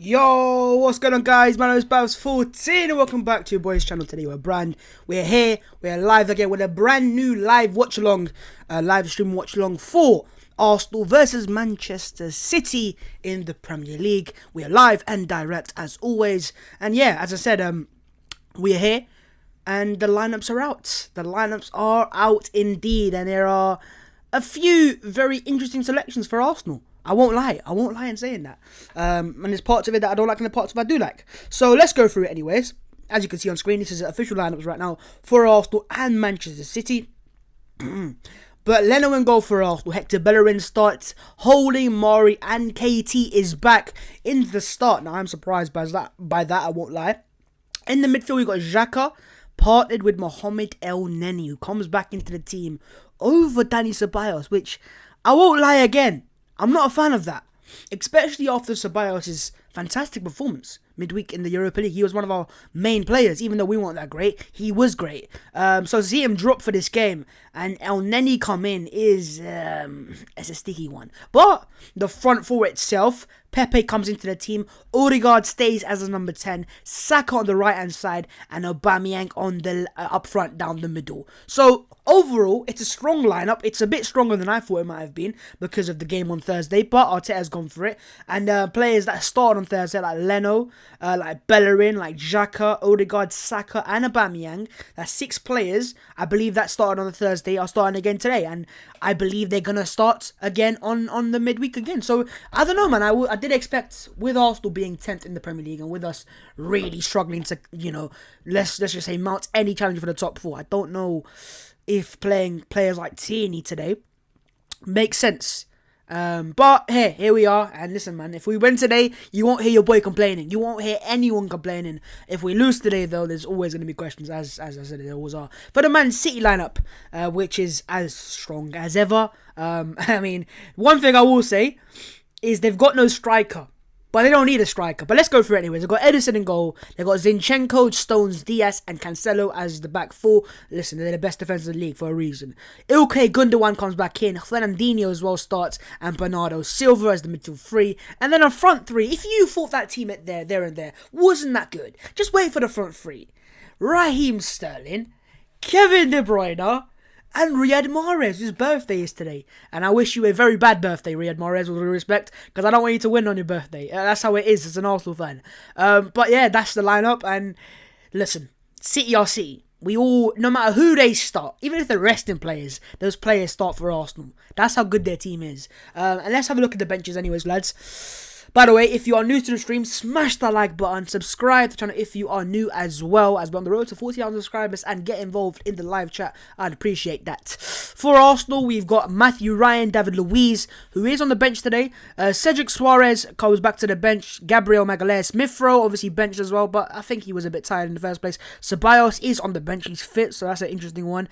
Yo, what's going on, guys? My name is Babs14 and welcome back to your boys channel. Today we're here, we're live again with a brand new live watch-along, live stream watch-along for Arsenal versus Manchester City in the Premier League. We are live and direct as always, and yeah, as I said, we're here and the lineups are out. The lineups are out indeed, and there are a few very interesting selections for Arsenal. I won't lie in saying that. And there's parts of it that I don't like and the parts of it I do like. So let's go through it anyways. As you can see on screen, this is the official lineups right now for Arsenal and Manchester City. But Leno in goal for Arsenal. Hector Bellerin starts. Holding, Mari and KT is back in the start. Now I'm surprised by that, I won't lie. In the midfield, we got Xhaka partnered with Mohamed El Neni, who comes back into the team over Dani Ceballos, which I won't lie again, I'm not a fan of that, especially after Ceballos' fantastic performance midweek in the Europa League. He was one of our main players, even though we weren't that great. He was great. So to see him drop for this game and El Neni come in is it's a sticky one. But the front four itself, Pepe comes into the team, Odegaard stays as a number 10, Saka on the right hand side, and Aubameyang on the up front down the middle. So overall, it's a strong lineup. It's a bit stronger than I thought it might have been because of the game on Thursday, but Arteta's gone for it. And players that started on Thursday like Leno, like Bellerin, like Xhaka, Odegaard, Saka and Aubameyang, that's 6 players, I believe, that started on the Thursday are starting again today, and I believe they're going to start again on the midweek again. So I don't know, man. I did expect, with Arsenal being 10th in the Premier League and with us really struggling to, let's just say mount any challenge for the top 4, I don't know if playing players like Tierney today makes sense. But hey, here we are, and listen, man, if we win today, you won't hear your boy complaining. You won't hear anyone complaining. If we lose today, though, there's always going to be questions, as I said, there always are. For the Man City lineup, which is as strong as ever. I mean, one thing I will say is they've got no striker, but they don't need a striker. But let's go through it anyways. They've got Edison in goal. They've got Zinchenko, Stones, Diaz, and Cancelo as the back 4. Listen, they're the best defence in the league for a reason. Ilkay Gundogan comes back in. Fernandinho as well starts. And Bernardo Silva as the midfield 3. And then a front 3. If you thought that team at there and there wasn't that good, just wait for the front 3. Raheem Sterling, Kevin De Bruyne, and Riyad Mahrez, whose birthday is today. And I wish you a very bad birthday, Riyad Mahrez, with all respect, because I don't want you to win on your birthday. That's how it is as an Arsenal fan. But yeah, that's the lineup. And listen, City are City. We all, no matter who they start, even if they're resting players, those players start for Arsenal. That's how good their team is. And let's have a look at the benches anyways, lads. By the way, if you are new to the stream, smash that like button, subscribe to the channel if you are new as well, as we're on the road to 40,000 subscribers, and get involved in the live chat. I'd appreciate that. For Arsenal, we've got Matthew Ryan, David Luiz, who is on the bench today. Cedric Suarez comes back to the bench. Gabriel Magalhaes, Smith-Rowe, obviously benched as well, but I think he was a bit tired in the first place. Ceballos is on the bench, he's fit, so that's an interesting one.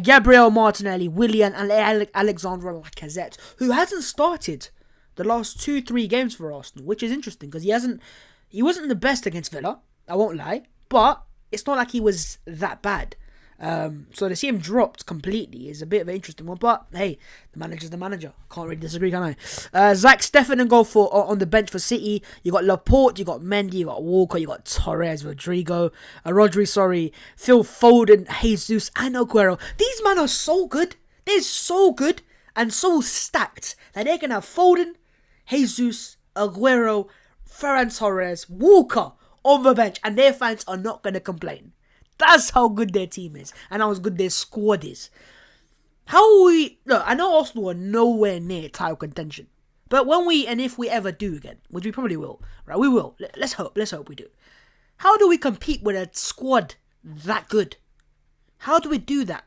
Gabriel Martinelli, Willian, and Alexandre Lacazette, who hasn't started the last 2-3 games for Arsenal, which is interesting because he wasn't the best against Villa, I won't lie, but it's not like he was that bad. So to see him dropped completely is a bit of an interesting one, but hey, the manager's the manager. Can't really disagree, can I? Zach Steffen and goal on the bench for City. You got Laporte, you got Mendy, you got Walker, you got Torres, Rodri, Phil Foden, Jesus, and Aguero. These men are so good. They're so good and so stacked that they can have Foden, Jesus, Aguero, Ferran Torres, Walker on the bench, and their fans are not going to complain. That's how good their team is, and how good their squad is. Look, I know Arsenal are nowhere near title contention, but when we, and if we ever do again, which we probably will, right? We will. Let's hope we do. How do we compete with a squad that good? How do we do that?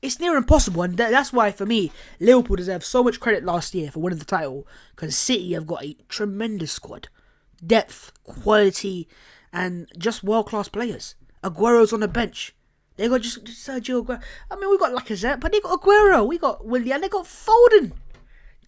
It's near impossible, and that's why, for me, Liverpool deserves so much credit last year for winning the title, because City have got a tremendous squad. Depth, quality, and just world-class players. Aguero's on the bench. They got just Sergio Aguero. I mean, we got Lacazette, but they got Aguero. We got Willian, they got Foden.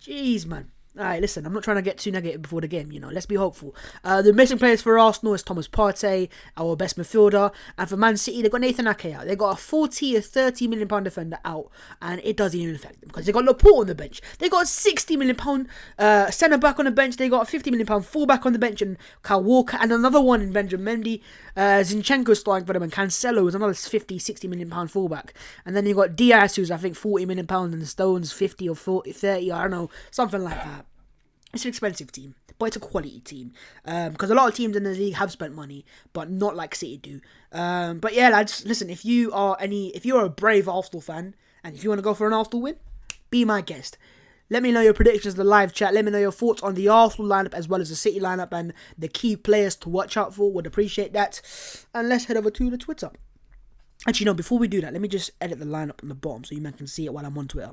Jeez, man. Alright, listen, I'm not trying to get too negative before the game, let's be hopeful. The missing players for Arsenal is Thomas Partey, our best midfielder, and for Man City, they've got Nathan Ake out. They've got a 40 or 30 million pound defender out, and it doesn't even affect them, because they got Laporte on the bench. They got a 60 million pound centre-back on the bench, they got a 50 million pound full-back on the bench, and Kyle Walker, and another one in Benjamin Mendy. Zinchenko starting for them, and Cancelo is another 50, 60 million pound full-back. And then you got Diaz, who's I think 40 million pound, and Stones 50 or 40, 30, I don't know, something like that. It's an expensive team, but it's a quality team. Because a lot of teams in the league have spent money, but not like City do. But yeah, lads, listen, if you're a brave Arsenal fan, and if you want to go for an Arsenal win, be my guest. Let me know your predictions in the live chat. Let me know your thoughts on the Arsenal lineup as well as the City lineup and the key players to watch out for. Would appreciate that. And let's head over to the Twitter. Actually, no, before we do that, let me just edit the lineup on the bottom so you man can see it while I'm on Twitter.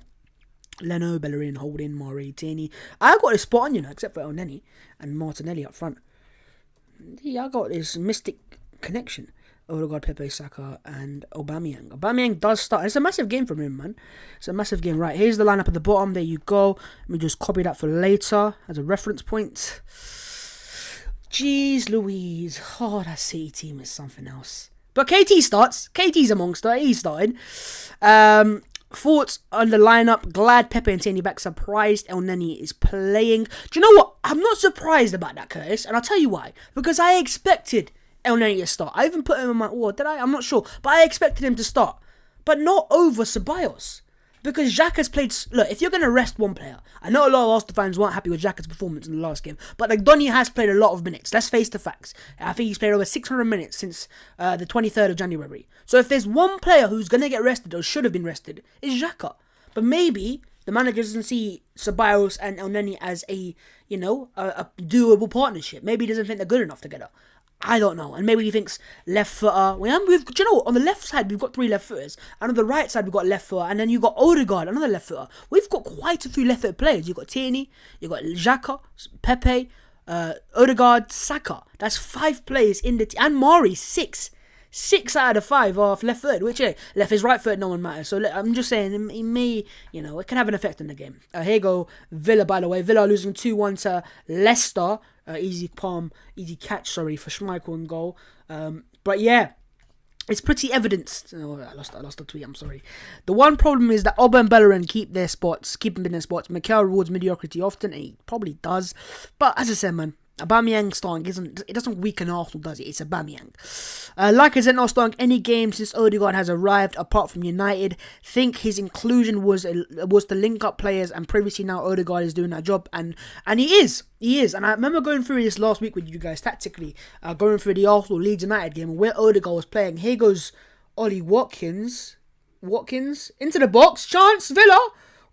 Leno, Bellerin, Holding, Murray, Tierney. I got this spot on, except for Elneny and Martinelli up front. Yeah, I got this mystic connection. Odegaard, Pepe, Saka, and Aubameyang. Aubameyang does start. It's a massive game from him, man. It's a massive game. Right, here's the lineup at the bottom. There you go. Let me just copy that for later as a reference point. Jeez Louise. Oh, that City team is something else. But KT starts. KT's a monster. He's starting. Thoughts on the lineup? Glad Pepe and Tierney back. Surprised Elneny is playing. Do you know what? I'm not surprised about that, Curtis. And I'll tell you why. Because I expected Elneny to start. I even put him in my order. Did I? I'm not sure. But I expected him to start. But not over Ceballos. Because Xhaka's played... Look, if you're going to rest one player... I know a lot of Arsenal fans weren't happy with Xhaka's performance in the last game. But like, Donny has played a lot of minutes. Let's face the facts. I think he's played over 600 minutes since the 23rd of January. So if there's one player who's going to get rested or should have been rested, it's Xhaka. But maybe the manager doesn't see Ceballos and Elneny as a doable partnership. Maybe he doesn't think they're good enough together. I don't know. And maybe he thinks left footer. Do you know what? On the left side, we've got 3 left footers. And on the right side, we've got left footer. And then you've got Odegaard, another left footer. We've got quite a few left footed players. You've got Tierney, you've got Xhaka, Pepe, Odegaard, Saka. That's 5 players in the team. And Mari, 6. 6 out of 5 are left footed, which left is right foot, no one matters. So I'm just saying, he may, it can have an effect on the game. Here you go, Villa, by the way. Villa losing 2-1 to Leicester. Easy catch, for Schmeichel and goal. But yeah, it's pretty evident. Oh, I lost the tweet, I'm sorry. The one problem is that Oba and Bellerin keep them in their spots. Mikel rewards mediocrity often, and he probably does. But as I said, man, Aubameyang starting doesn't weaken Arsenal, does it? It's Aubameyang. Lacazette not starting any game since Odegaard has arrived, apart from United. Think his inclusion was to link up players, and previously now Odegaard is doing that job, and he is. And I remember going through this last week with you guys tactically, going through the Arsenal Leeds United game where Odegaard was playing. Here goes Ollie Watkins into the box, chance, Villa.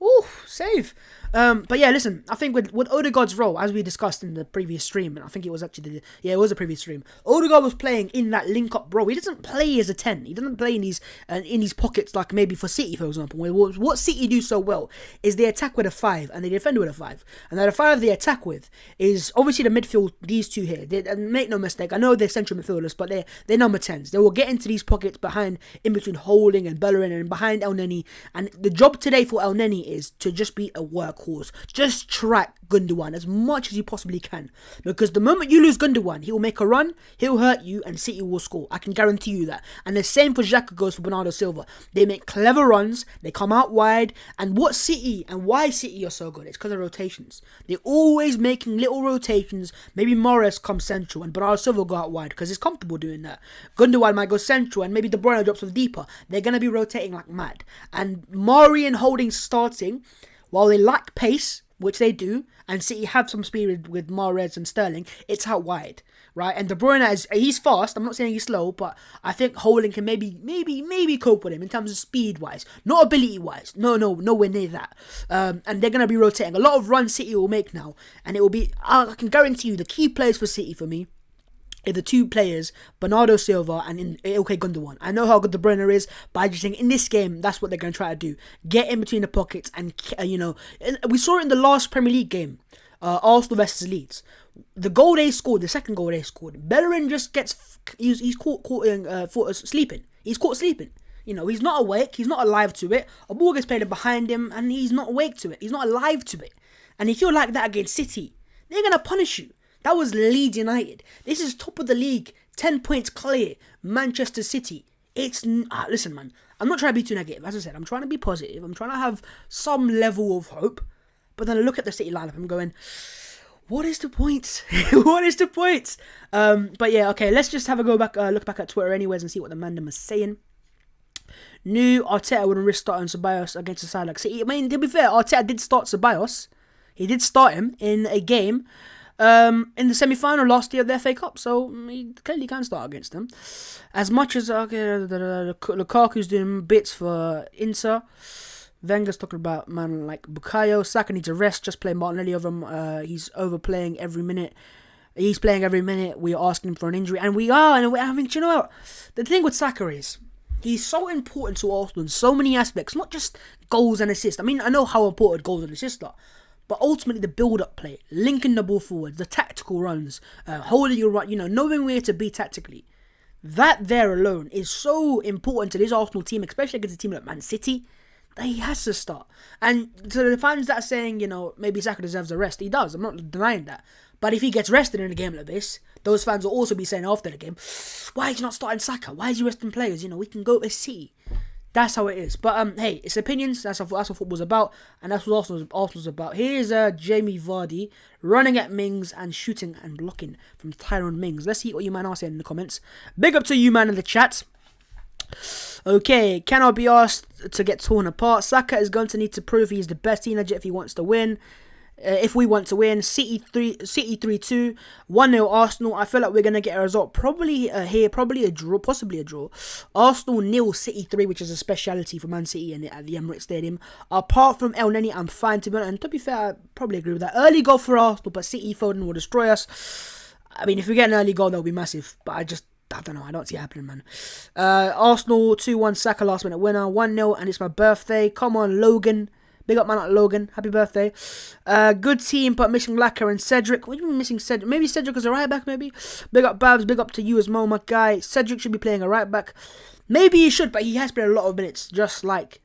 Ooh, save. But yeah, listen, I think with Odegaard's role, as we discussed in the previous stream, and I think it was actually it was a previous stream, Odegaard was playing in that link-up role. He doesn't play as a 10. He doesn't play in these pockets like maybe for City, for example. What City do so well is they attack with a 5 and they defend with a 5. And the 5 they attack with is obviously the midfield, these two here. And make no mistake, I know they're central midfielders, but they're number 10s. They will get into these pockets in between Holding and Bellerin and behind Elneny. And the job today for Elneny is to just be a workhorse. Just track Gundogan as much as you possibly can. Because the moment you lose Gundogan, he will make a run, he'll hurt you, and City will score. I can guarantee you that. And the same for Xhaka goes for Bernardo Silva. They make clever runs, they come out wide, and why City are so good, it's because of rotations. They're always making little rotations. Maybe Morris comes central and Bernardo Silva go out wide because he's comfortable doing that. Gundogan might go central and maybe De Bruyne drops off deeper. They're going to be rotating like mad. And Mari and Holding starting, while they lack pace, which they do, and City have some speed with Mahrez and Sterling, it's out wide, right? And De Bruyne, he's fast. I'm not saying he's slow, but I think Holding can maybe cope with him in terms of speed-wise. Not ability-wise. No, nowhere near that. And they're going to be rotating. A lot of runs City will make now. And it will be, I can guarantee you, the key players for City for me are the 2 players, Bernardo Silva and Ilkay Gundogan. I know how good De Bruyne is, but I just think in this game, that's what they're going to try to do. Get in between the pockets and, we saw it in the last Premier League game, Arsenal versus Leeds. The goal they scored, the second goal they scored, Bellerin just gets, he's caught sleeping. He's caught sleeping. he's not awake. He's not alive to it. A ball gets played behind him, and he's not awake to it. He's not alive to it. And if you're like that against City, they're going to punish you. That was Leeds United. This is top of the league. 10 points clear. Manchester City. Listen, man. I'm not trying to be too negative. As I said, I'm trying to be positive. I'm trying to have some level of hope. But then I look at the City lineup. I'm going, what is the point? What is the point? But yeah, okay. Let's just have a look back at Twitter anyways and see what the mandem is saying. New Arteta wouldn't risk starting Ceballos against a side like City. I mean, to be fair, Arteta did start Ceballos. He did start him in a game in the semi-final last year of the FA Cup, so he clearly can start against them. As much as Lukaku's doing bits for Inter, Wenger's talking about man like Bukayo. Saka needs a rest, just play Martinelli over him. He's overplaying every minute. He's playing every minute. We're asking him for an injury, and we are. And I mean, do you know what? The thing with Saka is, he's so important to Arsenal in so many aspects, not just goals and assists. I mean, I know how important goals and assists are. But ultimately, the build-up play, linking the ball forward, the tactical runs, holding your right, knowing where to be tactically. That there alone is so important to this Arsenal team, especially against a team like Man City, that he has to start. And to the fans that are saying, maybe Saka deserves a rest, he does. I'm not denying that. But if he gets rested in a game like this, those fans will also be saying after the game, why is he not starting Saka? Why is he resting players? We can go to City. That's how it is. But hey, it's opinions. That's what football's about, and that's what Arsenal's about. Here's Jamie Vardy running at Mings and shooting and blocking from Tyrone Mings. Let's see what you man are saying in the comments. Big up to you man in the chat. Okay, cannot be asked to get torn apart. Saka is going to need to prove he's the best teenager if he wants to win. If we want to win, City 3-2, 1-0 Arsenal. I feel like we're going to get a result probably here, probably a draw, possibly a draw. Arsenal 0, City 3, which is a speciality for Man City at the Emirates Stadium. Apart from El Neni, I'm fine to be honest. And to be fair, I probably agree with that. Early goal for Arsenal, but City Foden will destroy us. I mean, if we get an early goal, that'll be massive. But I don't know. I don't see it happening, man. Arsenal 2-1, Saka last minute winner. 1-0, and it's my birthday. Come on, Logan. Big up man at Logan. Happy birthday. Good team, but missing Laka and Cedric. What do you mean missing Cedric? Maybe Cedric is a right back, maybe? Big up Babs. Big up to you as well, my guy. Cedric should be playing a right back. Maybe he should, but he has played a lot of minutes, just like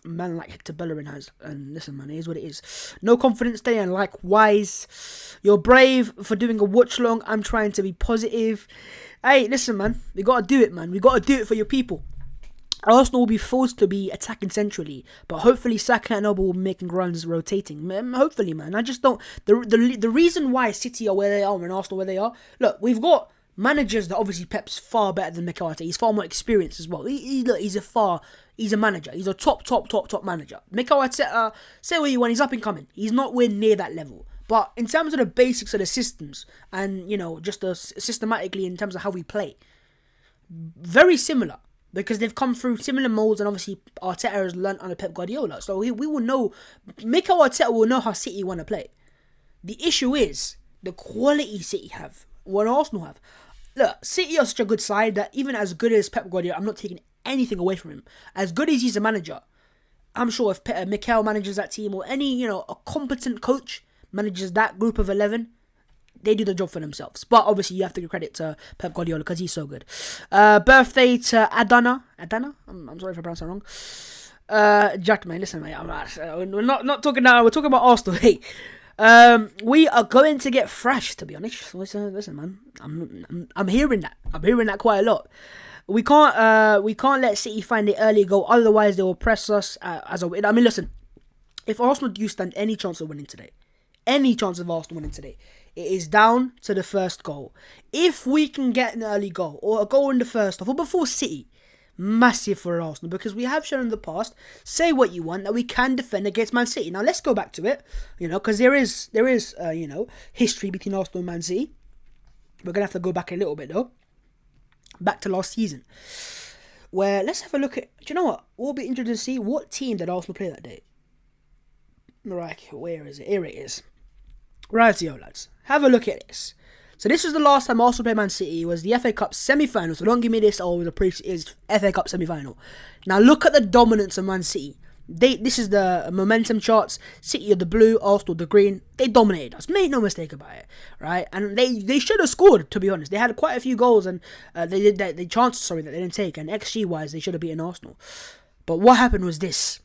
man like Hector Bellerin has. And listen, man, it is what it is. No confidence there, and likewise. You're brave for doing a watch-along. I'm trying to be positive. Hey, listen, man. We got to do it, man. We got to do it for your people. Arsenal will be forced to be attacking centrally, but hopefully Saka and Noble will be making runs rotating. Hopefully, man. I just don't. The reason why City are where they are and Arsenal where they are. Look, we've got managers that obviously Pep's far better than Mikel Arteta. He's far more experienced as well. He's a manager. He's a top manager. Mikel Arteta, say what you want, he's up and coming. He's nowhere near that level. But in terms of the basics of the systems and just systematically in terms of how we play, very similar. Because they've come through similar molds, and obviously Arteta has learnt under Pep Guardiola. So we will know, Mikel Arteta will know how City want to play. The issue is the quality City have, what Arsenal have. Look, City are such a good side that even as good as Pep Guardiola, I'm not taking anything away from him. As good as he's a manager, I'm sure if Mikel manages that team, or any, a competent coach manages that group of 11, they do the job for themselves. But obviously you have to give credit to Pep Guardiola because he's so good. Birthday to Adana. I'm sorry if I pronounced that wrong. Jack, man, listen, mate. We're not talking now. We're talking about Arsenal. Hey, we are going to get thrashed, to be honest. Listen, man. I'm hearing that. I'm hearing that quite a lot. We can't let City find the early goal. Otherwise, they will press us as a win. I mean, listen. If Arsenal do stand any chance of winning today, it is down to the first goal. If we can get an early goal or a goal in the first half or before City, massive for Arsenal, because we have shown in the past, say what you want, that we can defend against Man City. Now let's go back to it, because there is history between Arsenal and Man City. We're gonna have to go back a little bit though, back to last season, where let's have a look at. Do you know what? We'll be interested to see what team did Arsenal play that day. Right, where is it? Here it is. Rightio, lads. Have a look at this. So this was the last time Arsenal played Man City. It was the FA Cup semi-final. So don't give me this, it was FA Cup semi-final. Now look at the dominance of Man City. This is the momentum charts. City are the blue, Arsenal the green. They dominated us. Make no mistake about it, right? And they should have scored, to be honest. They had quite a few goals and they chances that they didn't take. And XG wise, they should have beaten Arsenal. But what happened was this.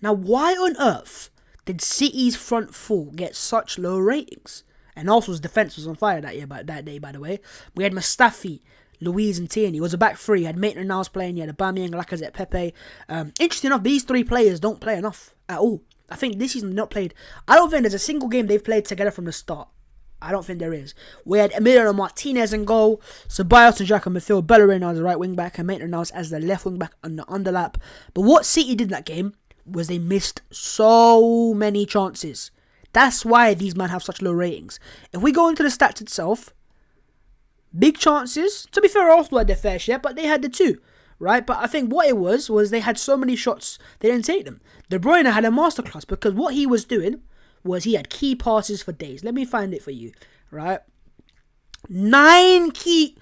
Now, why on earth did City's front four get such low ratings? And Arsenal's defence was on fire that day, by the way. We had Mustafi, Luiz and Tierney. It was a back three. You had Maitland-Niles playing. You had Aubameyang, Lacazette, Pepe. Interesting enough, these three players don't play enough at all. I think this season not played. I don't think there's a single game they've played together from the start. I don't think there is. We had Emiliano Martinez in goal, Ceballos and Xhaka midfield, Bellerin as the right wing back, and Maitland-Niles as the left wing back on the underlap. But what City did that game was they missed so many chances. That's why these men have such low ratings. If we go into the stats itself, big chances. To be fair, Arsenal had their fair share, but they had the two, right? But I think what it was they had so many shots, they didn't take them. De Bruyne had a masterclass because what he was doing was he had key passes for days. Let me find it for you, right? 9 key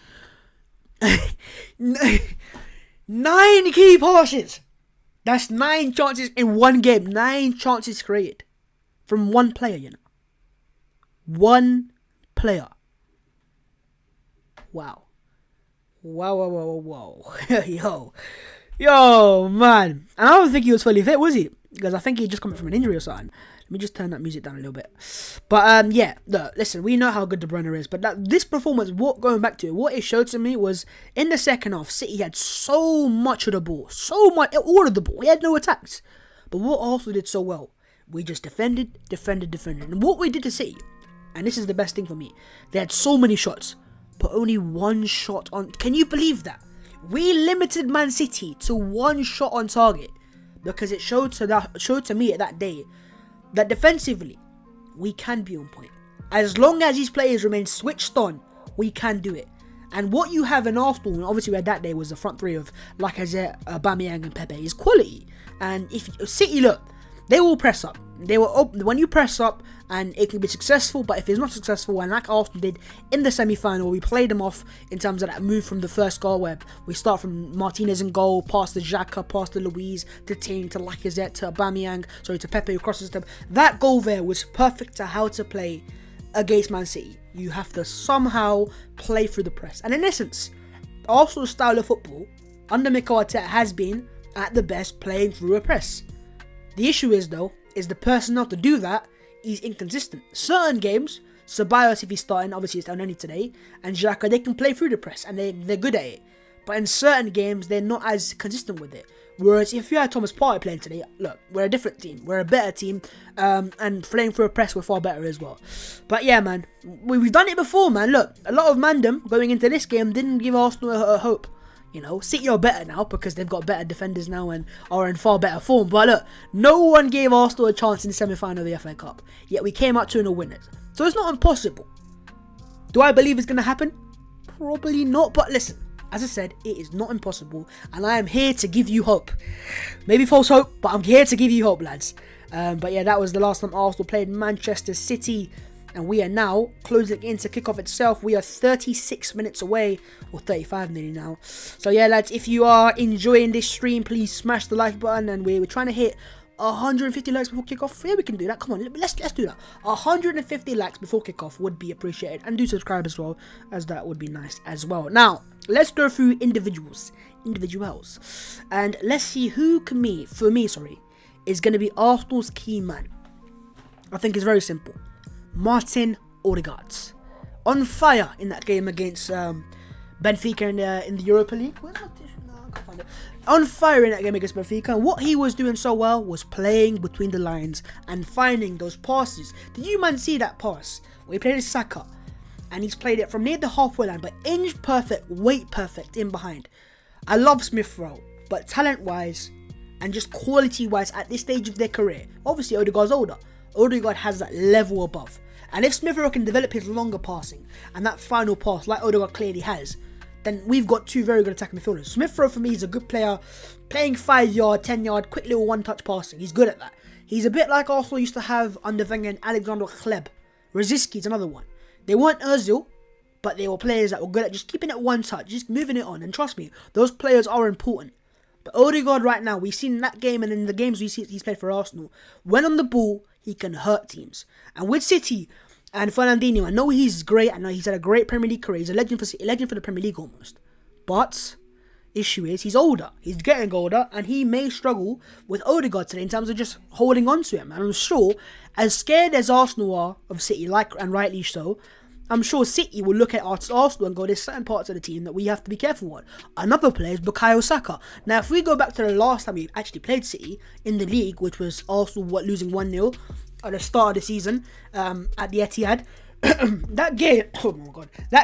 passes. That's 9 chances in one game. 9 chances created from one player, you know. One player. Wow. Yo, man. And I don't think he was fully fit, was he? Because I think he just come from an injury or something. Let me just turn that music down a little bit. But, yeah, look, listen, we know how good De Bruyne is. But this performance, going back to it, what it showed to me was, in the second half, City had so much of the ball. So much, all of the ball. We had no attacks. But what Arsenal did so well, we just defended. And what we did to City, and this is the best thing for me, they had so many shots, but only one shot on. Can you believe that? We limited Man City to one shot on target because it showed to me at that day that defensively we can be on point. As long as these players remain switched on, we can do it. And what you have in Arsenal, and obviously we had that day, was the front three of Lacazette, Aubameyang and Pepe, is quality. And if City, look, they will press up. They will open when you press up, and it can be successful. But if it's not successful, and like Arsenal did in the semi-final, we played them off in terms of that move from the first goal, where we start from Martinez in goal, past the Xhaka, past the Luiz, to Tierney, to Lacazette, to Aubameyang, to Pepe who crosses them. That goal there was perfect to how to play against Man City. You have to somehow play through the press, and in essence, Arsenal's style of football under Mikel Arteta has been at the best playing through a press. The issue is though, is the personnel to do that is inconsistent. Certain games, Ceballos, if he's starting, obviously it's only today, and Xhaka, they can play through the press and they're good at it. But in certain games, they're not as consistent with it. Whereas if you had Thomas Partey playing today, look, we're a different team. We're a better team, and playing through a press, we're far better as well. But yeah, man, we've done it before, man. Look, a lot of mandem going into this game didn't give Arsenal a hope. You know, City are better now because they've got better defenders now and are in far better form. But look, no one gave Arsenal a chance in the semi-final of the FA Cup. Yet we came out 2-0 winners. So it's not impossible. Do I believe it's going to happen? Probably not. But listen, as I said, it is not impossible. And I am here to give you hope. Maybe false hope, but I'm here to give you hope, lads. But yeah, that was the last time Arsenal played Manchester City. And we are now closing into kickoff itself. We are 36 minutes away, or 35 nearly now. So yeah, lads, if you are enjoying this stream, please smash the like button. And we're trying to hit 150 likes before kickoff. Yeah, we can do that. Come on, let's do that. 150 likes before kickoff would be appreciated. And do subscribe as well, as that would be nice as well. Now, let's go through individuals. And let's see who can is going to be Arsenal's key man. I think it's very simple. Martin Odegaard, on fire in that game against Benfica in the Europa League. Where's my tissue? No, I can't find it. On fire in that game against Benfica. And what he was doing so well was playing between the lines and finding those passes. Did you man see that pass where he played his Saka and he's played it from near the halfway line, but inch perfect, weight perfect in behind? I love Smith Rowe, but talent wise and just quality wise at this stage of their career, obviously Odegaard's older. Odegaard has that level above. And if Smith Rowe can develop his longer passing and that final pass like Odegaard clearly has, then we've got two very good attacking midfielders. Smith Rowe for me is a good player, playing 5-yard, 10-yard, quick little one-touch passing. He's good at that. He's a bit like Arsenal used to have under Wenger and Alexander Kleb. Rosiski's another one. They weren't Ozil, but they were players that were good at just keeping it one touch, just moving it on. And trust me, those players are important. But Odegaard right now, we've seen that game and in the games he's played for Arsenal, when on the ball, he can hurt teams. And with City and Fernandinho, I know he's great. I know he's had a great Premier League career. He's a legend for the Premier League almost. But issue is he's older. He's getting older, and he may struggle with Odegaard today in terms of just holding on to him. And I'm sure, as scared as Arsenal are of City, and rightly so, I'm sure City will look at Arsenal and go, there's certain parts of the team that we have to be careful on. Another player is Bukayo Saka. Now, if we go back to the last time we actually played City in the league, which was Arsenal losing 1-0 at the start of the season at the Etihad, that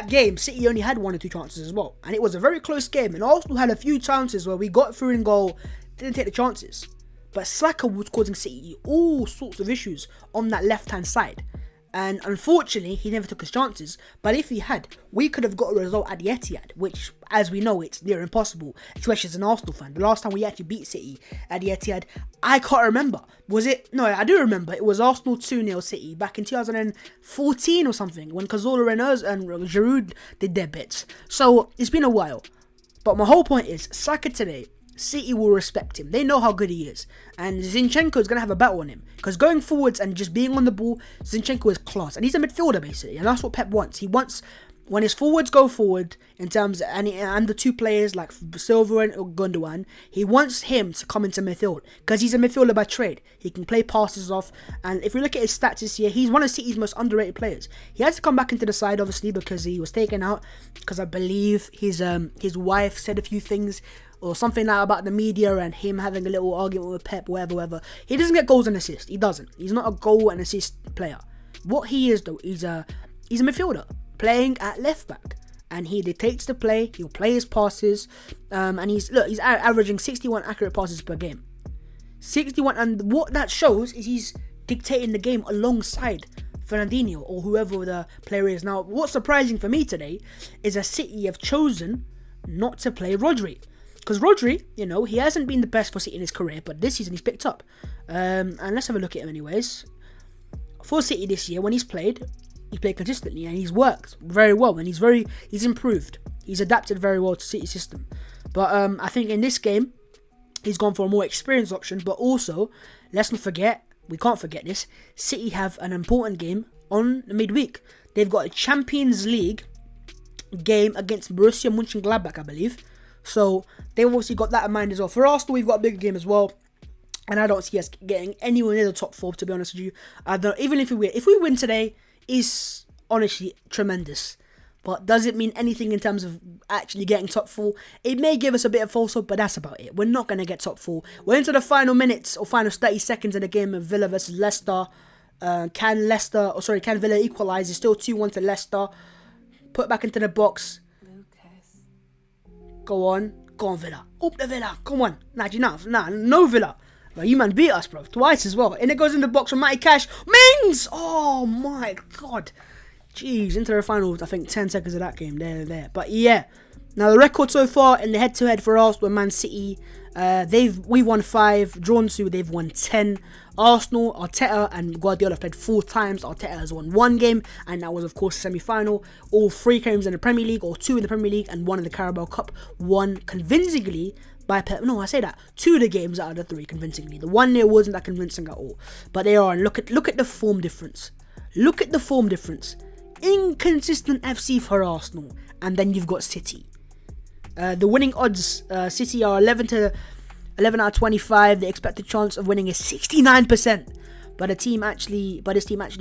game, City only had 1 or 2 chances as well. And it was a very close game. And Arsenal had a few chances where we got through in goal, didn't take the chances. But Saka was causing City all sorts of issues on that left-hand side. And unfortunately, he never took his chances. But if he had, we could have got a result at the Etihad, which, as we know, it's near impossible, especially as an Arsenal fan. The last time we actually beat City at the Etihad, I can't remember. Was it? No, I do remember. It was Arsenal 2-0 City back in 2014 or something, when Cazorla and Giroud did their bits. So, it's been a while. But my whole point is, Saka today, City will respect him. They know how good he is. And Zinchenko is going to have a battle on him. Because going forwards and just being on the ball, Zinchenko is class. And he's a midfielder, basically. And that's what Pep wants. He wants, when his forwards go forward, in terms of, and the 2 players like Silva and Gundogan, he wants him to come into midfield. Because he's a midfielder by trade. He can play passes off. And if we look at his stats this year, he's one of City's most underrated players. He had to come back into the side, obviously, because he was taken out. Because I believe his wife said a few things or something like that about the media and him having a little argument with Pep, whatever. He doesn't get goals and assists. He doesn't. He's not a goal and assist player. What he is, though, he's a midfielder playing at left back, and he dictates the play. He'll play his passes, and he's averaging 61 accurate passes per game. 61, and what that shows is he's dictating the game alongside Fernandinho or whoever the player is. Now, what's surprising for me today is that City have chosen not to play Rodri. Because Rodri, he hasn't been the best for City in his career, but this season he's picked up. And let's have a look at him anyways. For City this year, when he's played consistently and he's worked very well, and he's improved. He's adapted very well to City's system. But I think in this game, he's gone for a more experienced option. But also, let's not forget, we can't forget this, City have an important game on the midweek. They've got a Champions League game against Borussia Mönchengladbach, I believe. So they've obviously got that in mind as well. For Arsenal, we've got a bigger game as well, and I don't see us getting anywhere near the top 4. To be honest with you, even if we win today, is honestly tremendous. But does it mean anything in terms of actually getting top 4? It may give us a bit of false hope, but that's about it. We're not going to get top 4. We're into the final minutes or final 30 seconds of the game of Villa versus Leicester. Can Villa equalise? It's still 2-1 to Leicester. Put back into the box. Go on Villa. Up the Villa. Come on. No Villa. Well, you man beat us, bro. Twice as well. And it goes in the box from Matty Cash. Mings! Oh my god. Jeez, into the final, I think 10 seconds of that game. There. But yeah. Now the record so far in the head-to-head for Arsenal and Man City, we won 5, drawn 2, they've won 10. Arsenal, Arteta and Guardiola have played 4 times. Arteta has won 1 game, and that was of course the semi-final. All 3 games in the Premier League, or 2 in the Premier League and 1 in the Carabao Cup, won convincingly by Pep. No, I say that 2 of the games out of the 3 convincingly. The 1-0 wasn't that convincing at all, but they are. And look at the form difference. Look at the form difference. Inconsistent FC for Arsenal, and then you've got City. The winning odds, City are 11 out of 25. The expected chance of winning is 69%. But this team actually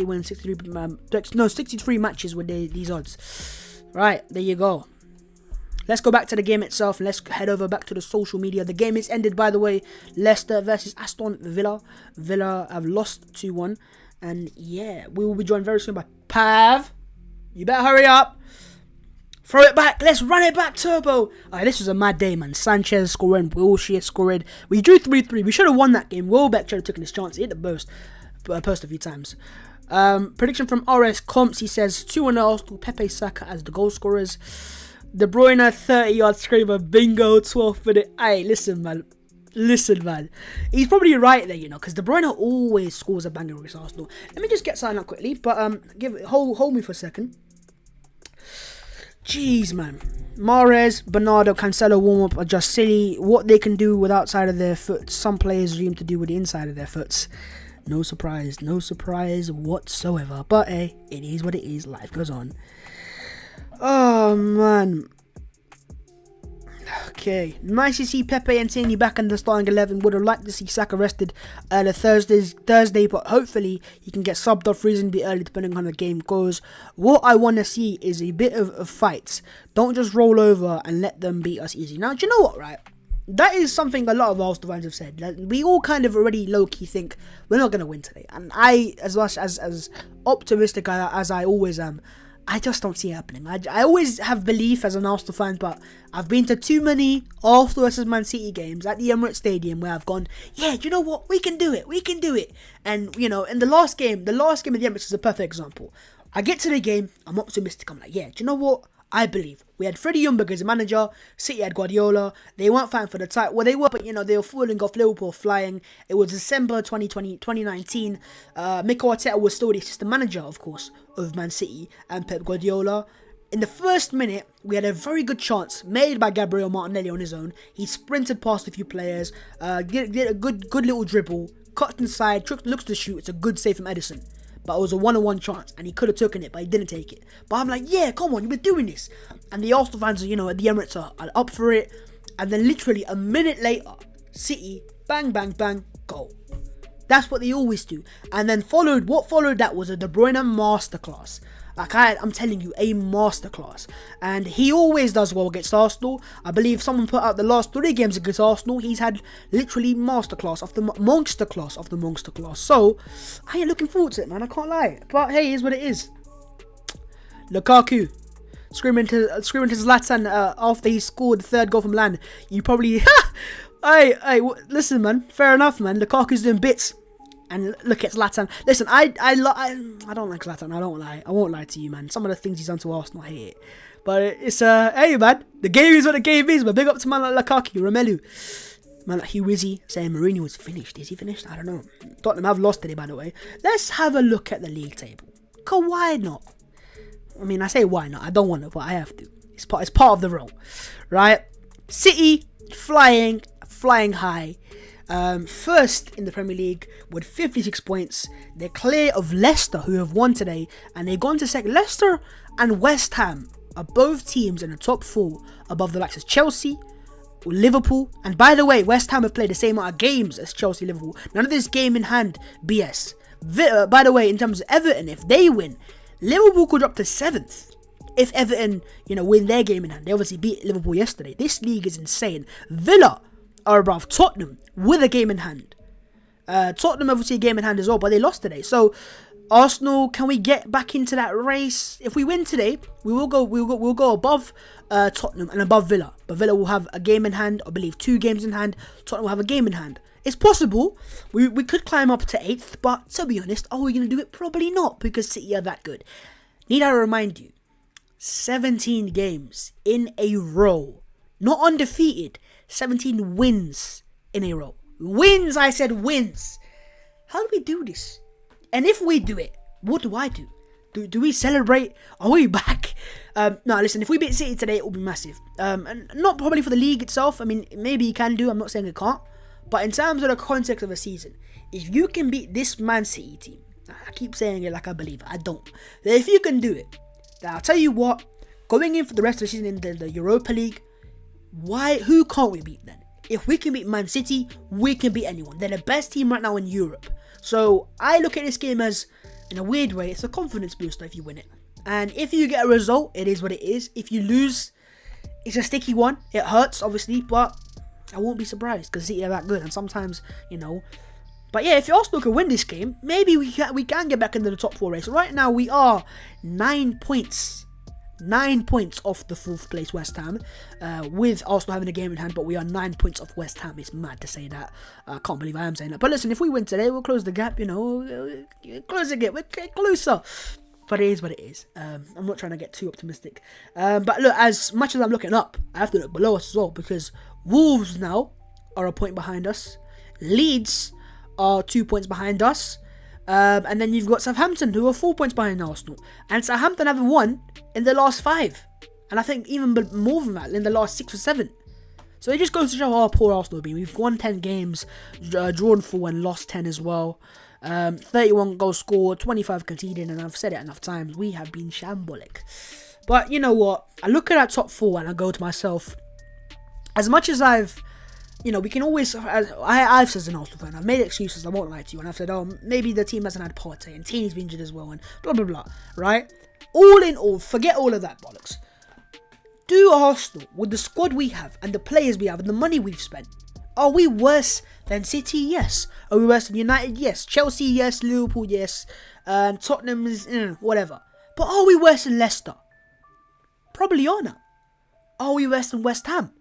wins 63 matches with these odds. Right, there you go. Let's go back to the game itself, and let's head over back to the social media. The game is ended, by the way. Leicester versus Aston Villa. Villa have lost 2-1. And yeah, we will be joined very soon by Pav. You better hurry up. Throw it back. Let's run it back, Turbo. Alright, this was a mad day, man. Sanchez scoring. Wilshere scoring. We drew 3-3. We should have won that game. Welbeck should have taken his chance. He hit the post a few times. Prediction from RS Comps. He says 2-1 Arsenal. Pepe Saka as the goal scorers. De Bruyne 30-yard screamer. Bingo. 12th minute. Hey, listen, man. He's probably right there, because De Bruyne always scores a banger against Arsenal. Let me just get signed up quickly. But hold me for a second. Jeez, man. Mahrez, Bernardo, Cancelo warm up are just silly. What they can do with outside of their foot, some players dream to do with the inside of their foots. No surprise whatsoever. But hey, it is what it is. Life goes on. Oh man. Okay, nice to see Pepe and Tierney back in the starting 11. Would have liked to see Saka rested the Thursday, but hopefully he can get subbed off reasonably early depending on how the game goes. What I want to see is a bit of fights. Don't just roll over and let them beat us easy. Now, do you know what, right? That is something a lot of Arsenal fans have said. Like, we all kind of already low-key think we're not going to win today. And I, as much as optimistic as I always am, I just don't see it happening. I always have belief as an Arsenal fan, but I've been to too many Arsenal vs Man City games at the Emirates Stadium where I've gone, yeah, you know what, we can do it. And, you know, in the last game of the Emirates is a perfect example. I get to the game, I'm optimistic, I'm like, yeah, do you know what, I believe. We had Freddie Ljungberg as a manager, City had Guardiola, they weren't fighting for the title, well they were, but you know, they were falling off, Liverpool flying. It was December 2019, Mikel Arteta was still the assistant manager, of course, of Man City and Pep Guardiola. In the first minute, we had a very good chance made by Gabriel Martinelli on his own. He sprinted past a few players, did a good little dribble, cut inside, looks to shoot, it's a good save from Edison. But it was a one-on-one chance, and he could have taken it, but he didn't take it. But I'm like, yeah, come on, you've been doing this. And the Arsenal fans, you know, at the Emirates are up for it. And then literally a minute later, City, bang, bang, bang, goal. That's what they always do. And then what followed that was a De Bruyne masterclass. Like I'm telling you, a masterclass. And he always does well against Arsenal. I believe someone put out the last 3 games against Arsenal. He's had literally masterclass after monsterclass after monsterclass. So, I ain't looking forward to it, man. I can't lie. But hey, here's what it is. Lukaku screaming to Zlatan after he scored the 3rd goal from Lan. You probably... Hey, listen, man. Fair enough, man. Lukaku's doing bits. And look at Zlatan. Listen, I don't like Zlatan. I don't lie. I won't lie to you, man. Some of the things he's done to Arsenal, I hate it. But it's hey, man. The game is what the game is. But big up to man like Lukaku, Romelu, man like Hugh Wizzy saying Mourinho was finished. Is he finished? I don't know. Tottenham have lost today, by the way. Let's have a look at the league table. Cause why not? I mean, I say why not. I don't want to, but I have to. It's part of the role, right? City flying high. First in the Premier League with 56 points. They're clear of Leicester, who have won today, and they've gone to second. Leicester and West Ham are both teams in the top 4 above the likes of Chelsea, Liverpool, and by the way, West Ham have played the same amount of games as Chelsea, Liverpool. None of this game in hand BS. By the way, in terms of Everton, if they win, Liverpool could drop to 7th. If Everton, you know, win their game in hand. They obviously beat Liverpool yesterday. This league is insane. Villa are above Tottenham with a game in hand. Tottenham obviously a game in hand as well, but they lost today. So Arsenal, can we get back into that race? If we win today, we'll go above Tottenham and above Villa. But Villa will have a game in hand, I believe 2 games in hand. Tottenham will have a game in hand. It's possible. We could climb up to 8th, but to be honest, are we going to do it? Probably not, because City are that good. Need I remind you, 17 games in a row, not undefeated, 17 wins in a row. Wins, I said wins. How do we do this? And if we do it, what do I do? Do we celebrate? Are we back? No, listen, if we beat City today, it will be massive. And not probably for the league itself. I mean, maybe you can do. I'm not saying it can't. But in terms of the context of a season, if you can beat this Man City team, I keep saying it like I believe it. I don't. If you can do it, then I'll tell you what, going in for the rest of the season in the Europa League, who can't we beat then? If we can beat Man City, we can beat anyone. They're the best team right now in Europe. So I look at this game as, in a weird way, it's a confidence booster if you win it. And if you get a result, it is what it is. If you lose, it's a sticky one. It hurts, obviously, but I won't be surprised because City are that good. And sometimes, you know. But yeah, if Arsenal can win this game, maybe we can get back into the top 4 race. Right now, we are 9 points. 9 points off the 4th place West Ham, with Arsenal having a game in hand, but we are 9 points off West Ham. It's mad to say that. I can't believe I am saying that. But listen, if we win today, we'll close the gap, you know, close the gap, we're closer. But it is what it is. I'm not trying to get too optimistic. But look, as much as I'm looking up, I have to look below us as well, because Wolves now are a point behind us. Leeds are 2 points behind us. And then you've got Southampton, who are 4 points behind Arsenal. And Southampton haven't won in the last 5. And I think even more than that in the last 6 or 7. So it just goes to show how poor Arsenal have been. We've won 10 games, drawn 4 and lost 10 as well. 31 goals scored, 25 conceded, and I've said it enough times. We have been shambolic. But you know what? I look at that top 4 and I go to myself, as much as we can always, I've said as an Arsenal fan, I've made excuses, I won't lie to you, and I've said, oh, maybe the team hasn't had Partey, and Tini's been injured as well, and blah, blah, blah, right? All in all, forget all of that bollocks. Do Arsenal, with the squad we have, and the players we have, and the money we've spent, are we worse than City? Yes. Are we worse than United? Yes. Chelsea? Yes. Liverpool? Yes. Tottenham is, whatever. But are we worse than Leicester? Probably are now. Are we worse than West Ham?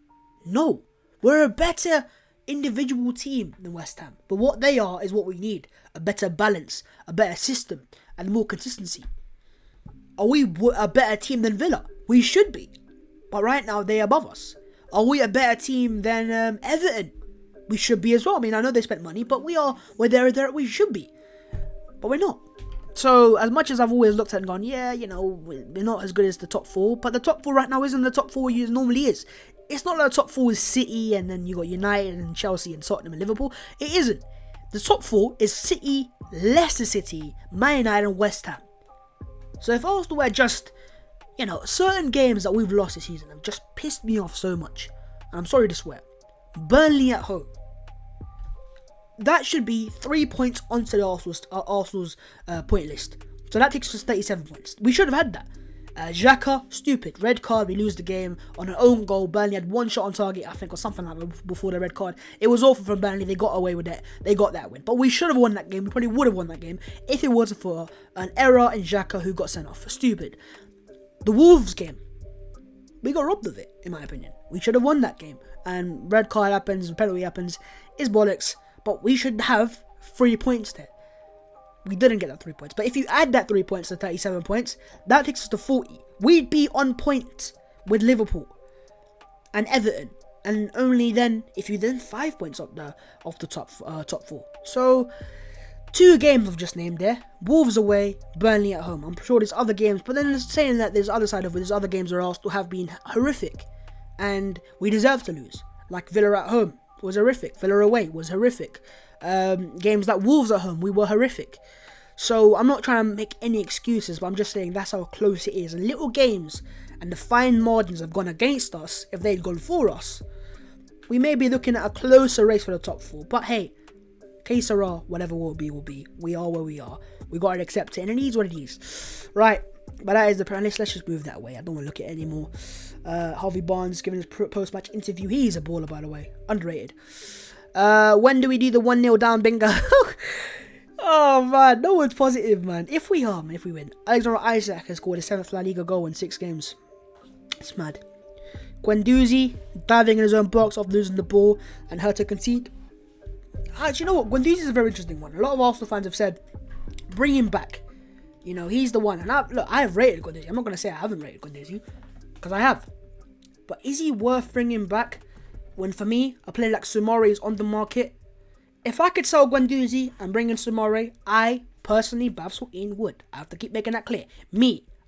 No. We're a better individual team than West Ham. But what they are is what we need. A better balance, a better system, and more consistency. Are we a better team than Villa? We should be. But right now, they're above us. Are we a better team than Everton? We should be as well. I mean, I know they spent money, but we're there we should be. But we're not. So, as much as I've always looked at it and gone, yeah, we're not as good as the top 4. But the top 4 right now isn't the top 4 it normally is. It's not like the top 4 is City and then you got United and Chelsea and Tottenham and Liverpool. It isn't. The top 4 is City, Leicester City, Man United and West Ham. So if Arsenal were just, certain games that we've lost this season have just pissed me off so much. And I'm sorry to swear. Burnley at home. That should be 3 points onto the Arsenal's point list. So that takes us to 37 points. We should have had that. Xhaka, stupid. Red card, we lose the game on an own goal. Burnley had 1 shot on target, I think, or something like that before the red card. It was awful from Burnley. They got away with it. They got that win. But we should have won that game. We probably would have won that game if it wasn't for an error in Xhaka who got sent off. Stupid. The Wolves game. We got robbed of it, in my opinion. We should have won that game. And red card happens and penalty happens. It's bollocks. But we should have 3 points there. We didn't get that 3 points. But if you add that 3 points to 37 points, that takes us to 40. We'd be on point with Liverpool and Everton. And only then, if you then 5 points off the top 4. So, 2 games I've just named there. Wolves away, Burnley at home. I'm sure there's other games. But then saying that there's other side of it, there's other games where Arsenal have been horrific. And we deserve to lose. Like Villa at home was horrific. Villa away was horrific. Games like Wolves at home, we were horrific. So I'm not trying to make any excuses, but I'm just saying that's how close it is. And little games and the fine margins have gone against us. If they'd gone for us, we may be looking at a closer race for the top 4. But hey, que sera, whatever will be, will be. We are where we are. We got to accept it, and it is what it is. Right, but that is the plan. Let's just move that way. I don't want to look at it anymore. Harvey Barnes giving his post-match interview. He's a baller, by the way. Underrated. When do we do the 1-0 down bingo? Oh man, no one's positive, man. If we win. Alexander Isaac has scored his 7th La Liga goal in 6 games. It's mad. Guendouzi diving in his own box after losing the ball and her to concede. Actually, you know what? Guendouzi is a very interesting one. A lot of Arsenal fans have said, bring him back. He's the one. And I have rated Guendouzi. I'm not going to say I haven't rated Guendouzi, because I have. But is he worth bringing back when, for me, a player like Soumare is on the market? If I could sell Guendouzi and bring in Soumare, I personally, Babs Ian, would. I have to keep making that clear.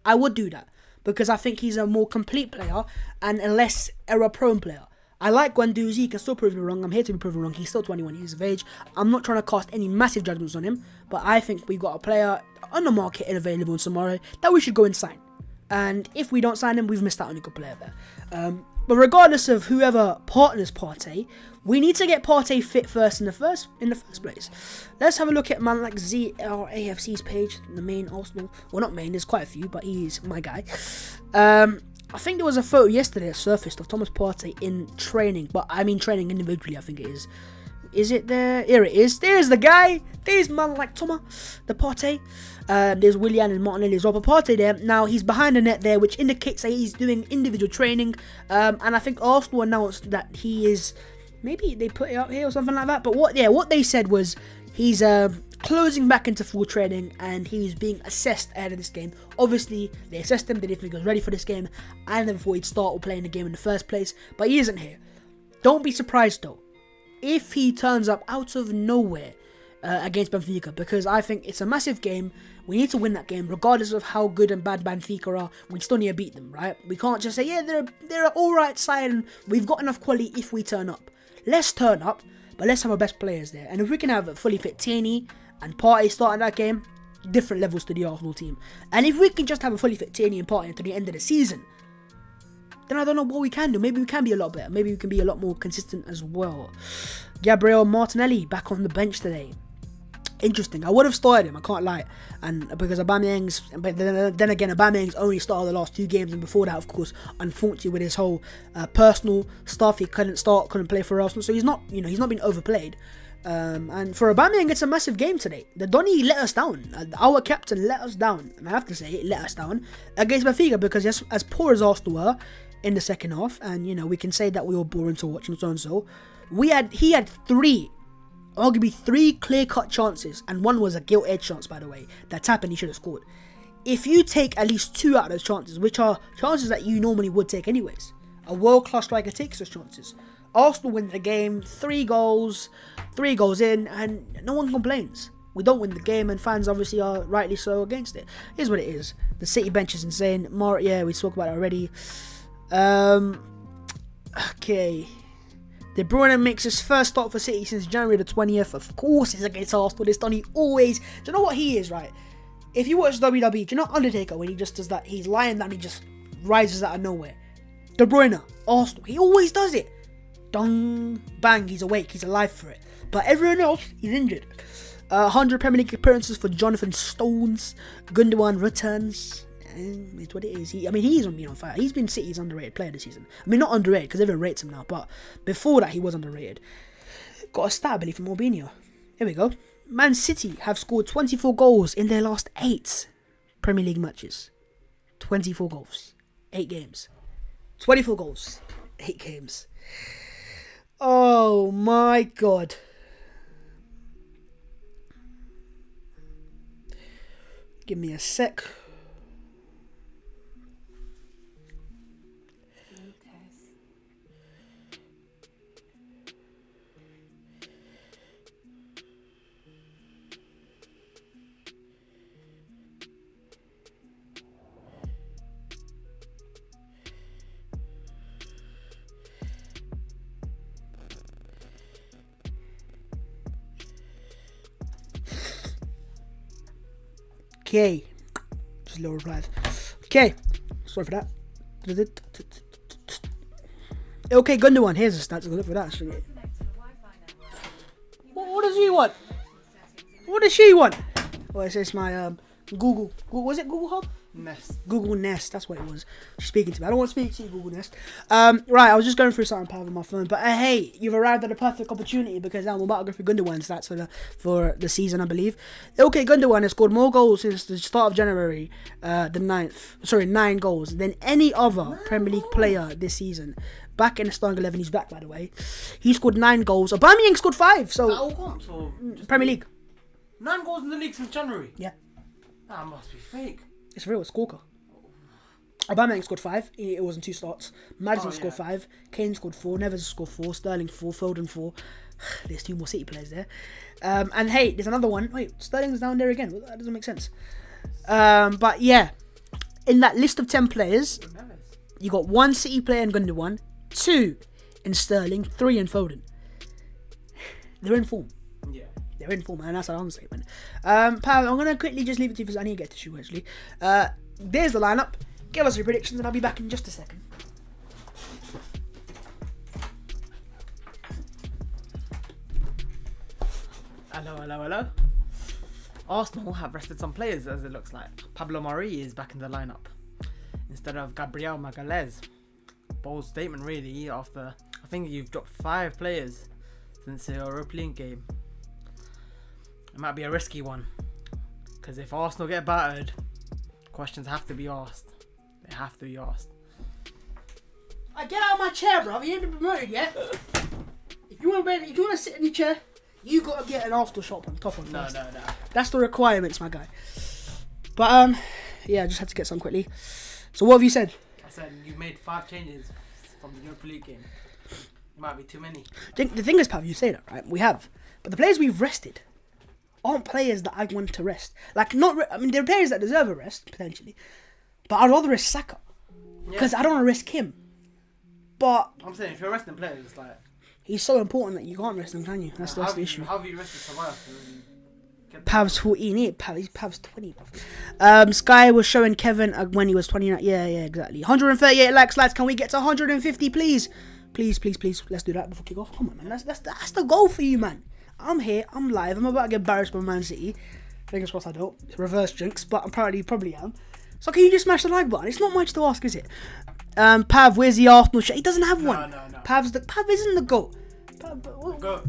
I would do that. Because I think he's a more complete player and a less error-prone player. I like Guendouzi. He can still prove me wrong. I'm here to be proven wrong. He's still 21 years of age. I'm not trying to cast any massive judgments on him. But I think we've got a player on the market and available in Soumare that we should go and sign. And if we don't sign him, we've missed out on a good player there. But regardless of whoever partners Partey, we need to get Partey fit first in the first place. Let's have a look at man like ZRAFC's page, the main Arsenal. Well, not main, there's quite a few, but he's my guy. I think there was a photo yesterday that surfaced of Thomas Partey in training, but I mean training individually, I think it is. Is it there? Here it is. There's the guy. There's man like Thomas, the Partey. There's Willian and Martinelli as well. But Partey there, now he's behind the net there, which indicates that he's doing individual training. And I think Arsenal announced that he is, maybe they put it up here or something like that. But what they said was he's closing back into full training and he's being assessed ahead of this game. Obviously, they assessed him, they didn't think he was ready for this game, and then before he'd start or playing the game in the first place. But he isn't here. Don't be surprised though if he turns up out of nowhere against Benfica, because I think it's a massive game. We need to win that game, regardless of how good and bad Benfica are. We still need to beat them, right? We can't just say, yeah, they're an alright side and we've got enough quality if we turn up. Let's turn up, but let's have our best players there. And if we can have a fully fit Tierney and Partey starting that game, different levels to the Arsenal team. And if we can just have a fully fit Tierney and Partey until the end of the season, then I don't know what we can do. Maybe we can be a lot better. Maybe we can be a lot more consistent as well. Gabriel Martinelli back on the bench today. Interesting. I would have started him, I can't lie. And because but then again, Aubameyang's only started the last 2 games, and before that, of course, unfortunately with his whole personal stuff, he couldn't play for Arsenal. So he's not been overplayed. And for Aubameyang, it's a massive game today. The Donny let us down. Our captain let us down, and I have to say, it let us down against Benfica, because as poor as Arsenal were in the second half, and we can say that we were boring to watch and so and so. He had arguably 3 clear-cut chances, and one was a gilt-edged chance, by the way. That happened, he should have scored. If you take at least 2 out of those chances, which are chances that you normally would take anyways, a world-class striker takes those chances. Arsenal win the game, 3 goals in, and no one complains. We don't win the game, and fans obviously are rightly so against it. Here's what it is. The City bench is insane. We spoke about it already. Okay. De Bruyne makes his first start for City since January the 20th. Of course, it's against Arsenal. This Donny always... Do you know what he is, right? If you watch WWE, do you know Undertaker, when he just does that? He's lying down, he just rises out of nowhere. De Bruyne, Arsenal, he always does it. Dong, bang, he's awake, he's alive for it. But everyone else, he's injured. 100 Premier League appearances for Jonathan Stones. Gundogan returns. And it's what it is. He's been on fire. He's been City's underrated player this season. I mean, not underrated, because everyone rates him now, but before that, he was underrated. Got a stat, I believe, from Albania. Here we go. Man City have scored 24 goals in their last 8 Premier League matches. 24 goals. 8 games. 24 goals. 8 games. Oh my God. Give me a sec. Okay, just lower replies. Okay, sorry for that. Okay, Gundogan. Here's the stats. Look for that. What does he want? What does she want? Well, it says my Google. Was it Google Hub? Nest. Google Nest. That's what it was. She's speaking to me. I don't want to speak to you, Google Nest. Right. I was just going through something on my phone, but hey, you've arrived at a perfect opportunity, because I'm about to go through Gundogan's stats for the season, I believe. Okay, Gundogan has scored more goals since the start of January, 9 goals than any other Premier League player this season. Back in the starting 11, he's back, by the way. He scored 9 goals. Aubameyang scored 5. So all comps or Premier League. 9 goals in the league since January. Yeah, That must be fake. it's real. It's scorer. Aubameyang scored 5. It was in 2 starts. Maddison scored 5. Kane scored 4. Neves scored 4. Sterling 4. Foden 4. There's 2 more City players there. And hey, there's another one. Wait, Sterling's down there again. Well, that doesn't make sense. But yeah, in that list of 10 players, you got 1 City player in Gundogan, 2 in Sterling, 3 in Foden. They're in form. Yeah. They're in form, and that's an understatement. Pal, I'm going to quickly just leave it to you, because I need to get to shoe, actually. There's the lineup. Give us your predictions, and I'll be back in just a second. Hello. Arsenal have rested some players, as it looks like. Pablo Mari is back in the lineup instead of Gabriel Magalhaes. Bold statement, really, after I think you've dropped 5 players since the Europa League game. It might be a risky one, because if Arsenal get battered, questions have to be asked. They have to be asked. Get out of my chair, bro. You ain't been promoted yet. If you want to sit in your chair, you got to get an aftershock on top of No. That's the requirements, my guy. But yeah, I just had to get some quickly. So what have you said? I said you made 5 changes from the Europa League game. It might be too many. The thing is, Pav, you say that, right? We have. But the players we've rested, aren't players that I want to rest. Like, I mean, they're players that deserve a rest, potentially. But I'd rather rest Saka. Because I don't want to risk him. But I'm saying, if you're resting players, it's like... he's so important that you can't rest him, can you? That's the issue. How have you rested Ceballos? Pav's 14, he's Pav's 20. Sky was showing Kevin when he was 29. Yeah, exactly. 138 likes, lads. Can we get to 150, please? Please. Let's do that before kick off. Come on, man. That's the goal for you, man. I'm here. I'm live. I'm about to get embarrassed by Man City. Fingers crossed I don't. Reverse jinx, but I'm probably am. So can you just smash the like button? It's not much to ask, is it? Pav, where's the Arsenal shirt? He doesn't have one. No. Pav isn't the GOAT.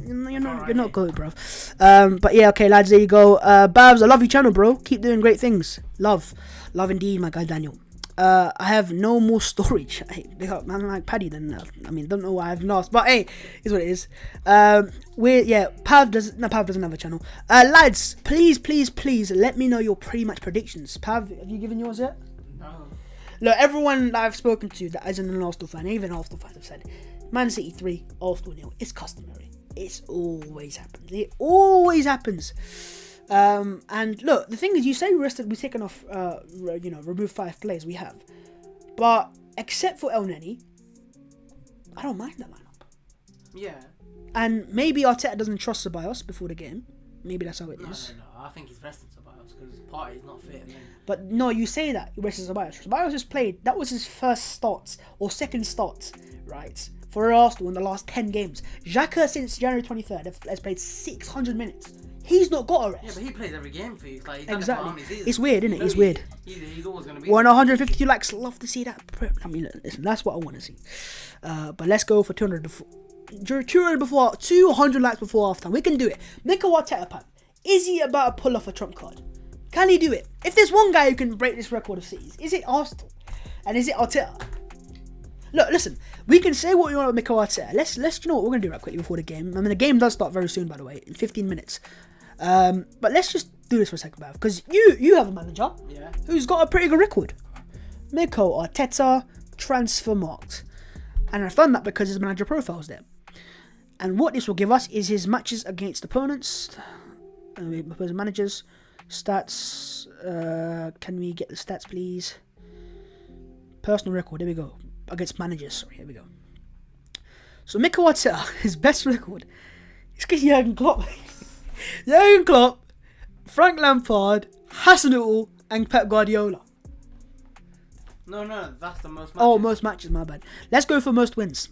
You're not GOAT, bruv. But yeah, okay, lads, there you go. Babs, I love your channel, bro. Keep doing great things. Love indeed, my guy Daniel. I have no more storage. I'm like Paddy then. I mean, don't know why I've lost, but hey, is what it is. Pav doesn't have a channel. Lads, please let me know your pre-match predictions. Pav, have you given yours yet? No. Look, everyone that I've spoken to that isn't an Arsenal fan, even Arsenal fans have said, Man City 3, Arsenal 0. It's customary. It always happens. And look, the thing is, you say we've taken off, removed 5 players. We have, but except for El Neni, I don't mind that lineup. Yeah. And maybe Arteta doesn't trust Ceballos before the game. Maybe that's how it is. No. I think he's resting Ceballos because Partey's not fit. But no, you say that he rested Ceballos. Ceballos has played. That was his first start or second start, right? For Arsenal in the last 10 games. Xhaka since January 23rd has played 600 minutes. He's not got a rest. Yeah, but he plays every game for you. Like, he's exactly. It's weird, isn't it? It's weird. He's always going to be... 152 likes. Love to see that. I mean, listen, that's what I want to see. But let's go for 200 before 200 likes before half time. We can do it. Mikel Arteta, Pat. Is he about to pull off a trump card? Can he do it? If there's one guy who can break this record of cities, is it Arsenal? And is it Arteta? Look, listen, we can say what we want about Mikel Arteta. Let's you know what we're going to do right quickly before the game. I mean, the game does start very soon, by the way, in 15 minutes. But let's just do this for a second, Bav, because you have a manager who's got a pretty good record. Mikel Arteta, transfer marked. And I've done that because his manager profile's there. And what this will give us is his matches against opponents, opposing managers, stats. Can we get the stats, please? Personal record, there we go. Against managers, sorry, here we go. So Mikel Arteta, his best record is against Jurgen Klopp. Jurgen Klopp, Frank Lampard, Hasenhuttl, and Pep Guardiola. No, that's the most matches. Oh, most matches, my bad. Let's go for most wins.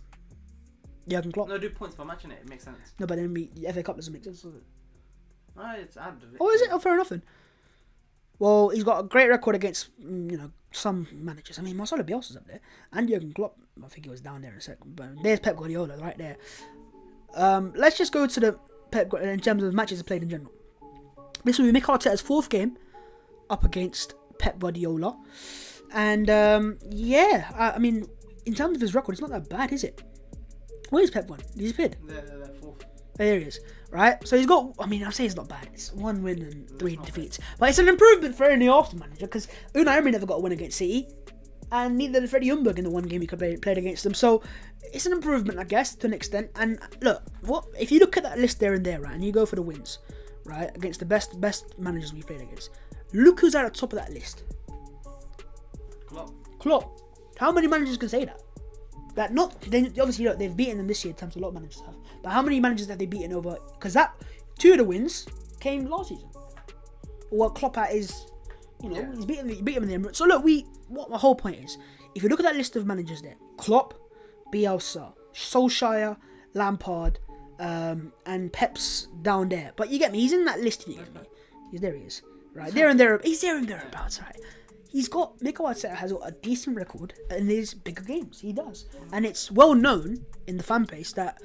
Jurgen Klopp. No, do points per match in it. It makes sense. No, but then the FA Cup doesn't make sense, does it? It's added a bit. Oh, is it? Oh, fair enough then. Well, he's got a great record against, some managers. I mean, Marcelo Bielsa's up there. And Jurgen Klopp, I think he was down there in a second. But there's Pep Guardiola right there. Let's just go to the Pep in terms of matches played in general. This will be Mikel Arteta's 4th game up against Pep Guardiola. And, I mean, in terms of his record, it's not that bad, is it? Where's Pep won? He's disappeared. They're 4th. There he is. Right? So he's got... I mean, I'll say it's not bad. It's 1 win and 3 defeats. But it's an improvement for any Arsenal manager because Unai Emery never got a win against City. And neither did Freddie Ljungberg in the one game he played against them. So it's an improvement, I guess, to an extent. And look, if you look at that list there and there, right, and you go for the wins, right, against the best managers we've played against, look who's at the top of that list. Klopp. How many managers can say that? Obviously, look, they've beaten them this year in terms of a lot of managers have. But how many managers have they beaten over? Because 2 of the wins came last season. Or Klopp at is, he's beat them in the Emirates. So look, what my whole point is, if you look at that list of managers there, Klopp, Bielsa, Solskjaer, Lampard, and Pep's down there. But you get me, he's in that list, you get me. He's there, he is. Right, he's there and thereabouts, right. Mikel Arteta has got a decent record in his bigger games. He does. And it's well known in the fan base that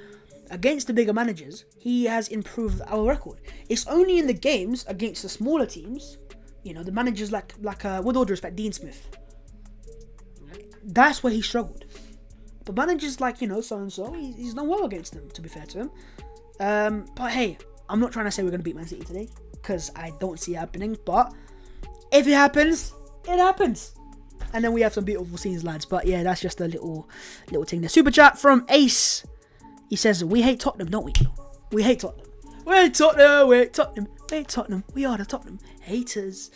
against the bigger managers, he has improved our record. It's only in the games against the smaller teams, the managers like with all due respect, Dean Smith. That's where he struggled. But managers like, so-and-so, he's done well against them, to be fair to him. But hey, I'm not trying to say we're going to beat Man City today, because I don't see it happening. But if it happens... it happens. And then we have some beautiful scenes, lads. But yeah, that's just a little thing. The super chat from Ace. He says, we hate Tottenham, don't we? We hate Tottenham. We hate Tottenham. We're Tottenham. We are the Tottenham haters.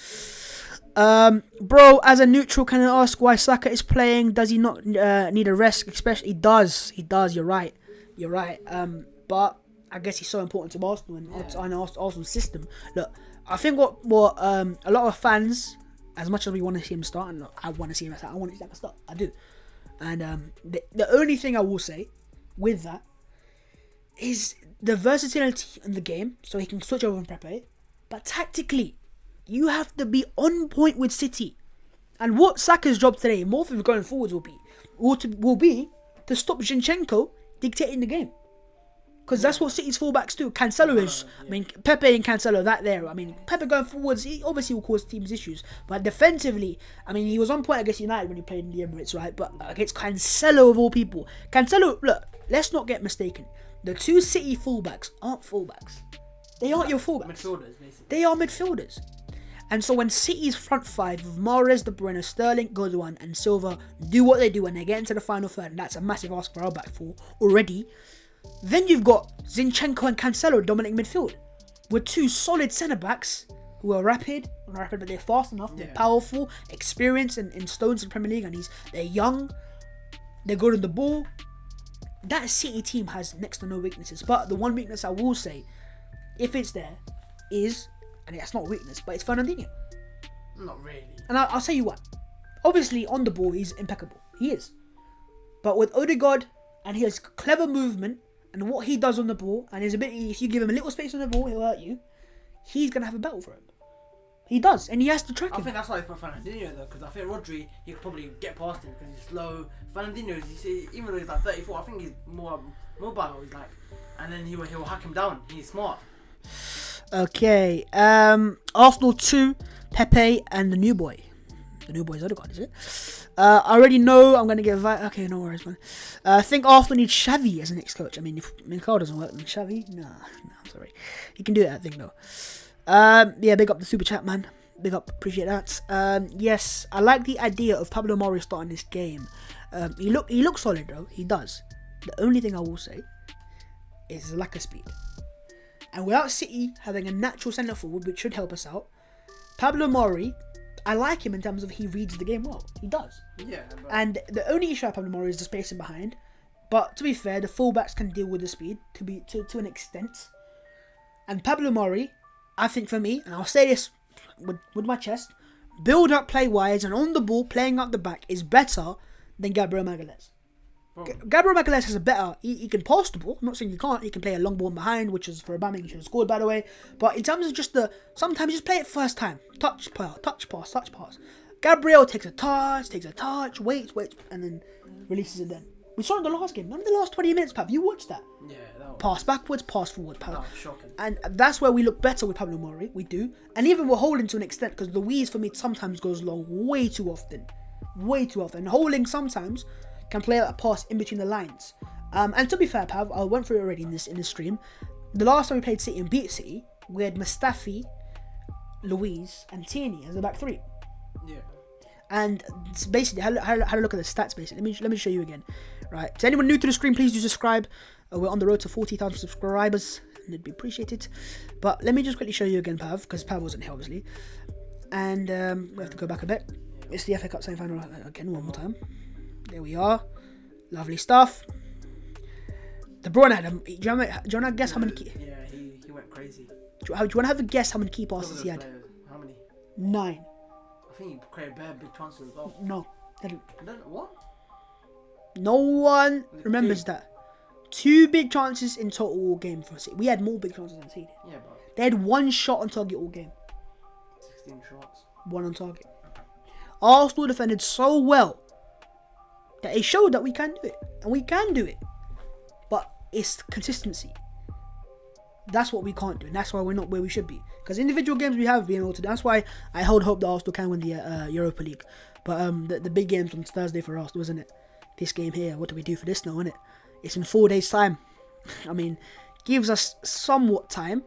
Bro, as a neutral, can I ask why Saka is playing? Does he not need a rest? Especially, he does. You're right. But I guess he's so important to Arsenal and Arsenal's system. Look, I think what a lot of fans, as much as we want to see him start, and I want to see him start, I want to see him start. I do. And the only thing I will say with that is the versatility in the game, so he can switch over and Pepe. But tactically, you have to be on point with City. And what Saka's job today, more than going forwards, will be to stop Zinchenko dictating the game. Because that's what City's fullbacks do. Cancelo is, I mean, Pepe and Cancelo, that there. I mean, Pepe going forwards, he obviously will cause teams issues. But defensively, I mean, he was on point against United when he played in the Emirates, right? But against Cancelo of all people. Cancelo, look, let's not get mistaken. The two City fullbacks aren't fullbacks. They aren't your fullbacks. Midfielders, basically. They are midfielders. And so when City's front five of Mahrez, De Bruyne, Sterling, Godwin and Silva do what they do and they get into the final third, and that's a massive ask for our back four already, then you've got Zinchenko and Cancelo dominating midfield with two solid centre-backs who are rapid, but they're fast enough, they're powerful, experienced in Stones in the Premier League, and they're young, they're good on the ball. That City team has next to no weaknesses. But the one weakness I will say, if it's there, is, and that's not a weakness, but it's Fernandinho. Not really. And I'll tell you what. Obviously, on the ball, he's impeccable. He is. But with Odegaard and his clever movement and what he does on the ball and his ability, if you give him a little space on the ball, he'll hurt you. He's going to have a battle for him. He does, and he has to track him. I think that's why it's for Fernandinho though, because I think Rodri, he could probably get past him because he's slow. Fernandinho, even though he's like 34, I think he's more mobile. He's like, and then he will hack him down. He's smart. Okay, Arsenal 2, Pepe and the new boy. The new boy is Odegaard, is it? I already know I'm going to get okay, no worries, man. I think Arsenal needs Xavi as the next coach. I mean, if Mikel doesn't work, then Xavi? Nah, I'm sorry. He can do that thing, though. Yeah, big up the super chat, man. Big up, appreciate that. Yes, I like the idea of Pablo Mari starting this game. He looks solid, though. He does. The only thing I will say is the lack of speed. And without City having a natural centre forward, which should help us out, Pablo Mari, I like him in terms of he reads the game well. He does. Yeah. But... And the only issue with Pablo Mari is the spacing behind. But to be fair, the fullbacks can deal with the speed to an extent. And Pablo Mari, I think for me, and I'll say this with my chest, build up play wise and on the ball, playing up the back is better than Gabriel Magalhaes. Gabriel Magalhaes has a better, he can pass the ball. I'm not saying he can't. He can play a long ball behind, which is for Aubameyang, he should have scored, by the way. But in terms of just sometimes just play it first time. Touch pass. Gabriel takes a touch, waits, and then releases it then. We saw it in the last game. None of the last 20 minutes, Pav. You watched that. Yeah, that was... Pass backwards, pass forward, Pav. That was shocking. And that's where we look better with Pablo Mari. We do. And even with Holding to an extent, because Luiz, for me, sometimes goes long way too often. Holding sometimes can play that pass in between the lines. And to be fair, Pav, I went through it already in this stream. The last time we played City and beat City, we had Mustafi, Luiz, and Tierney as the back three. Yeah. And basically, I had a look at the stats. Basically, let me show you again. Right. To anyone new to the stream, please do subscribe. We're on the road to 40,000 subscribers, and it'd be appreciated. But let me just quickly show you again, Pav, because Pav wasn't here obviously. And we have to go back a bit. It's the FA Cup semi-final again, one more time. There we are. Lovely stuff. De Bruyne had do you want to guess how many? Yeah, he went crazy. Do you want to have a guess how many key passes he had? Players. How many? 9. I think he created bare big chances as well. No. What? No one remembers that. 2 big chances in total all game for City. We had more big chances than City. Yeah, but... They had 1 shot on target all game. 16 shots. 1 on target. Arsenal defended so well that it showed that we can do it. And we can do it. But it's consistency. That's what we can't do. And that's why we're not where we should be. Because individual games we have been able to do. That's why I hold hope that Arsenal can win the Europa League. But the big game's on Thursday for Arsenal, isn't it? This game here. What do we do for this now, isn't it? It's in 4 days' time. I mean, gives us somewhat time.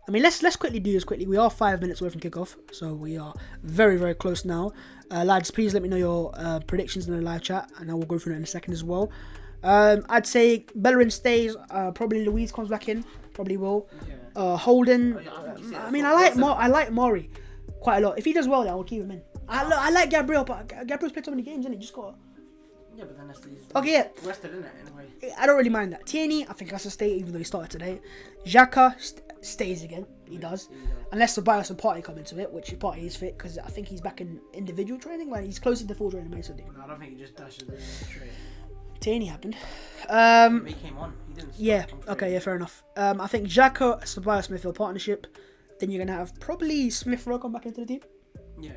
I mean, let's quickly do this quickly. We are 5 minutes away from kickoff. So we are very, very close now. Lads, please let me know your predictions in the live chat. And I will go through it in a second as well. I'd say Bellerin stays. Probably Louise comes back in. Probably will. Yeah. Holden. Yeah, I mean, I like Maury quite a lot. If he does well, then I'll keep him in. I like Gabriel, but Gabriel's played so many games, and he just got. Yeah, but then that's Okay, yeah. rested, isn't it? Anyway. I don't really mind that. Tierney, I think has to stay, even though he started today. Xhaka stays again. He does. Unless Tobias and Partey come into it, which Partey is fit, because I think he's back in individual training. Like, he's closer to full training, basically. No, I don't think he just dashes in the trade. Tierney happened. He came on. He didn't start. Yeah, okay, yeah, fair enough. I think Xhaka, Tobias Smithfield partnership. Then you're going to have probably Smith Rowe come back into the team. Yeah.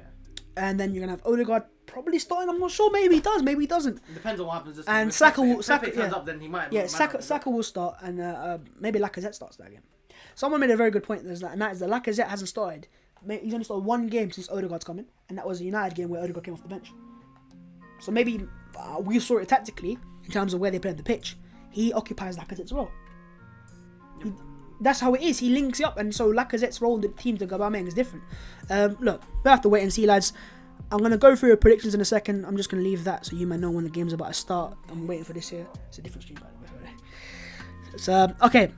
And then you're going to have Odegaard probably starting. I'm not sure. Maybe he does. Maybe he doesn't. It depends on what happens this And game. Saka will... If Saka, Pepe yeah. turns up, then he might. Yeah, Saka will start. And maybe Lacazette starts that again. Someone made a very good point. And that is that Lacazette hasn't started. He's only started one game since Odegaard's coming. And that was a United game where Odegaard came off the bench. So maybe we saw it tactically in terms of where they play on the pitch. He occupies Lacazette's role. That's how it is. He links up, and so Lacazette's role in the team to Aubameyang is different. Look, we have to wait and see, lads. I'm going to go through your predictions in a second. I'm just going to leave that so you might know when the game's about to start. I'm waiting for this here. It's a different stream, by the way. So, okay.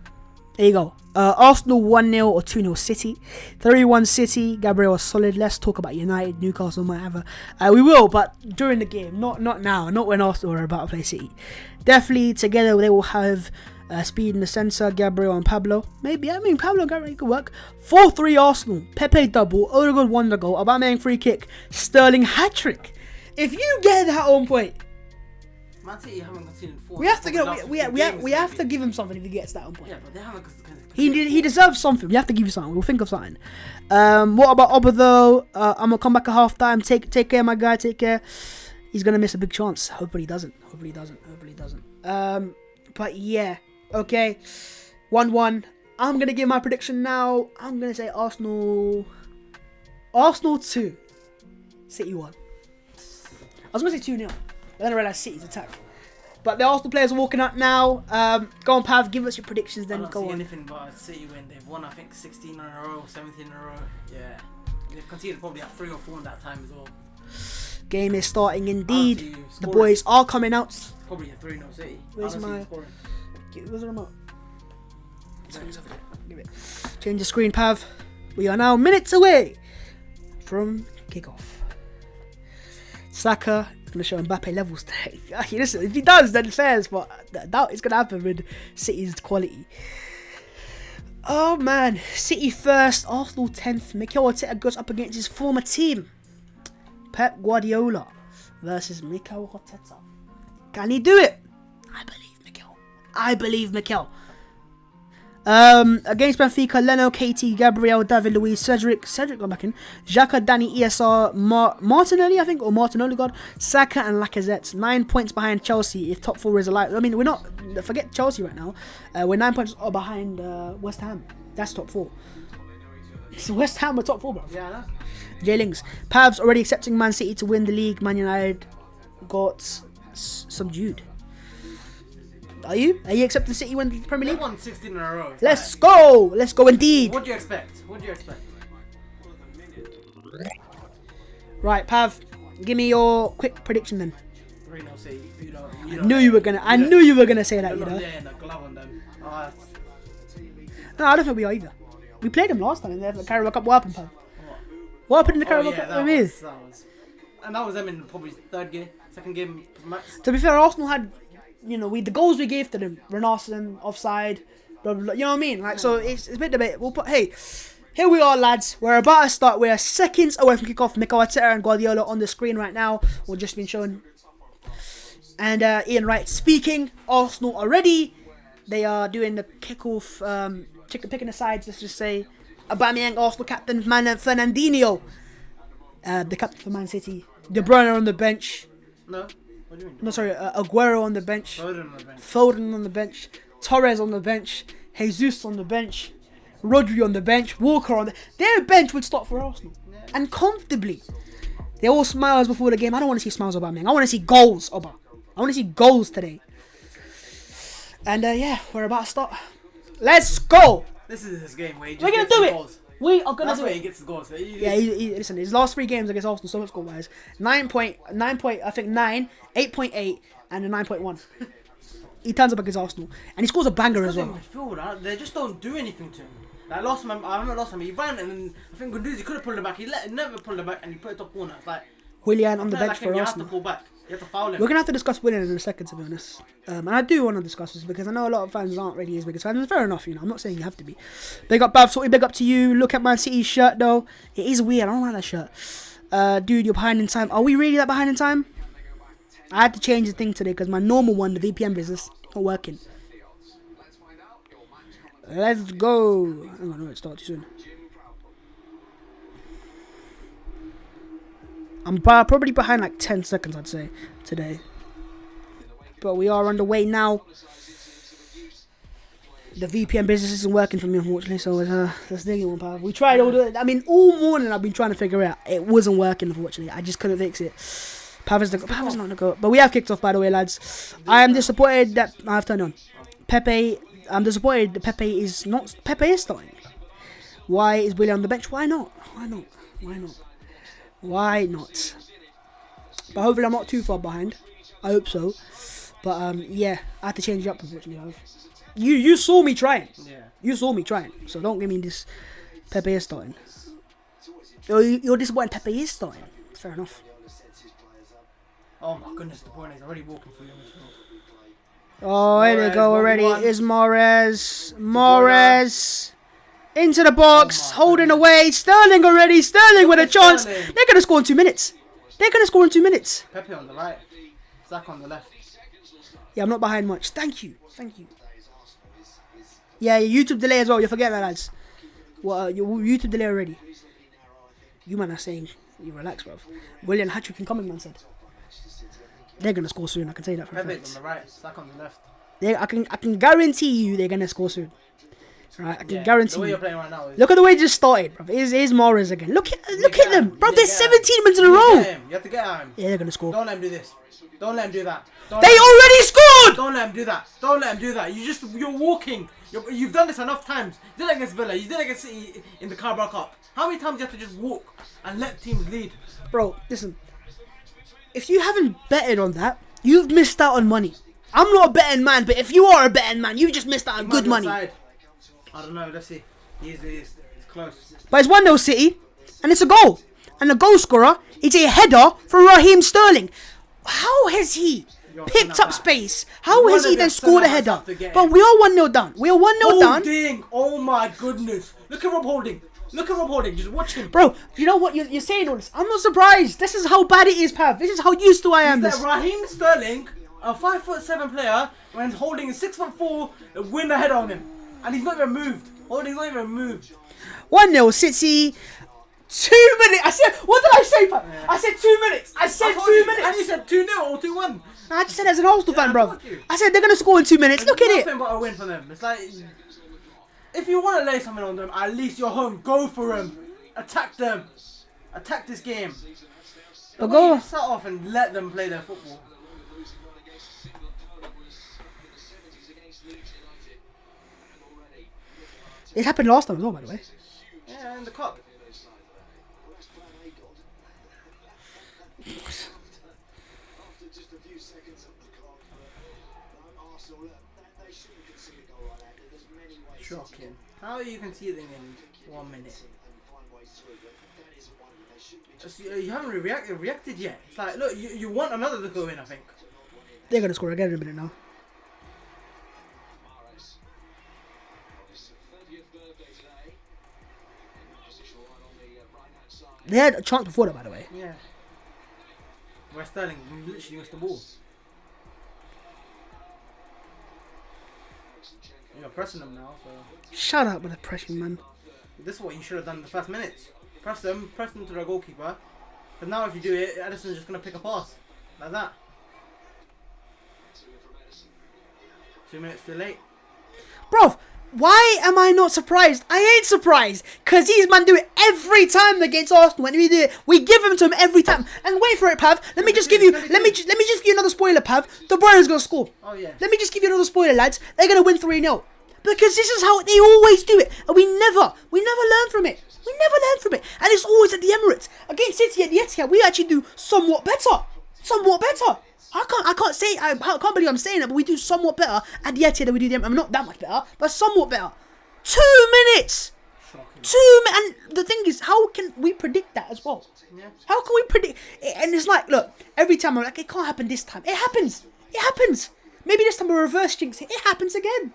There you go. Arsenal 1-0 or 2-0 City. 3-1 City. Gabriel was solid. Let's talk about United, Newcastle, whatever. We will, but during the game. Not now. Not when Arsenal are about to play City. Definitely together they will have speed in the centre. Gabriel and Pablo. Maybe. I mean, Pablo and Gabriel could work. 4-3 Arsenal. Pepe double. Odegaard wonder goal. Aubameyang free kick. Sterling hat-trick. If you get that on point... Man City haven't conceded 4. We have to give him something if he gets that on point. Yeah, but they haven't conceded. He deserves something. We have to give you something. We'll think of something. What about Oba though? I'm gonna come back at half time. Take care, my guy. Take care. He's gonna miss a big chance. Hopefully he doesn't. But yeah. Okay. 1-1. I'm gonna give my prediction now. I'm gonna say Arsenal 2. City 1. I was gonna say 2-0. But then I realised City's attack. But the Arsenal players are walking out now. Go on, Pav, give us your predictions, then go on. I don't see anything but a City win. They've won, I think, 16 in a row, 17 in a row. Yeah. They've conceded probably 3 or 4 in that time as well. Game is starting indeed. The boys are coming out. Probably a 3-0 City. Where's the remote? Give it. Change the screen, Pav. We are now minutes away from kickoff. Saka is going to show Mbappe levels today. Listen, if he does, then fairs, but I doubt it's going to happen with City's quality. Oh man, City first, Arsenal 10th. Mikel Arteta goes up against his former team, Pep Guardiola versus Mikel Arteta. Can he do it? I believe Mikel. Against Benfica, Leno, Katie, Gabriel, David, Luiz, Cedric got back in. Xhaka, Danny, ESR, Martinelli, I think, or Martin Odegaard, Saka and Lacazette. 9 points behind Chelsea if top 4 is alive. I mean, we're not, forget Chelsea right now. We're 9 points behind West Ham. That's top 4. So West Ham are top 4, bro. Yeah, I know. J-Links. Pavs already accepting Man City to win the league. Man United got subdued. Are you accepting City win the Premier League? They won 16 in a row. Let's go indeed. What do you expect? Right, Pav, give me your quick prediction then. 3-0 City. I knew you were gonna say that, you know. Yeah, the glove on them. No, I don't think we are either. We played them last time in the Carabao Cup. What happened, Pav? What happened in the Carabao Cup? And that was them in probably second game max. To be fair, Arsenal had, the goals we gave to them, Renarson, offside, blah, blah, blah, you know what I mean? Like, so it's a bit debate. Hey, here we are, lads. We're about to start. We're seconds away from kickoff. Mikel Arteta and Guardiola on the screen right now. We've just been shown. And Ian Wright speaking. Arsenal are ready. They are doing the kickoff, picking the sides, let's just say. Aubameyang, Arsenal captain, Fernandinho, the captain for Man City. De Bruyne on the bench. No. What do you mean? No, sorry, Aguero on the bench. Foden on the bench. Torres on the bench. Jesus on the bench. Rodri on the bench. Walker on the... Their bench would start for Arsenal. Yeah. And comfortably. They all smiles before the game. I don't want to see smiles about me. I want to see goals, Oba. I want to see goals today. And yeah, we're about to start. Let's go! This is his game where he just we're going to do it! Goals. We are gonna do it. He gets the goals. Yeah, listen. His last 3 games against Arsenal, so much goal wise. 9 point, I think 9, 8.8, and a 9.1. he turns up against Arsenal and he scores a banger as well. Midfield, they just don't do anything to him. Like last time, I remember last time he ran and then I think Guendouzi could have pulled him back. He never pulled him back and he put it top corner. It's like Willian on the bench for you Arsenal. have to pull back. You have to foul him. We're gonna have to discuss Willian in a second, to be honest. And I do want to discuss this because I know a lot of fans aren't really his biggest fans. And fair enough, you know. I'm not saying you have to be. Big up, Bav. Sorry, big up to you. Look at Man City's shirt though. It is weird. I don't like that shirt. Dude, you're behind in time. Are we really that behind in time? I had to change the thing today because my normal one, the VPN business, not working. Let's go. Hang on, no, it started too soon. I'm probably behind like 10 seconds, I'd say, today. But we are underway now. The VPN business isn't working for me, unfortunately, so let's dig it one, pal. We tried all morning I've been trying to figure it out. It wasn't working, unfortunately. I just couldn't fix it. Pav is not gonna go. But we have kicked off, by the way, lads. I am disappointed that I've turned on. Pepe, I'm disappointed that Pepe is starting. Why is Willian on the bench? Why not? Why not? But hopefully I'm not too far behind. I hope so. But yeah, I had to change it up, unfortunately. You saw me trying. Yeah. You saw me trying. So don't give me this. Pepe is starting. You're disappointed Pepe is starting. Fair enough. Oh my goodness, the point is already walking through him. Oh, here they go already. Is Morez. Into the box, holding away. Sterling already. Sterling with a chance. They're going to score in 2 minutes. Pepe on the right. Zach on the left. Yeah, I'm not behind much. Thank you. Yeah, YouTube delay as well. You're forgetting that, lads. What? Your YouTube delay already. You man are saying, you relax, bro. Willian hat-trick incoming, man said. They're going to score soon. I can tell you that for a fact. Pepe's on the right. Zach on the left. I can guarantee you they're going to score soon. Right, I can guarantee. The way you. you're playing right now is... Look at the way it just started, bro. Here's Morris again. Look at them, bro. They're 17 minutes in a row. You have to get at him. Yeah, they're gonna score. Don't let him do this. Don't let him do that. They already scored. Don't let him do that. You're walking. You've done this enough times. You did it against Villa. You did it against City in the Carabao Cup. How many times do you have to just walk and let teams lead? Bro, listen. If you haven't betted on that, you've missed out on money. I'm not a betting man, but if you are a betting man, you just missed out on good money. I don't know, let's see. It's close. But it's 1-0 City, and it's a goal. And the goal scorer is a header from Raheem Sterling. How has he picked up space? How has he then scored a header? But we are 1-0 down. We are 1-0 down. Holding! Oh my goodness. Look at Rob Holding. Just watch him. Bro, you know what? You're saying all this. I'm not surprised. This is how bad it is, Pav. This is how used to I am. This. Raheem Sterling, a 5'7" player, when Holding is 6'4", win the header on him. And he's not even moved. Holding's not even moved. 1-0 City. 2 minutes. I said, what did I say, Pat? Yeah. I said 2 minutes. I said 2 minutes. And you said 2-0 or 2-1. I just said as an Arsenal fan, bro. I said they're going to score in 2 minutes. Look at it. Nothing but a win for them. It's like, if you want to lay something on them, at least you're home. Go for them. Attack them. Attack this game. But go. Start off and let them play their football. It happened last time as well, by the way. Yeah, in the cup. Shocking. How are you conceding in 1 minute? You haven't reacted yet. It's like, look, you want another to go in, I think. They're going to score again in a minute now. They had a chance before that, by the way. Yeah. Where Sterling literally missed the ball. You're pressing them now, so... Shut up with the pressing, man. This is what you should have done in the first minutes. Press them to the goalkeeper. But now if you do it, Edison's just going to pick a pass. Like that. 2 minutes too late. Bro, why am I not surprised? I ain't surprised. Because these man do it every time against Arsenal. When we do it, we give them to them every time. And wait for it, Pav. Let me just give you another spoiler, Pav. De Bruyne's going to score. Oh, yeah. Let me just give you another spoiler, lads. They're going to win 3-0. Because this is how they always do it. And we never learn from it. And it's always at the Emirates. Against City at the Etihad, we actually do somewhat better. I can't say, I can't believe I'm saying that, but we do somewhat better at the Etihad than we do them. I'm not that much better, but somewhat better. 2 minutes! Shocking. 2 minutes! And the thing is, how can we predict that as well? Yeah. How can we predict? And it's like, look, every time I'm like, it can't happen this time. It happens. It happens. Maybe this time we reverse jinx it. It happens again.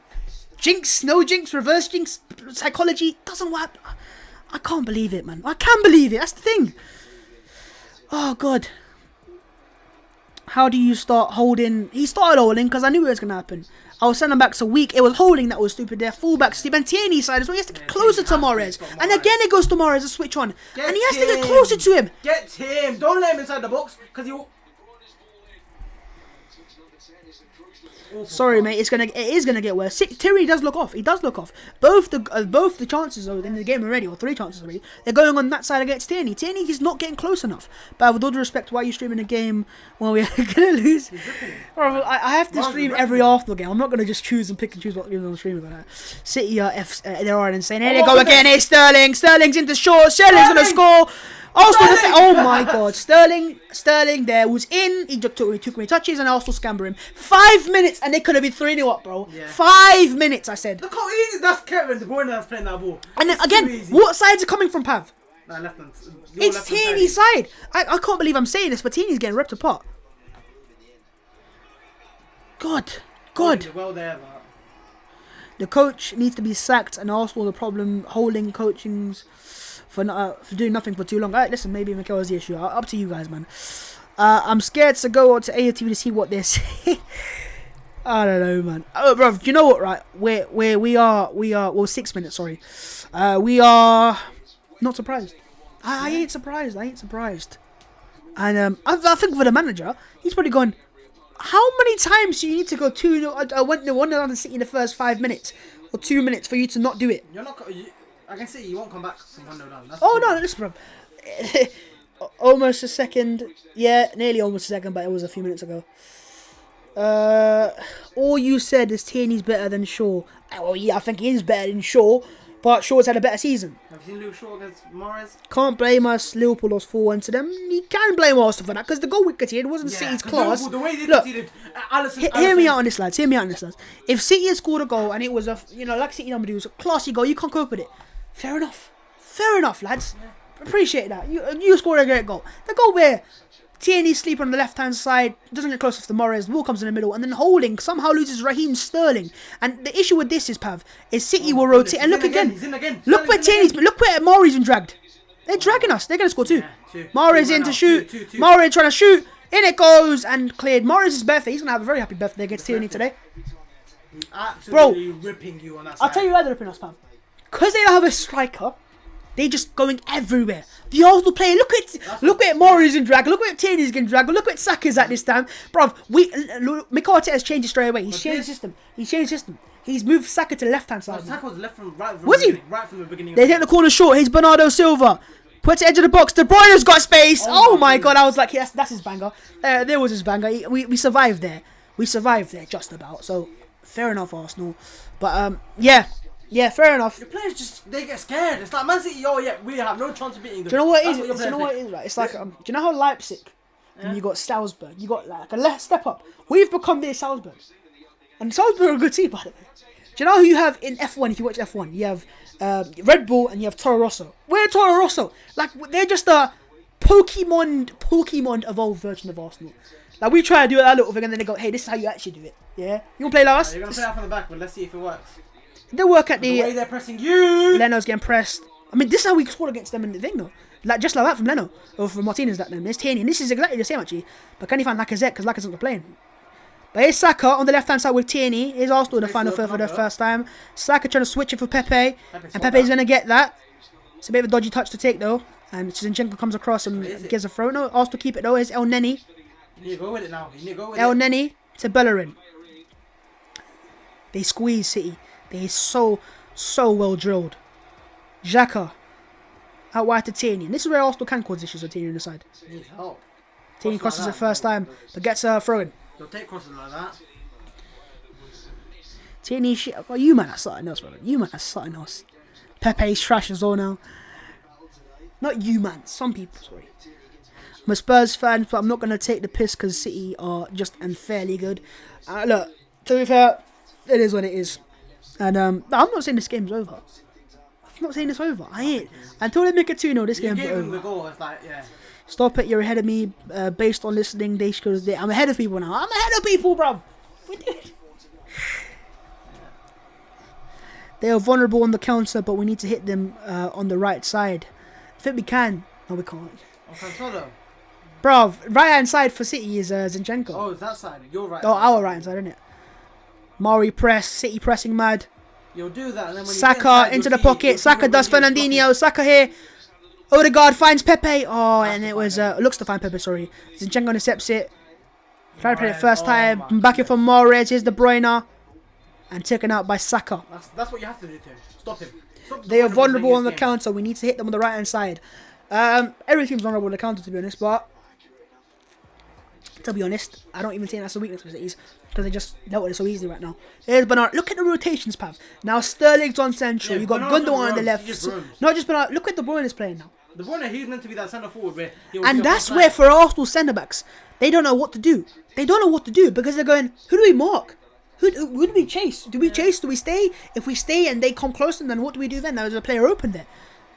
Jinx, no jinx, reverse jinx, psychology, doesn't work. I can't believe it, man. I can't believe it. That's the thing. Oh, God. How do you start holding? He started holding because I knew it was going to happen. I was sending back so weak. It was holding that was stupid there. Fullback Steve and Tierney side as well. He has to get closer to Mahrez. And again it goes to Mahrez to switch on. And he has to get closer to him. Get him. Don't let him inside the box because he'll... Sorry, mate. It is gonna get worse. Tierney does look off. He does look off. Both the chances though in the game already, or 3 chances already, they're going on that side against Tierney. Tierney is not getting close enough. But with all due respect, why are you streaming a game when we're gonna lose? Bro, I have to stream every Arsenal game. I'm not gonna just choose and pick and choose what games I'm streaming about that. City are they're already insane. Here they go again. It's Sterling. Sterling's into short. Sterling's gonna score. Arsenal, oh my God, Sterling there was in. He took me touches and Arsenal scamber him. 5 minutes and they could have been 3-0 up, bro. Yeah. 5 minutes, I said. Look how easy that's Kevin De Bruyne that's playing that ball. And then again, what sides are coming from Pav? Nah, left hand. It's Tierney's side. I can't believe I'm saying this, but Tierney's getting ripped apart. God. Well there, but... The coach needs to be sacked, and Arsenal the problem holding coachings for doing nothing for too long. Alright, listen, maybe Mikel is the issue. Up to you guys, man. I'm scared to go on to AOTV to see what they're saying. I don't know, man. Oh, bro, do you know what? Right, we are. Well, 6 minutes. Sorry. We are not surprised. I ain't surprised. And I think for the manager, he's probably gone. How many times do you need to go 2-0? I went 1-0 down to City in the first 5 minutes or 2 minutes for you to not do it. You're not. I can see you won't come back from 1-0 down. Oh no, listen, bro. Almost a second. Yeah, nearly almost a second, but it was a few minutes ago. All you said is Tierney's better than Shaw. Well, yeah, I think he is better than Shaw, but Shaw's had a better season. Have you seen Luke Shaw against Mahrez? Can't blame us. Liverpool lost 4-1 to them. You can blame Arsenal for that because the goal we conceded wasn't City's class. The way they Look, conceded, hear me out on this, lads. If City had scored a goal and it was like City normally do, it was a classy goal, you can't cope with it. Fair enough, lads. Yeah. Appreciate that. You scored a great goal. The goal where Tierney's sleeping on the left-hand side, doesn't get close enough to Mahrez, the ball comes in the middle, and then Holding somehow loses Raheem Sterling. And the issue with this is, Pav, is City will rotate. And look again. Look where Mahrez's been dragged. They're dragging us. They're going to score too. Mahrez in to shoot. Mahrez trying to shoot. In it goes and cleared. Mahrez's birthday. He's going to have a very happy birthday against Tierney today. Absolutely ripping you on that side. I'll tell you why they're ripping us, Pav. Because they don't have a striker, they're just going everywhere. The Arsenal player, look at Mahrez in drag, look at Tierney's getting drag, look at Saka's at this time. Bruv, Mikel Arteta has changed it straight away. He's changed the system. He's moved Saka to the left-hand side. Saka was left from right from was the he? Beginning, right from the beginning. They hit the corner short. Here's Bernardo Silva. Puts the edge of the box. De Bruyne's got space. Oh my God. I was like, yes, that's his banger. There was his banger. We survived there. Just about. So, fair enough, Arsenal. But, yeah, fair enough. The players they get scared. It's like Man City, we have no chance of beating them. Do you know what it is? Right? It's like, do you know how Leipzig, and you got Salzburg, you got like a step up. We've become their Salzburg. And Salzburg are a good team, by the way. Do you know who you have in F1, if you watch F1? You have Red Bull and you have Toro Rosso. We're Toro Rosso. Like, they're just a Pokemon evolved version of Arsenal. Like, we try to do that little thing and then they go, hey, this is how you actually do it. Yeah? You want to play like us? You're going to play out from the back, but let's see if it works. They work at the way they're pressing you. Leno's getting pressed. I mean, this is how we scored against them in the thing, though. Like, just like that from Leno. Or from Martinez, that then. There's Tierney. And this is exactly the same, actually. But can you find Lacazette? Because Lacazette's not playing. But here's Saka on the left-hand side with Tierney. Here's Arsenal in the final third for the first time. Saka trying to switch it for Pepe. And Pepe's going to get that. It's a bit of a dodgy touch to take, though. And Zinchenko comes across and gives a throw. No, Arsenal keep it, though. Here's El Neni. You need to go with it now. El Neni to Bellerin. They squeeze City. They're so well drilled. Xhaka out wide to Tierney. And this is where Arsenal can cause issues with Tierney on the side. Needs help. Tierney crosses it first time, but gets a throw in. Don't take crosses like that. Tierney shit. Oh, you man are something else, brother. You man are something else. Pepe's trash as well now. Not you man. Some people, sorry. I'm a Spurs fan, but I'm not going to take the piss because City are just unfairly good. Look, to be fair, it is what it is. And I'm not saying this game's over. I'm not saying it's over. I ain't. Until they make it 2-0, this game's over. You gave them the goal, it's like, yeah. Stop it, you're ahead of me. Based on listening, I'm ahead of people now. I'm ahead of people, bruv. They are vulnerable on the counter, but we need to hit them on the right side. I think we can. No, we can't. Cancelo. Bruv, right hand side for City is Zinchenko. Oh, it's that side. You're right. Oh, our right hand side, isn't it? Mari press, City pressing mad. You'll do that, and then when Saka into the pocket. Saka does Fernandinho. Saka here. Odegaard finds Pepe. Oh, and it was looks to find Pepe. Sorry, Zinchenko intercepts it. Trying to play it first time. Back in from Mahrez. Here's De Bruyne, and taken out by Saka. That's what you have to do to him. Stop him. They are vulnerable on the counter. We need to hit them on the right hand side. Every team's vulnerable on the counter, to be honest. But to be honest, I don't even think that's a weakness for City's because they just dealt with it so easily right now. Here's Bernard. Look at the rotations, Pav. Now Sterling's on central. Yeah, You got Gundogan on the left. Not just Bernard. Look at De Bruyne is playing now. De Bruyne, he's meant to be that centre forward where. And that's where for Arsenal centre backs, they don't know what to do. They don't know what to do because they're going, who do we mark? Who do we chase? Do we chase? Do we stay? If we stay and they come closer, then what do we do then? There's a player open there.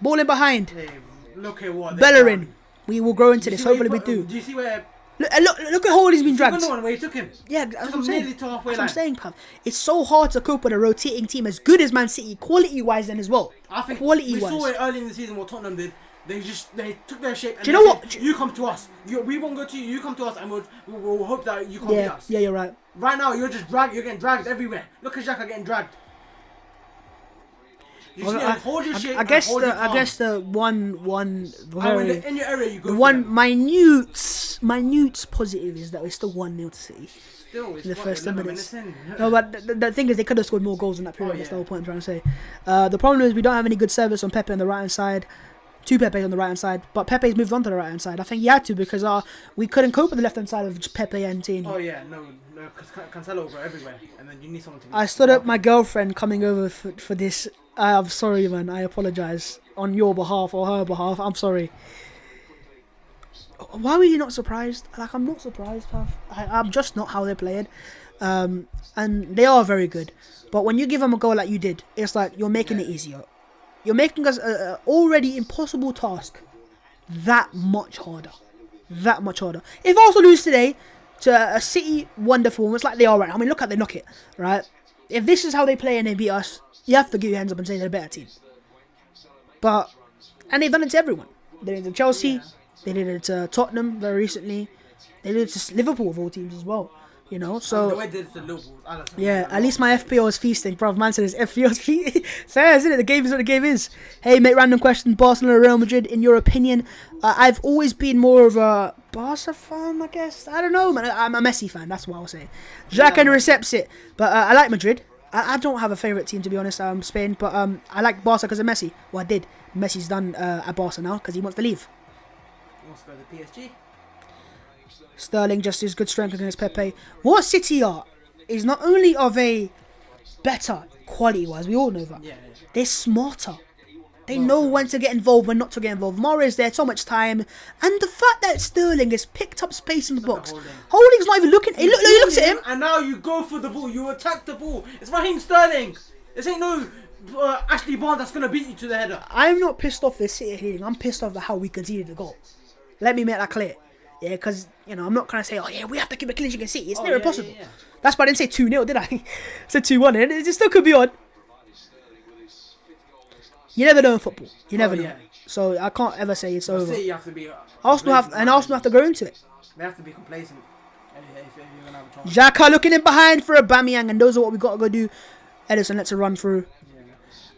Ball in behind. Hey, look at what Bellerin. We will grow into this. Hopefully we do. Do you see where... Look at how he's been dragged. The where he took him. Yeah, that's what I'm saying. That's what I'm saying, Pav. It's so hard to cope with a rotating team as good as Man City, quality-wise then as well. I think quality-wise. We saw it early in the season what Tottenham did. They took their shape and do you know what? You come to us. We won't go to you. You come to us and we'll hope that you come to us. Yeah, you're right. Right now, you're getting dragged everywhere. Look at Xhaka getting dragged. Hold your shape. I guess the one very in your area you go. The one minute positive is that we're still 1-0 to City. Still, it's in the first 10 minutes. No, but the thing is, they could have scored more goals in that period. That's the whole point I'm trying to say. The problem is we don't have any good service on Pepe on the right hand side. 2 Pepe's on the right hand side, but Pepe's moved on to the right hand side. I think he had to because we couldn't cope with the left hand side of Pepe and Tini. Oh yeah, no, because Cancelo will go everywhere, and then you need someone to. I stood up my girlfriend coming over for this. I'm sorry, man. I apologize on your behalf or her behalf. I'm sorry. Why were you not surprised? Like, I'm not surprised, Pav. I'm just not how they're playing. And they are very good. But when you give them a goal like you did, it's like you're making it easier. You're making us an already impossible task that much harder. That much harder. If Arsenal lose today to a City wonderful, it's like they are right now. I mean, look how they knock it, right? If this is how they play and they beat us, you have to give your hands up and say they're a better team. And they've done it to everyone. They did it to Chelsea. They did it to Tottenham very recently. They did it to Liverpool of all teams as well. You know, so... The way they did it to Liverpool, yeah, at least my FPO is feasting. Bro, man said his FPO is feasting. Fair, isn't it? The game is what the game is. Hey, mate, random question. Barcelona, Real Madrid, in your opinion? I've always been more of a Barca fan, I guess. I don't know, man. I'm a Messi fan. That's what I'll say. Xhaka intercepts it. But I like Madrid. I don't have a favourite team, to be honest. Spain. But I like Barca because of Messi. Well, I did. Messi's done at Barca now because he wants to leave. He wants to go to PSG. Sterling just is good strength against Pepe. What City are is not only are they better quality-wise, we all know that. Yeah. They're smarter. They know when to get involved, when not to get involved. Mahrez there, so much time. And the fact that Sterling has picked up space in the box. Holding's not even looking. He looks at him. And now you go for the ball. You attack the ball. It's Raheem Sterling. This ain't no Ashley Barnes that's going to beat you to the header. I'm not pissed off this City heading. I'm pissed off at how we conceded the goal. Let me make that clear. Yeah, because, you know, I'm not going to say, oh, yeah, we have to keep a clean sheet against City. It's never impossible. Yeah. That's why I didn't say 2-0, did I? I said 2-1, and it still could be on. You never know in football. You never know. So I can't ever say it's over. City have to be Arsenal have to go into it. They have to be complacent. If you're going to have a chance. Xhaka looking in behind for Aubameyang, and those are what we got to go do. Edison lets it run through.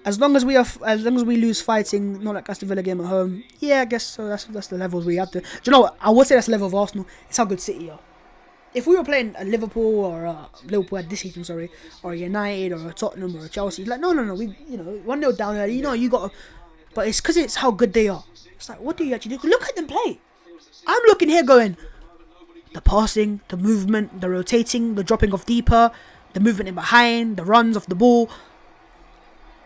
As long as we lose fighting, not like Aston Villa game at home, yeah, I guess so. That's the levels we have to. Do you know what? I would say that's the level of Arsenal. It's how good City are. If we were playing a Liverpool or Liverpool at this season, sorry, or a United or a Tottenham or a Chelsea, like no, we 1-0 down there. You know you got, but it's because it's how good they are. It's like, what do you actually do? Look at them play. I'm looking here going, the passing, the movement, the rotating, the dropping off deeper, the movement in behind, the runs off the ball.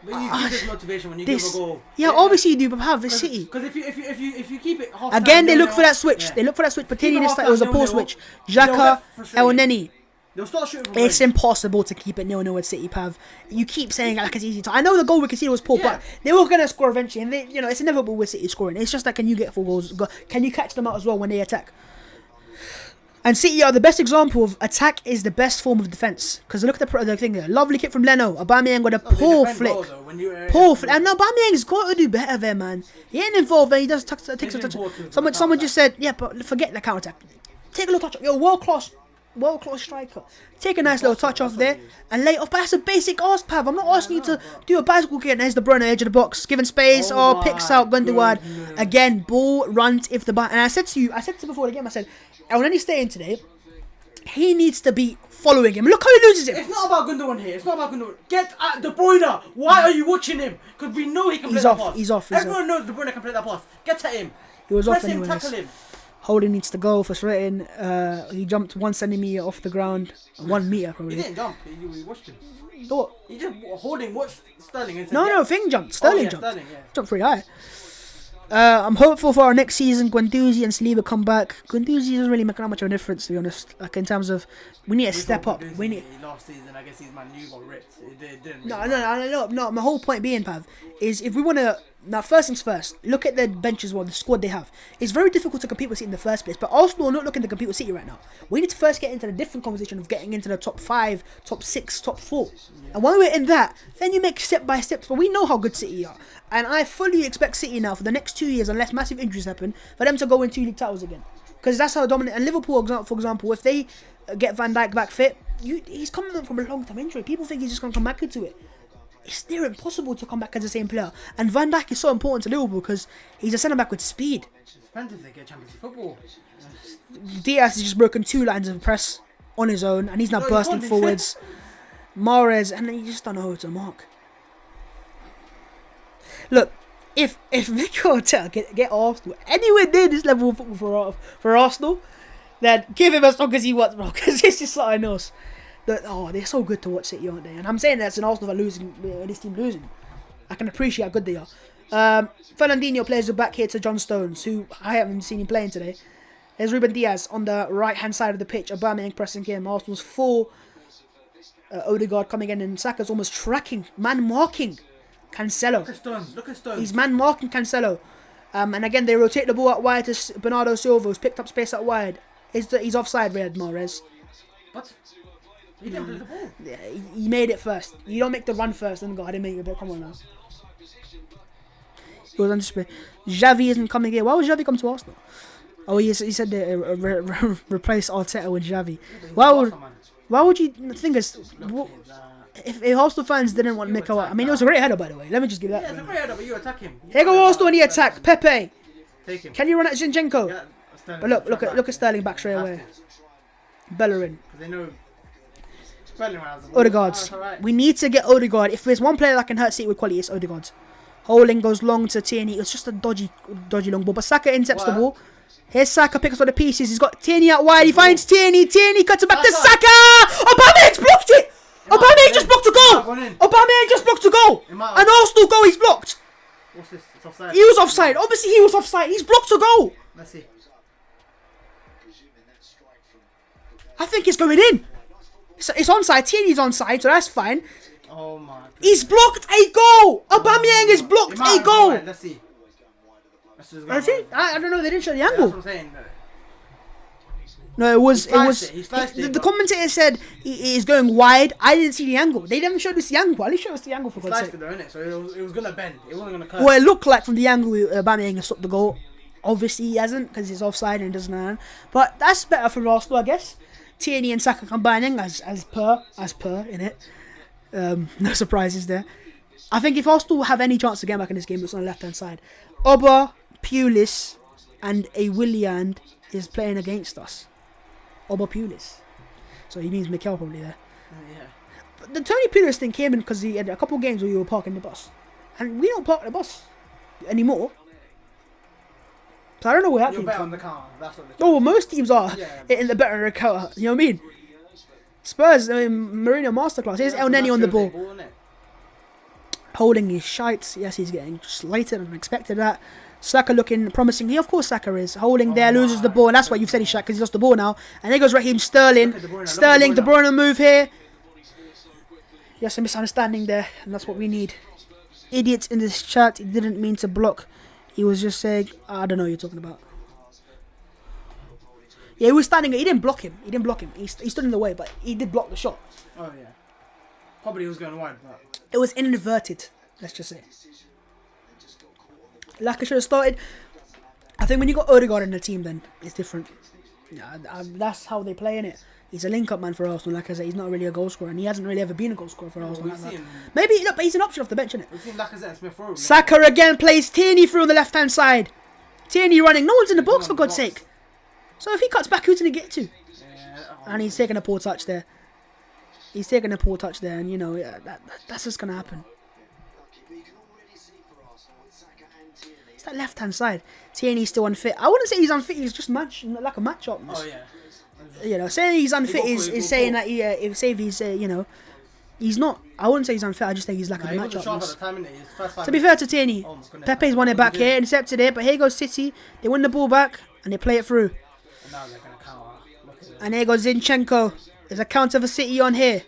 But you give this motivation when you give a goal. Yeah, obviously you do, but have it's City. Because if you keep it half Again, they look for that switch. They look for that switch. But Tini this time it was a poor switch. Xhaka, El Neni. They'll start shooting. It's impossible to keep it 0-0 with City, Pav. You keep saying like it's easy to. I know the goal we conceded was poor, but they were gonna score eventually, and they, it's inevitable with City scoring. It's just like, can you get 4 goals? Can you catch them out as well when they attack? And City are the best example of attack is the best form of defense. Because look at the thing there. Lovely kick from Leno. Aubameyang with a poor flick. Poor flick. And Aubameyang's got to do better there, man. He ain't involved there. He does takes a touch. Someone just said, yeah, but forget the counter attack. Take a little touch. You're world class striker. Take a nice little touch off there and lay it off. But that's a basic ask, Pav. I'm not asking you to do a bicycle kick. And there's De Bruyne edge of the box, giving space or picks out Gundogan. Again, ball runs if the ball. And I said to before the game, I said, and when he's staying today, he needs to be following him. Look how he loses him. It's not about Gundogan here. It's not about Gundogan. Get at De Bruyne. Why are you watching him? Because we know he can play that pass. He's off. Everyone knows De Bruyne can play that pass. Get at him. He was Press off him, anyways. tackle him. Holding needs to go for straighten. He jumped 1 centimeter off the ground. 1 meter probably. He didn't jump. He watched him. What? He just watched Sterling and said, No, Thing jumped. Sterling jumped. Sterling, Jumped pretty high. I'm hopeful for our next season. Guendouzi and Saliba come back. Guendouzi doesn't really make that much of a difference, to be honest. Like in terms of, we need to step up. We need. Last season, I guess his man U got ripped. It didn't. No. My whole point being, Pav, is if we want to. Now, first things first, look at the bench as well, the squad they have. It's very difficult to compete with City in the first place, but Arsenal are not looking to compete with City right now. We need to first get into the different conversation of getting into the top 5, top 6, top 4. And when we're in that, then you make step by steps. But we know how good City are. And I fully expect City now for the next 2 years, unless massive injuries happen, for them to go in 2 league titles again. Because that's how dominant. And Liverpool, for example, if they get Van Dijk back fit, he's coming from a long-term injury. People think he's just going to come back into it. It's near impossible to come back as the same player. And Van Dijk is so important to Liverpool because he's a centre-back with speed. It depends if they get Champions League football. Diaz has just broken 2 lines of press on his own, and he's now bursting forwards. Mahrez, and he just don't know who to mark. Look, if Mikel Arteta get Arsenal anywhere near this level of football for Arsenal, then give him as long as he wants, bro. Because this is something else. They're so good to watch City, aren't they? And I'm saying that's an Arsenal are losing, this team losing. I can appreciate how good they are. Fernandinho plays the back here to John Stones, who I haven't seen him playing today. There's Ruben Diaz on the right-hand side of the pitch. Aubameyang pressing him. Arsenal's 4. Odegaard coming in, and Saka's almost tracking, man-marking Cancelo. Look at Stones. He's man-marking Cancelo. And again, they rotate the ball out wide to Bernardo Silva, who's picked up space out wide. He's offside, Riyad Mahrez. What? He didn't play the ball. Yeah, he made it first. You don't make the run first and go, I didn't make it, but come on now. He was anticipated. Xavi isn't coming here. Why would Xavi come to Arsenal? Oh, he said they replace Arteta with Xavi. Why would you? The thing is, if Arsenal fans didn't want Mikel, I mean, it was a great header, by the way. Let me just give that. Yeah, it's a great header, but you attack him. Here go Arsenal and he attack. Pepe. Take him. Can you run at Zinchenko? Yeah, But look at Sterling back straight away. Bellerin. They know. Odegaard. Right. We need to get Odegaard. If there's one player that can hurt City with quality, it's Odegaard. Holding goes long to Tierney. It's just a dodgy long ball. But Saka intercepts the ball. Here's Saka, picks up the pieces. He's got Tierney out wide. He finds Tierney. Tierney cuts it back to Saka. Aubameyang's blocked it. Aubameyang just blocked a goal. Aubameyang just blocked a goal. An Arsenal goal he's blocked. What's this? It's offside. He was offside. Obviously he was offside. He's blocked a goal. Let's see. I think it's going in. It's onside. Tierney's onside, so that's fine. Oh my God. He's blocked a goal. Aubameyang has blocked a goal. Let's see. I don't know. They didn't show the angle. That's what I'm saying. No, it was. He sliced it, The commentator said he is going wide. I didn't see the angle. They didn't show us the angle. At least show us the angle for God's sake. Sliced it though, innit? So it was gonna bend. It wasn't gonna curve. Well, it looked like from the angle Aubameyang has stopped the goal. Obviously he hasn't because he's offside and doesn't know. But that's better for Arsenal, I guess. Tierney and Saka combining as per in it. No surprises there. I think if Arsenal have any chance to get back in this game, it's on the left hand side. Oba, Pulis, and a Willian is playing against us. Oba Pulis. So he means Mikel probably there. Yeah. But the Tony Pulis thing came in because he had a couple of games where you were parking the bus. And we don't park the bus anymore. So I don't know where that You're came better from. on the car. That's what Oh, most teams are Yeah. in the better counter. You know what I mean? Spurs, Mourinho masterclass. Here's El Neni on the ball. Holding his shites. Yes, he's getting slated and expected that. Saka looking promising. Of course Saka is. Holding there, loses the ball. And that's why you've said he's shot, because he's lost the ball now. And there goes Raheem Sterling. Sterling, De Bruyne move here. Yes, a misunderstanding there. And that's what we need. Idiots in this chat. He didn't mean to block. He was just saying, I don't know what you're talking about. Yeah, he was standing. He didn't block him. He stood in the way, but he did block the shot. Oh, yeah. Probably he was going wide, but... It was inverted, let's just say. Laka should have started. I think when you got Odegaard in the team, then it's different. Yeah, that's how they play, innit? He's a link-up man for Arsenal. Like I said, he's not really a goal scorer, and he hasn't really ever been a goal scorer for Arsenal. Like maybe, look, but he's an option off the bench, innit? We've seen Lacazette and Smith Rowe. Saka again plays Tierney through on the left-hand side. Tierney running. No one's in the box, for God's sake. So if he cuts back, who's going to get to? Yeah, And he's taking a poor touch there. And you know, that's just going to happen. It's that left-hand side. Tierney's still unfit. I wouldn't say he's unfit. He's just like a match-up. Oh, yeah. You know, saying he's unfit is saying that if he's you know, he's not. I wouldn't say he's unfit. I just think he's like a match-up. To be fair to Tierney, Pepe's won it back here, intercepted it, but here goes City. They win the ball back and they play it through. And now they're going to counter. And here goes Zinchenko. There's a counter for City on here.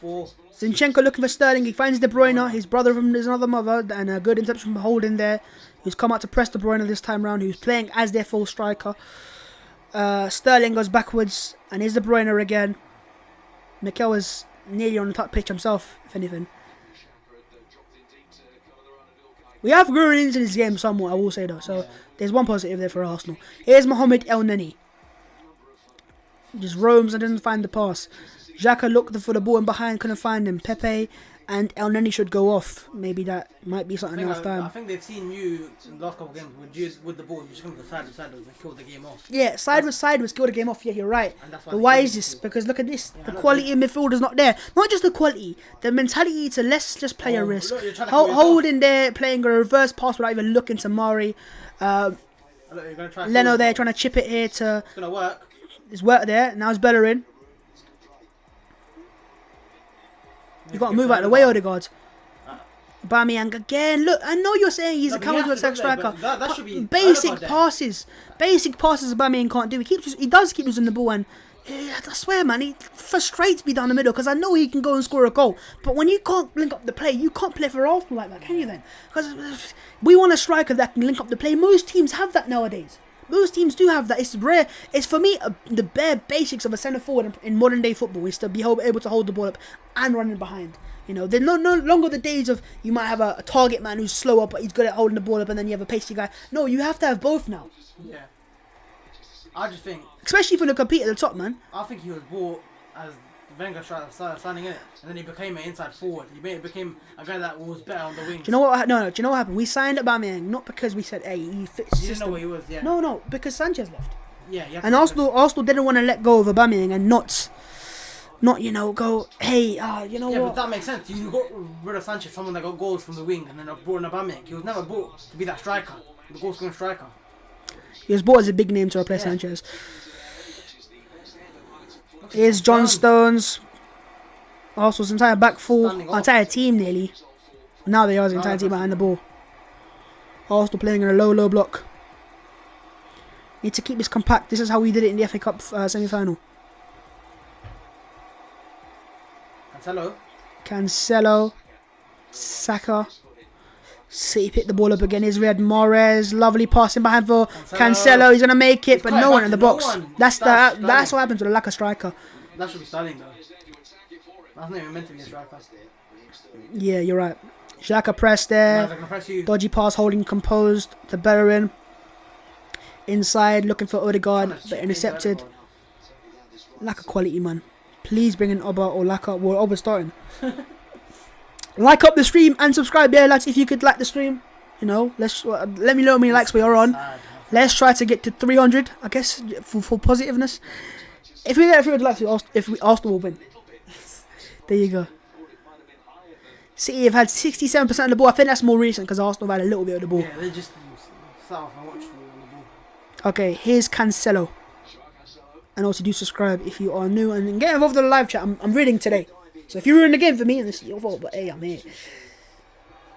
Zinchenko looking for Sterling. He finds De Bruyne, his brother from his other mother, and a good interception from Holding there, who's come out to press De Bruyne this time round, who's playing as their full striker. Sterling goes backwards, and here's De Bruyne again. Mikel was nearly on the top pitch himself, if anything. We have grown into this game somewhat, I will say though. So there's one positive there for Arsenal. Here's Mohamed El Neni. Just roams and doesn't find the pass. Xhaka looked for the ball in behind, couldn't find him. Pepe and El Neni should go off. Maybe that might be something else time. I think they've seen you in the last couple of games with the ball. You're just going to go side to side and kill the game off. Yeah, side with kill the game off. Yeah, you're right. But why is this? Because look at this. Yeah, the quality in midfield is not there. Not just the quality. The mentality to let's just play a risk. Holding there, playing a reverse pass without even looking to Mari. Leno there trying to chip it here to... It's going to work. It's worked there. Now it's Bellerin. You got to move out of the way, Odegaard. Aubameyang again. Look, I know you're saying he's a counter-attack striker. That should be basic passes. Basic passes Aubameyang can't do. He does keep losing the ball, and I swear, man, he frustrates me down the middle because I know he can go and score a goal. But when you can't link up the play, you can't play for Arsenal like that, can you then? Because we want a striker that can link up the play. Most teams have that nowadays. Most teams do have that. It's rare. It's for me the bare basics of a centre forward in modern day football is to be able to hold the ball up and running behind. You know, they're no longer the days of you might have a target man who's slower but he's good at holding the ball up, and then you have a pacey guy. No, you have to have both now. Yeah. I just think, especially if you're going to compete at the top, man. I think he was bought as Wenger started signing in it, and then he became an inside forward. He became a guy that was better on the wings. Do you know what? No. Do you know what happened? We signed Aubameyang not because we said, "Hey, he fits." You didn't know what he was, yeah. No, because Sanchez left. Yeah. And Arsenal didn't want to let go of Aubameyang and not go. Hey, you know what? Yeah, but that makes sense. You got rid of Sanchez, someone that got goals from the wing, and then brought in Aubameyang. He was never bought to be that striker, the goal scoring striker. He was bought as a big name to replace Sanchez. Here's John Stones. Arsenal's entire back full, entire team nearly. Now they are the entire team behind the ball. Arsenal playing in a low block. Need to keep this compact. This is how we did it in the FA Cup semi-final. Cancelo. Saka. City picked the ball up again. Here's Riyad Mahrez. Lovely passing behind for Cancelo. He's gonna make it, but no one in the box. That's what happens with a lack of striker. That should be Sterling though. That's not even meant to be a striker. Yeah, you're right. Xhaka press there. Dodgy pass, holding composed to Bellerin. Inside, looking for Odegaard, but intercepted. Lack of quality, man. Please bring in Oba or Laka. Well, Oba's starting. Like up the stream and subscribe there, lads. If you could like the stream, you know, let me know how many likes we are on. Let's try to get to 300, I guess, for positiveness. If we get 300 likes, Arsenal will win. There you go. City have had 67% of the ball. I think that's more recent because Arsenal have had a little bit of the ball. Yeah, they just sat off and watched the ball. Okay, here's Cancelo. And also do subscribe if you are new and get involved in the live chat. I'm reading today. So if you ruin the game for me, and it's your fault, but hey, I'm here.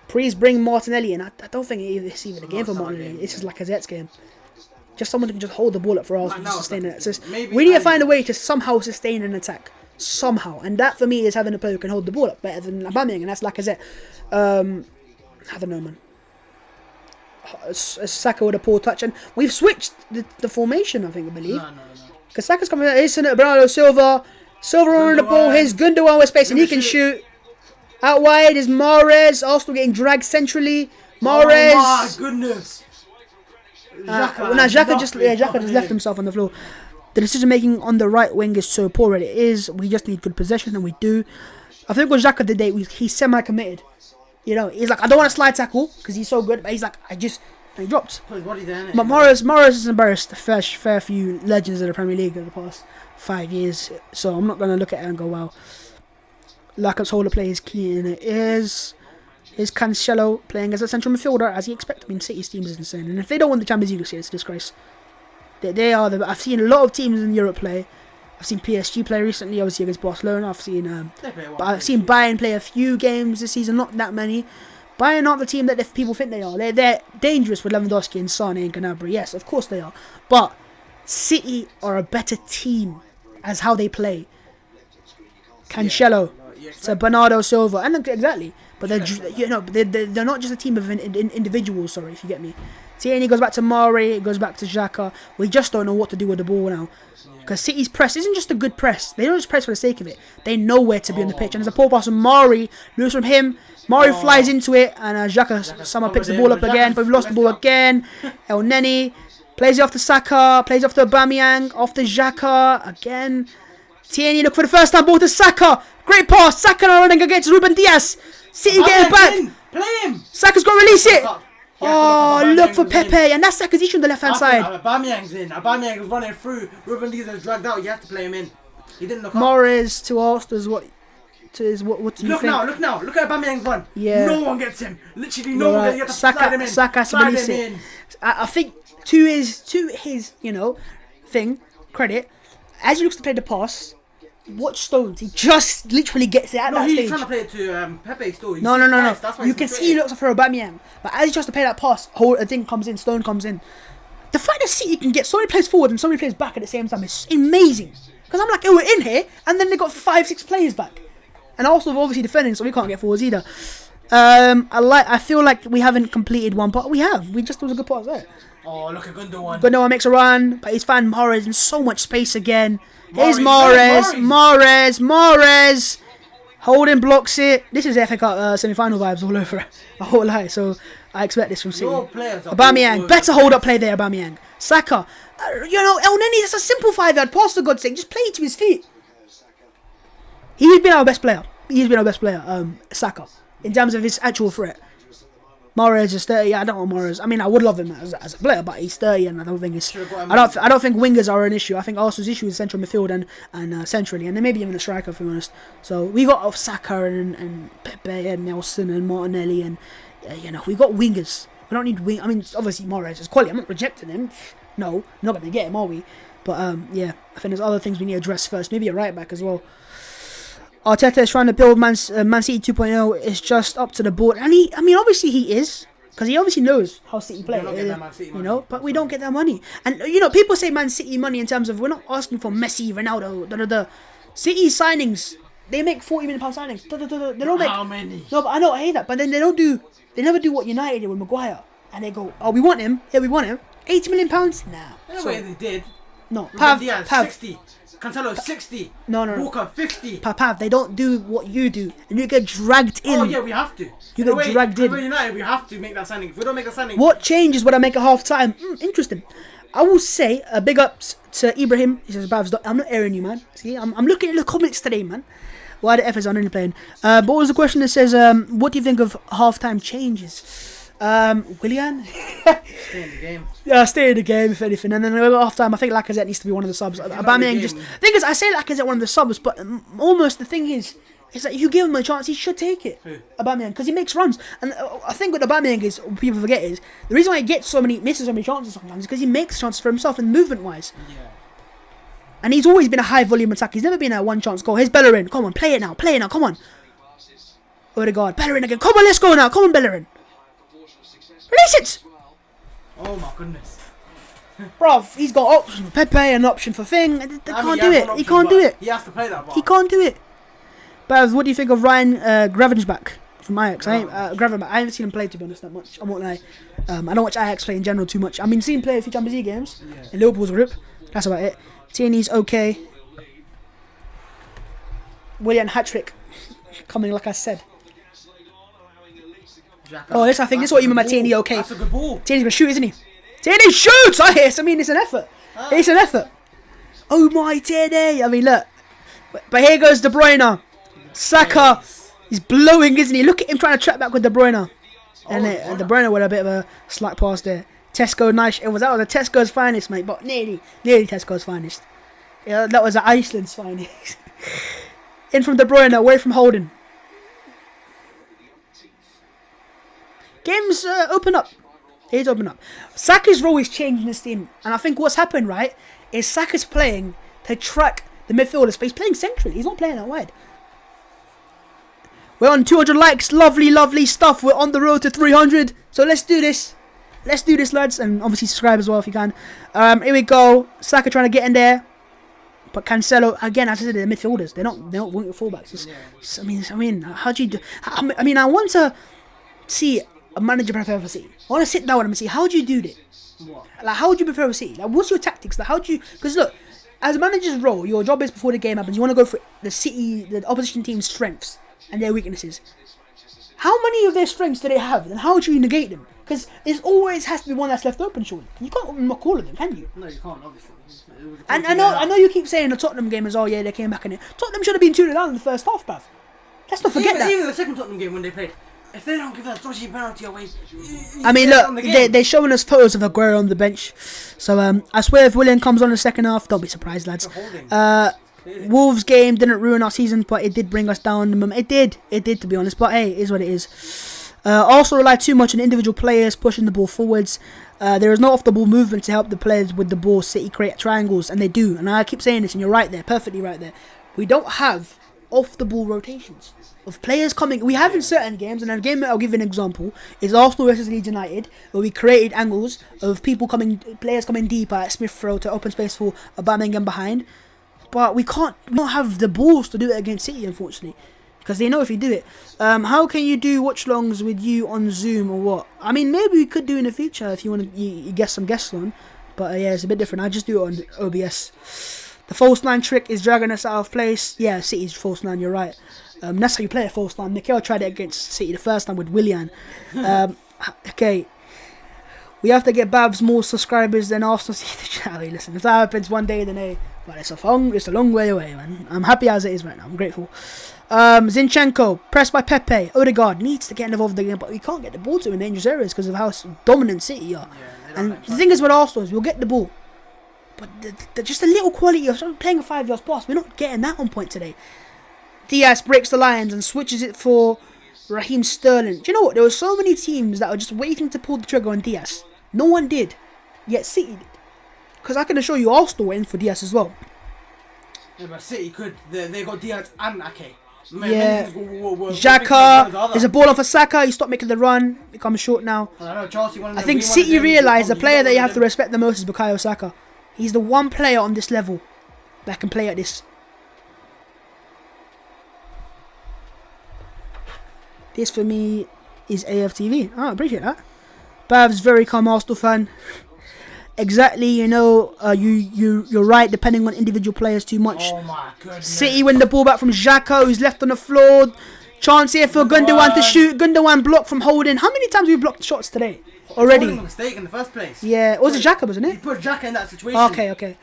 Please bring Martinelli in. I don't think it's even a game for Martinelli. This is Lacazette's game. Just someone who can just hold the ball up for us and sustain it. So we need to find a way to somehow sustain an attack. Somehow. And that for me is having a player who can hold the ball up better than Aubameyang, and that's Lacazette. I don't know, man. Saka with a poor touch, and we've switched the formation, I believe. No. Because Saka's coming out, here's Bernardo Silva on the ball, here's Gundogan with space, and he can shoot. Out wide is Mahrez, Arsenal getting dragged centrally. Mahrez. Oh my goodness. Xhaka just left himself on the floor. The decision making on the right wing is so poor. It is. We just need good possession, and we do. I think what Xhaka did today, he's semi-committed. You know, he's like, I don't want to slide tackle because he's so good, but he's like, and he dropped. Put his body there, But Mahrez has embarrassed the fair few legends of the Premier League over the past 5 years. So I'm not going to look at it and go, wow. Lacazzette's holder play is key, and it is. Is Cancelo playing as a central midfielder as he expected? I mean, City's team is insane, and if they don't win the Champions League this year, it's a disgrace. They are. I've seen a lot of teams in Europe play. I've seen PSG play recently, obviously against Barcelona. I've seen Bayern play a few games this season, not that many. Bayern aren't the team that people think they are. They're dangerous with Lewandowski and Sane and Gnabry. Yes, of course they are. But City are a better team as how they play. Cancelo, to Bernardo Silva, and exactly. But they're not just a team of individuals. Sorry, if you get me. Tierney goes back to Mari, it goes back to Xhaka. We just don't know what to do with the ball now. Because City's press isn't just a good press. They don't just press for the sake of it. They know where to be on the pitch. And there's a poor pass from Mari. Loose from him. Mari flies into it. And Xhaka somehow picks the ball up again. But we've lost the ball again. El Neni plays it off to Saka. Plays it off to Aubameyang. Off to Xhaka. Again. Tierney look for the first time. Ball to Saka. Great pass. Saka running against Ruben Diaz. City getting back. Play him. Saka's got to release it. Oh, look for Pepe, and that's Saka's issue on the left-hand side. Aubameyang's in. Aubameyang is running through. Ruben Diaz is dragged out. You have to play him in. He didn't look up. Mahrez to Arsenal what do you look think? Look now. Look at Aubameyang's run. Yeah. No one gets him. Literally no one. You have to slide him in. Saka has to release it. I think to his thing, credit, as he looks to play the pass, watch Stones. He just literally gets it at that stage. He's trying to play it to Pepe still. No. You can see he looks for Aubameyang, but as he tries to play that pass, a thing comes in. Stone comes in. The fact that City can get so many players forward and so many players back at the same time is amazing. Because I'm like, we're in here, and then they got 5-6 players back, and Arsenal obviously defending, so we can't get forwards either. I feel like we haven't completed one part. We have. We just was a good pass there. Oh, look at Gundogan. Gundogan makes a run, but he's found Mahrez in so much space again. Here's Mahrez. Holding blocks it. This is FA Cup semi-final vibes all over. I won't lie. So I expect this from City. Aubameyang, better hold up play there, Aubameyang. Saka, El Neni, that's a simple 5-yard pass for God's sake. Just play it to his feet. He's been our best player. Saka, in terms of his actual threat. Mahrez is 30. I don't want Mahrez. I mean, I would love him as a player, but he's 30, and I don't think I don't think wingers are an issue. I think Arsenal's issue is central midfield and centrally, and then maybe even a striker, if I'm honest. So we got Saka and Pepe and Nelson and Martinelli, and we got wingers. We don't need wing. I mean, obviously Mahrez is quality. I'm not rejecting him. No, we're not going to get him, are we? But I think there's other things we need to address first. Maybe a right back as well. Arteta is trying to build Man City 2.0. It's just up to the board, and obviously he is, because he obviously knows how City play. But we don't get that money. And people say Man City money in terms of we're not asking for Messi, Ronaldo, City signings. They make £40 million signings. They don't make. How many? No, but I hate that. But then they never do what United did with Maguire, and they go, oh, we want him. Yeah, we want him. £80 million. Nah. No way they did. No, Pav 60. Cancelo 60. No. Walker 50. Pav, they don't do what you do, and you get dragged in. Oh yeah, we have to. You get dragged in. United, we have to make that signing. If we don't make a signing, what changes when I make a half time? Interesting. I will say a big ups to Ibrahim. He says, "Babs, I'm not airing you, man. See, I'm looking at the comments today, man. Why the F is on only playing? But what was the question that says, what do you think of half time changes? Willian? Stay in the game. Yeah, stay in the game, if anything. And then half time, I think Lacazette needs to be one of the subs. Aubameyang just. The thing is, I say Lacazette one of the subs, but almost the thing is that if you give him a chance, he should take it. Who? Aubameyang, because he makes runs. And I think what Aubameyang is, what people forget is, the reason why he misses so many chances sometimes is because he makes chances for himself and movement wise. Yeah. And he's always been a high volume attack. He's never been a one chance goal. Here's Bellerin. Come on, play it now, come on. Odegaard, Bellerin again. Come on, let's go now. Come on, Bellerin. Release it. Oh my goodness. Bruv, he's got option for Pepe and an option for Thing. They can't do it. He can't do it. He has to play that. He can't do it. But what do you think of Ryan Gravenberch from Ajax? I haven't seen him play, to be honest, that much. I won't lie. I don't watch Ajax play in general too much. I mean, seen him play a few Champions League games in Liverpool's group. That's about it. Tierney's okay. Willian hat-trick coming, like I said. I think this is what you mean by Tierney okay. That's a good ball. Tierney's gonna shoot, isn't he? Tierney shoots! I mean, it's an effort. It's an effort. Oh my Tierney! I mean, look. But here goes De Bruyne. Saka. He's blowing, isn't he? Look at him trying to track back with De Bruyne. And De Bruyne with a bit of a slack pass there. Tesco, nice. That was a Tesco's finest, mate. But nearly Tesco's finest. Yeah, that was Iceland's finest. In from De Bruyne, away from Holden. Games open up. He's open up. Saka's role is changing this team. And I think what's happened, right, is Saka's playing to track the midfielders. But he's playing centrally. He's not playing that wide. We're on 200 likes. Lovely, lovely stuff. We're on the road to 300. So let's do this. Let's do this, lads. And obviously subscribe as well if you can. Here we go. Saka trying to get in there. But Cancelo, again, as I said, they're midfielders. They're not wanting fullbacks. I mean, how do you do... I mean, I want to see a manager prefer for City. I want to sit down with him and see, how do you do this? What? Like, how would you prefer for City? Like, what's your tactics? Like, how do you... Because look, as a manager's role, your job is before the game happens, you want to go for the opposition team's strengths and their weaknesses. How many of their strengths do they have? And how do you negate them? Because it always has to be one that's left open, surely. You can't knock all of them, can you? No, you can't, obviously. And I know you keep saying the Tottenham game is, oh yeah, they came back in it. Tottenham should have been 2-0 down in the first half, bruv. Let's not forget that. Even the second Tottenham game when they played, if they don't give that dodgy penalty away... I mean, look, they're showing us photos of Aguero on the bench. So, I swear if Willian comes on in the second half, don't be surprised, lads. Wolves game didn't ruin our season, but it did bring us down. It did, to be honest. But hey, it is what it is. Also rely too much on individual players pushing the ball forwards. There is no off-the-ball movement to help the players with the ball. City create triangles, and they do. And I keep saying this, and you're right there, perfectly right there. We don't have off-the-ball rotations of players coming. We have in certain games, and a game that I'll give you an example is Arsenal versus Leeds United, where we created angles of players coming deeper at Smith Rowe to open space for Aubameyang behind. But we don't have the balls to do it against City, unfortunately. Because they know if you do it. How can you do watch-alongs with you on Zoom or what? I mean, maybe we could do in the future if you want to you get some guests on. But yeah, it's a bit different. I just do it on OBS. The false 9 trick is dragging us out of place. Yeah, City's false 9, you're right. That's how you play a false 9. Mikel tried it against City the first time with Willian. Okay. We have to get Babs more subscribers than Arsenal. Listen, if that happens one day, then hey. But it's a long way away, man. I'm happy as it is right now. I'm grateful. Zinchenko, pressed by Pepe. Odegaard needs to get involved again, but we can't get the ball to in dangerous areas because of how dominant City are. Yeah, and the thing is with Arsenal is we'll get the ball, but just a little quality of playing a 5 yards pass. We're not getting that on point today. Diaz breaks the lines and switches it for Raheem Sterling. Do you know what? There were so many teams that were just waiting to pull the trigger on Diaz. No one did, yet City did. Because I can assure you Arsenal were in for Diaz as well. Yeah, but City could. They got Diaz and Ake. Yeah. Xhaka, there's a ball off for Saka. He stopped making the run. Becomes short now. I think City realised the player that you have to respect the most is Bukayo Saka. He's the one player on this level that can play at this. This for me is AFTV. Oh, I appreciate that. Bav's very calm Arsenal fan. Exactly, you know, you're right, depending on individual players too much. Oh my goodness. City win the ball back from Xhaka, who's left on the floor. Chance here for Gundogan to shoot. Gundogan blocked from Holding. How many times have we blocked shots today? Already. Holding a mistake in the first place. Yeah, it was Xhaka, wasn't it? He put Xhaka in that situation. Okay.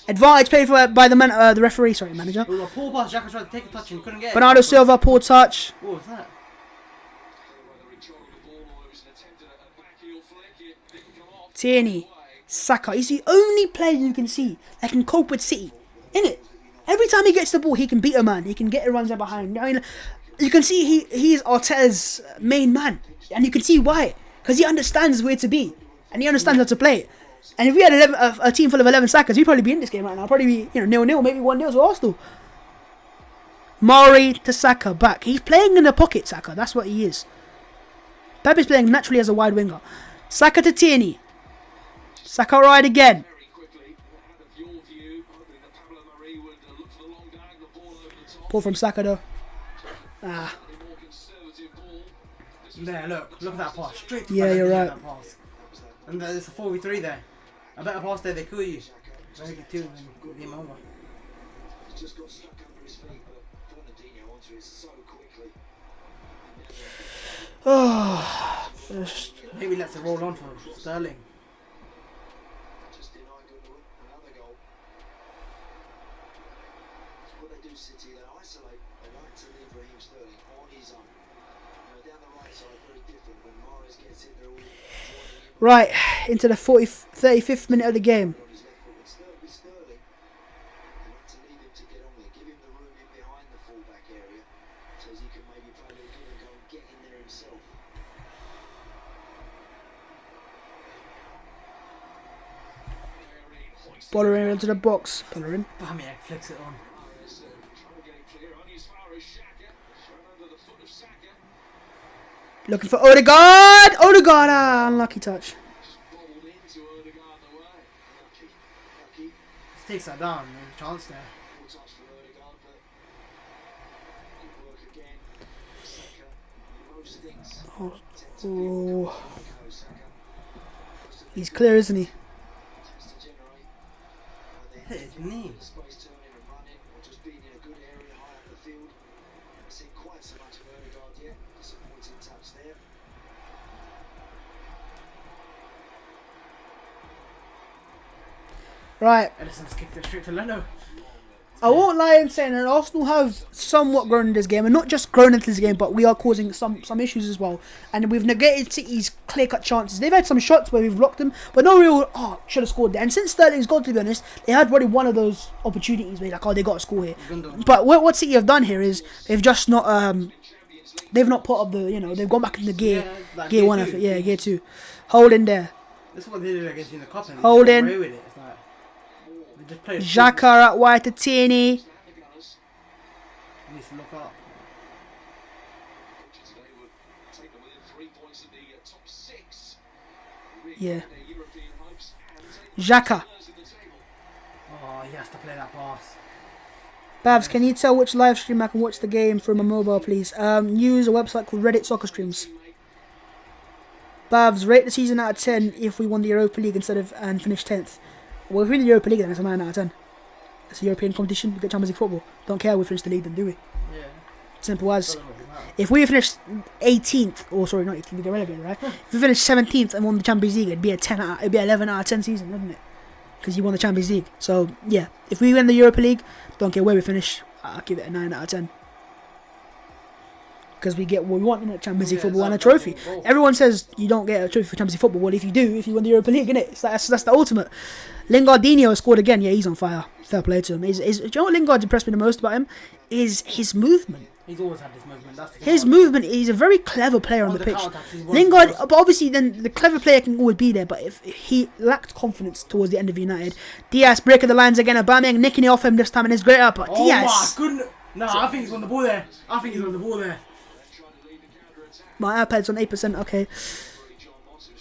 Advantage played for by the referee, sorry, manager. It was a poor pass. Xhaka tried to take a touch and he couldn't get it. Bernardo Silva, poor touch. What was that? Tierney. Saka, he's the only player you can see that can cope with City, innit? Every time he gets the ball, he can beat a man. He can get it runs out behind. I mean, you can see he's Arteta's main man, and you can see why, because he understands where to be and he understands how to play it. And if we had a team full of 11 Sakas, we'd probably be in this game right now. Probably be 0-0, maybe 1-0 to Arsenal. Mari to Saka back. He's playing in the pocket, Saka. That's what he is. Pepe's playing naturally as a wide winger. Saka to Tierney. Saka right again. Pull from Saka though. Ah. There, look at that pass. Straight to Yeah, you're right. that pass. And there's a 4v3 there. A better pass there, they kill you. Make it 2 and then game over. Just got stuck under his feet, but Bernardino onto it so quickly. Oh. Maybe let's it roll on for Sterling. Just denied Goodwin, another goal. That's what they do, City. They isolate. They like to leave Raheem Sterling on his own. Down the right side, very different. When Mahrez gets in, they're all joining him. Right, into the 35th minute of the game. On his left foot, with Sterling, they like to leave him to get on there. Give him the room in behind the full-back area, so as he can maybe play a little good and go and get in there himself. Bellerin into the box. Bellerin. Bamia flicks it on. Looking for Odegaard. Odegaard. Ah, unlucky touch. Just takes that down. There's a chance there. Oh. He's clear, isn't he? Hit his knee. Right. Edison's kicked it straight to Leno. I won't lie in saying that Arsenal have somewhat grown in this game, and not just grown into this game, but we are causing some issues as well. And we've negated City's clear-cut chances. They've had some shots where we've blocked them, but no real, should have scored there. And since Sterling's gone, to be honest, they had probably one of those opportunities where like, they got to score here. But what City have done here is they've just not, they've not put up the, they've gone back in the gear, like gear 1, gear 2. Hold in there. This is what they did against you in the cup. Hold in. With it. It's like, they just played Xhaka out wide to Tierney. He needs to look up. Yeah. Xhaka. Oh, he has to play that pass. Babs, can you tell which live stream I can watch the game through my mobile, please? Use a website called Reddit Soccer Streams. Babs, rate the season out of 10 if we won the Europa League and finished 10th. Well, if we win the Europa League, then it's a 9 out of 10. It's a European competition. We get Champions League football. Don't care we finish the league, then do we? Yeah. Simple as. If we finished 18th, or sorry, not 18th, we get relegated, right? If we finished 17th and won the Champions League, it'd be it'd be 11 out of 10 season, wouldn't it? Because you won the Champions League. So yeah, if we win the Europa League, don't care where we finish, I'll give it a 9 out of 10. Because we get what we want in the Champions League football and a trophy. Everyone says you don't get a trophy for Champions League football. Well, if you do, if you win the Europa League, innit? That's the ultimate. Lingardinho has scored again. Yeah, he's on fire. Fair play to him. Do you know what Lingard's impressed me the most about him? Is his movement. He's always had this movement. That's the his movement. He's a very clever player on the pitch. Lingard, but obviously then the clever player can always be there. But if he lacked confidence towards the end of United, Diaz breaking the lines again. Aubameyang nicking it off him this time and it's great up. But Diaz. Oh my goodness. No, I think he's on the ball there. My iPad's on 8%, okay.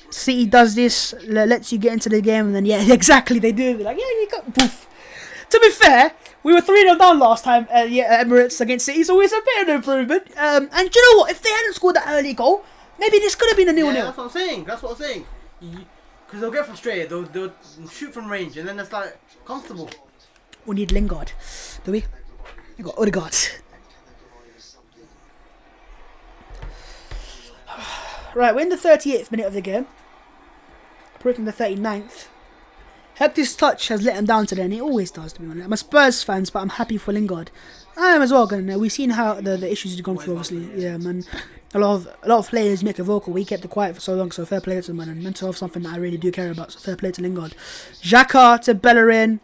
City does this, lets you get into the game, and then, yeah, exactly, they do. They're like, yeah, you got, poof. To be fair, we were 3-0 down last time at Emirates against City, so it's a bit of an improvement. And do you know what? If they hadn't scored that early goal, maybe this could have been a 0-0. Yeah, that's what I'm saying. Because they'll get frustrated, they'll shoot from range, and then it's like, comfortable. We need Lingard, do we? We got Odegaard. Right, we're in the 38th minute of the game. Approaching the 39th. Hector's touch has let him down today, and he always does, to be honest. I'm a Spurs fan, but I'm happy for Lingard. I am as well, and we've seen how the issues he's gone through, obviously. Yeah, man. A lot of players make it vocal. We kept it quiet for so long, so fair play to him, man. And mental health is something that I really do care about, so fair play to Lingard. Xhaka to Bellerin.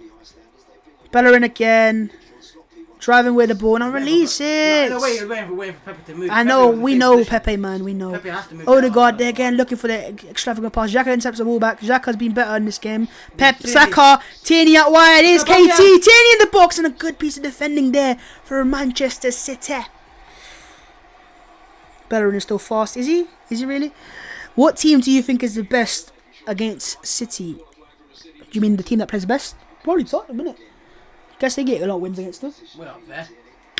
Bellerin again. Driving with the ball. Now release it. No, waiting for Pepe to move. I know, Pepe was in we the same know position. Pepe, man, we know. Pepe has to move. Odegaard, they're again looking for the extravagant pass. Xhaka intercepts the ball back. Xhaka's been better in this game. Pep, Tierney. Saka, Tierney out wide. Here's KT. Aubameyang. Tierney in the box and a good piece of defending there for Manchester City. Bellerin is still fast. Is he? Is he really? What team do you think is the best against City? Do you mean the team that plays the best? Probably Tottenham, innit? Guess they get a lot of wins against them. We're up there.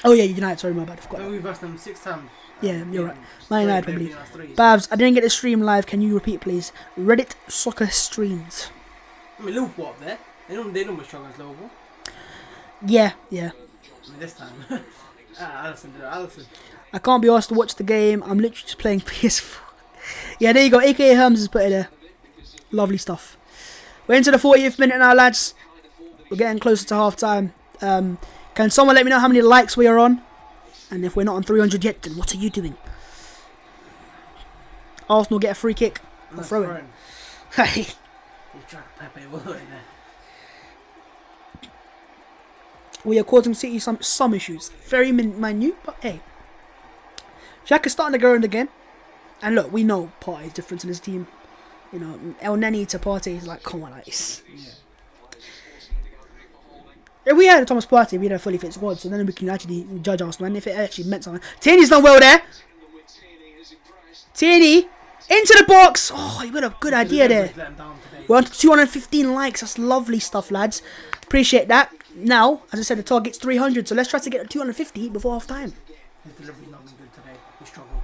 Oh yeah, United. Sorry, my bad. I forgot. Don't we versed them 6 times? Yeah, you're right. Man United probably. Three. Babs, I didn't get the stream live. Can you repeat, please? Reddit soccer streams. I mean, Liverpool up there. They normally struggle against Liverpool. Yeah. I mean, this time. Alisson did it. Alisson. I can't be asked to watch the game. I'm literally just playing PS4. Yeah, there you go. AKA Herms has put it there. Lovely stuff. We're into the 40th minute now, lads. We're getting closer to half time. Can someone let me know how many likes we are on? And if we're not on 300 yet, then what are you doing? Arsenal get a free kick. Or throw it. Hey. He dragged Pepe well in there. We are causing City some issues. Very minute, but hey. Xhaka is starting to grow in the game. And look, we know Partey's difference in his team. You know, El Neni to Partey is like, come on, guys. Yeah. If we had Thomas Partey, we'd have a fully fit squad, so then we can actually judge Arsenal. And if it actually meant something. Tierney's done well there. Tierney into the box. Oh, you got a good idea there. Let him down today. We're on to 215 likes. That's lovely stuff, lads. Appreciate that. Now, as I said, the target's 300, so let's try to get to 250 before half time. His delivery's not been good today. We struggle.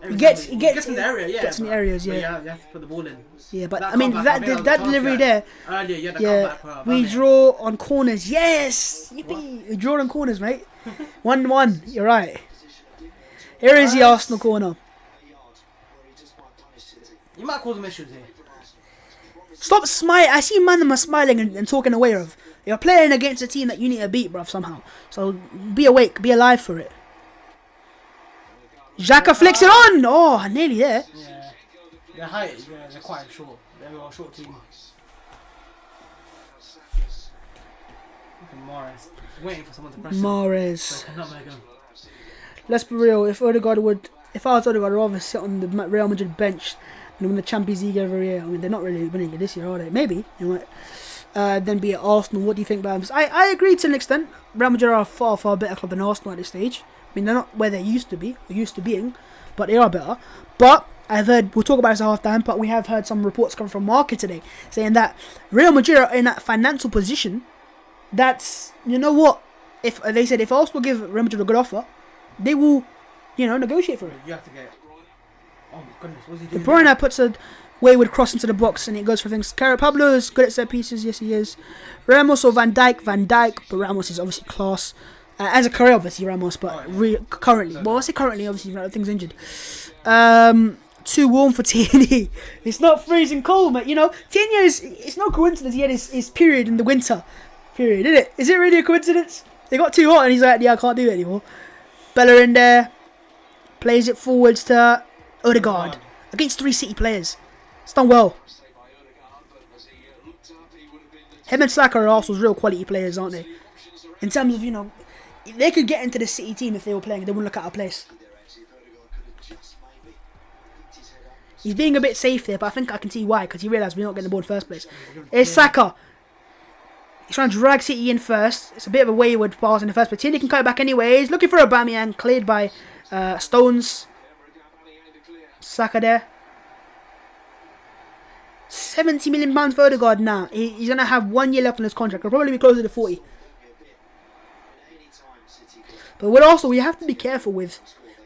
He gets in the area, yeah. Gets in the areas, but yeah. You have to put the ball in. Yeah, but That I mean comeback, I think that was a delivery chance, there. Earlier, yeah, the Yeah, comeback. we draw on corners. Yes, yippee! We draw on corners, mate. 1-1. You're right. Here is the Arsenal corner. You might cause them issues here. Stop smiling. I see man smiling and talking away of. You're playing against a team that you need to beat, bruv, somehow. So be awake, be alive for it. Xhaka flicks it on. Oh, nearly there. Yeah. Their height, yeah, they're quite short. They're a short team. Look at Morris. Waiting for someone to press him. Mahrez. So they cannot make him. Let's be real. If I was Odegaard, I'd rather sit on the Real Madrid bench and win the Champions League every year. I mean, they're not really winning it this year, are they? Maybe. You know what? Then be at Arsenal. What do you think, Babs? I agree to an extent. Real Madrid are a far better club than Arsenal at this stage. I mean, they're not where they used to be, or used to being, but they are better. But I've heard, we'll talk about this at half time, but we have heard some reports come from market today saying that Real Madrid are in that financial position that's, you know what, if they said if Arsenal give Real Madrid a good offer, they will, negotiate for it. You have to get. Oh my goodness, what's he De doing? Bruyne puts a wayward cross into the box and it goes for things. Pablo is good at set pieces, yes he is. Ramos or Van Dijk, but Ramos is obviously class. As a career, obviously Ramos, but currently, well I say currently, obviously things injured. Too warm for Tierney. It's not freezing cold, mate. Tierney it's no coincidence he had his period in the winter. Period, isn't it? Is it really a coincidence? They got too hot and he's like, yeah, I can't do it anymore. Bellerin there. Plays it forwards to Odegaard. Against 3 City players. It's done well. Him and Saka are Arsenal's real quality players, aren't they? In terms of, they could get into the City team if they were playing. They wouldn't look out of place. He's being a bit safe there, but I think I can see why, because he realised we're not getting the ball in the first place. It's Saka. He's trying to drag City in first. It's a bit of a wayward pass in the first, but Tierney can cut it back anyways. Looking for Aubameyang, cleared by Stones. Saka there. £70 million for Odegaard now. He's going to have 1 year left on his contract. He'll probably be closer to 40. But with Arsenal, we have to be careful with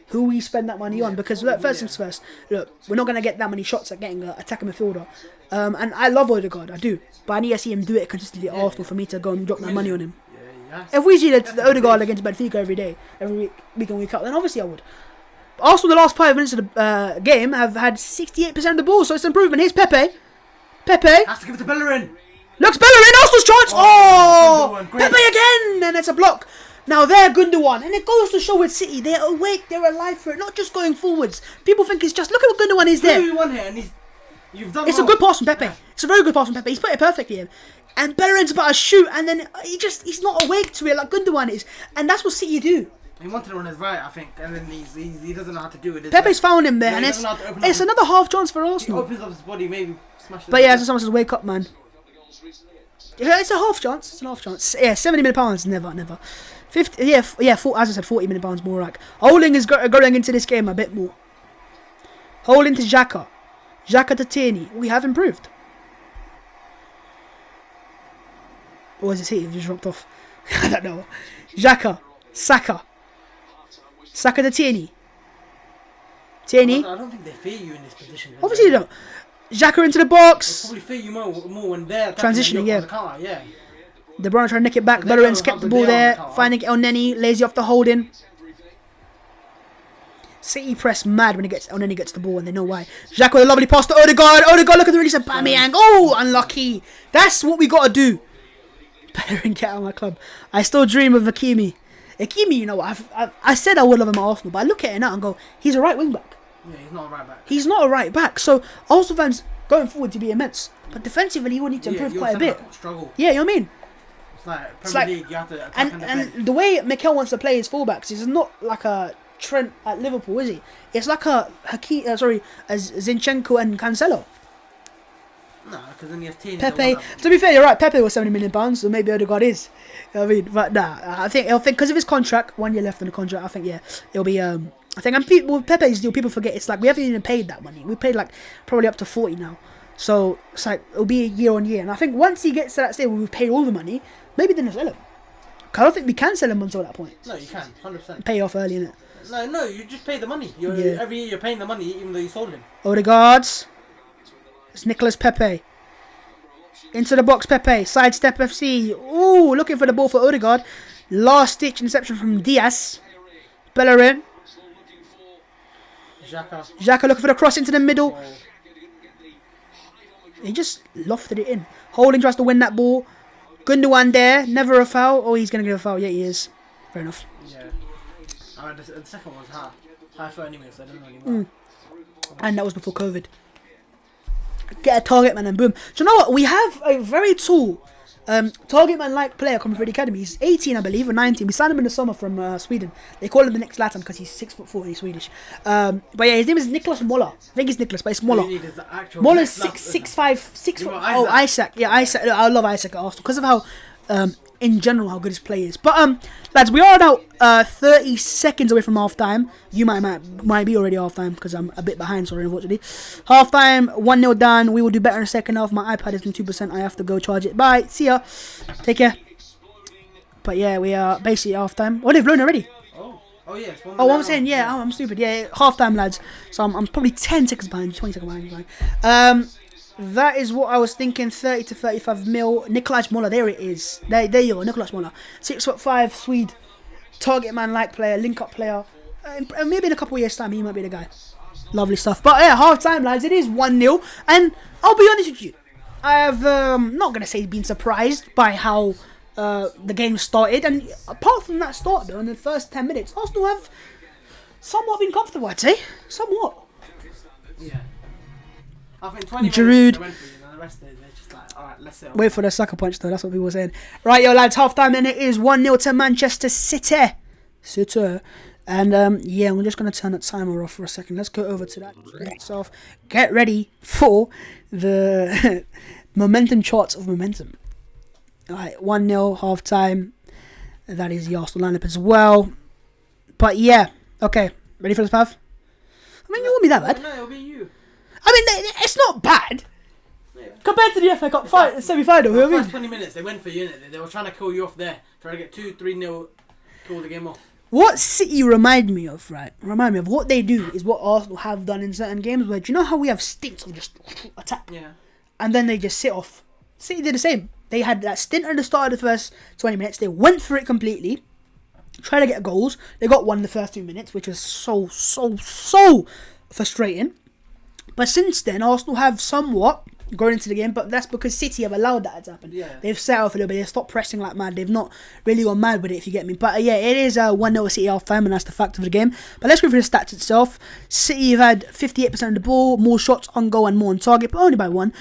who we spend that money on, because look, first things first, look, we're not going to get that many shots at getting an attacking midfielder. And I love Odegaard, I do, but I need to see him do it consistently at Arsenal for me to go and drop my money on him. If we see the Odegaard against Benfica every day, every week in, week out, then obviously I would. Arsenal, the last 5 minutes of the game, have had 68% of the ball, so it's an improvement. Here's Pepe. Has to give it to Bellerin. Looks Bellerin, Arsenal's chance. Oh, Pepe again, and it's a block. Now they're Gundogan, and it goes to show with City, they're awake, they're alive for it, not just going forwards. People think it's just, look at what Gundogan is there. 2-1 here, and he's It's a good pass from Pepe. It's a very good pass from Pepe. He's put it perfectly in. And Bellerin's about to shoot, and then he's not awake to it like Gundogan is. And that's what City do. He wanted it on his right, I think, and then he doesn't know how to do it. Pepe's found him there, and it's another half chance for Arsenal. He opens up his body, maybe smashes. But yeah, someone says, wake up, man. Yeah, it's a half chance. It's a half chance. Yeah, £70 million, never. 50, yeah, as I said, £40 million more. Like Holding is going into this game a bit more. Holding to Xhaka. Xhaka to Tierney. We have improved. Or is it he? Just dropped off. I don't know. Xhaka. Saka to Tierney. I don't think they fear you in this position. Obviously they don't. Xhaka into the box. They probably fear you more when they're transitioning, yeah. Yeah. De Bruyne trying to nick it back. Bellerin's kept the ball there. Finding it on Nenny. Lazy off the Holding. City press mad when Nenny gets the ball and they know why. Xhaka with a lovely pass to Odegaard. Odegaard, look at the release of Aubameyang. Oh, unlucky. That's what we got to do. Bellerin, get out of my club. I still dream of Hakimi. Hakimi, you know, I said I would love him at Arsenal, but I look at it now and go, he's a right wing back. Yeah, he's not a right back. He's not a right back. So Arsenal fans going forward to be immense, but defensively he will need to improve quite a bit. Struggle. Yeah, you know what I mean. It's like League, you have to attack and the way Mikel wants to play his fullbacks is not like a Trent at Liverpool, is he? It's like a Zinchenko and Cancelo. No, because then you have Tierney. Pepe. To be fair, you're right. Pepe was £70 million, so maybe Odegaard is. You know what I mean, but nah, I think because of his contract, 1 year left on the contract. I think it'll be. I think and Pepe's deal. People forget it's like we haven't even paid that money. We paid like probably up to 40 now, so it's like it'll be a year on year. And I think once he gets to that stage where we've paid all the money, maybe then sell him. Cause I don't think we can sell him until that point. No, you can, 100%. Pay off early, innit? No, you just pay the money. Every year you're paying the money, even though you sold him. Odegaard. It's Nicolas Pepe. Into the box, Pepe. Sidestep FC. Ooh, looking for the ball for Odegaard. Last ditch interception from Diaz. Bellerin. Xhaka looking for the cross into the middle. He just lofted it in. Holding tries to win that ball. Gundogan there. Never a foul. Oh, he's going to give a foul. Yeah, he is. Fair enough. Yeah. The second one was high for anyway, so I don't know anymore. And that was before COVID. Get a target man and boom. Do you know what? We have a very tall target man like player coming through the academy. He's 18, I believe, or 19. We signed him in the summer from Sweden. They call him the next Zlatan because he's 6'4" and he's Swedish. But yeah, his name is Nicolas Moller. I think it's Nicolas, but it's Moller. Moller's 6'5". Oh, Isaac. Yeah, Isaac. I love Isaac at Arsenal because of how in general how good his play is. But lads, we are now 30 seconds away from half time. You might be already half time because I'm a bit behind, sorry, unfortunately. Half time, 1-0 down. We will do better in the second half. My iPad is on 2%. I have to go charge it. Bye. See ya. Take care. But yeah, we are basically half time. Oh, they've blown already. Oh yeah. Oh, I'm saying, yeah. Oh, I'm stupid. Yeah, half time, lads. So I'm probably 10 seconds behind. 20 seconds behind. That is what I was thinking. 30 to 35 mil. Nicolas Moller, there it is. There you go, Nicolas Moller. 6'5", Swede, target man like player, link up player. Maybe in a couple of years time he might be the guy. Lovely stuff. But yeah, half time, lads. It is 1-0, and I'll be honest with you. I have not gonna say been surprised by how the game started, and apart from that start though, in the first 10 minutes, Arsenal have somewhat been comfortable. I'd say somewhat. Yeah. I think 20 Giroud. minutes they went for you, and the rest they're just like, alright, let's settle. Wait for the sucker punch though, that's what people were saying. Right, yo lads, half time, and it is 1-0 to Manchester City. And yeah, we're just going to turn the timer off for a second. Let's go over to that itself. Get ready for the momentum charts of momentum. Alright, 1-0, half time. That is the Arsenal lineup as well. But yeah, okay, ready for this, Pav? I mean, it won't be that bad. No, it'll be you. I mean, it's not bad. Yeah. Compared to the FA Cup semi-final, the first 20 minutes, they went for you, innit? They were trying to kill you off there. Trying to get 2-3-0, kill the game off. What City remind me of what they do is what Arsenal have done in certain games where, do you know how we have stints of just attack? Yeah. And then they just sit off. City did the same. They had that stint at the start of the first 20 minutes. They went for it completely. Tried to get goals. They got one in the first 2 minutes, which was so frustrating. But since then, Arsenal have somewhat going into the game, but that's because City have allowed that to happen. Yeah. They've set off a little bit. They've stopped pressing like mad. They've not really gone mad with it, if you get me. But yeah, it is 1-0 City half time, and that's the fact of the game. But let's go through the stats itself. City have had 58% of the ball, more shots on goal and more on target, but only by one.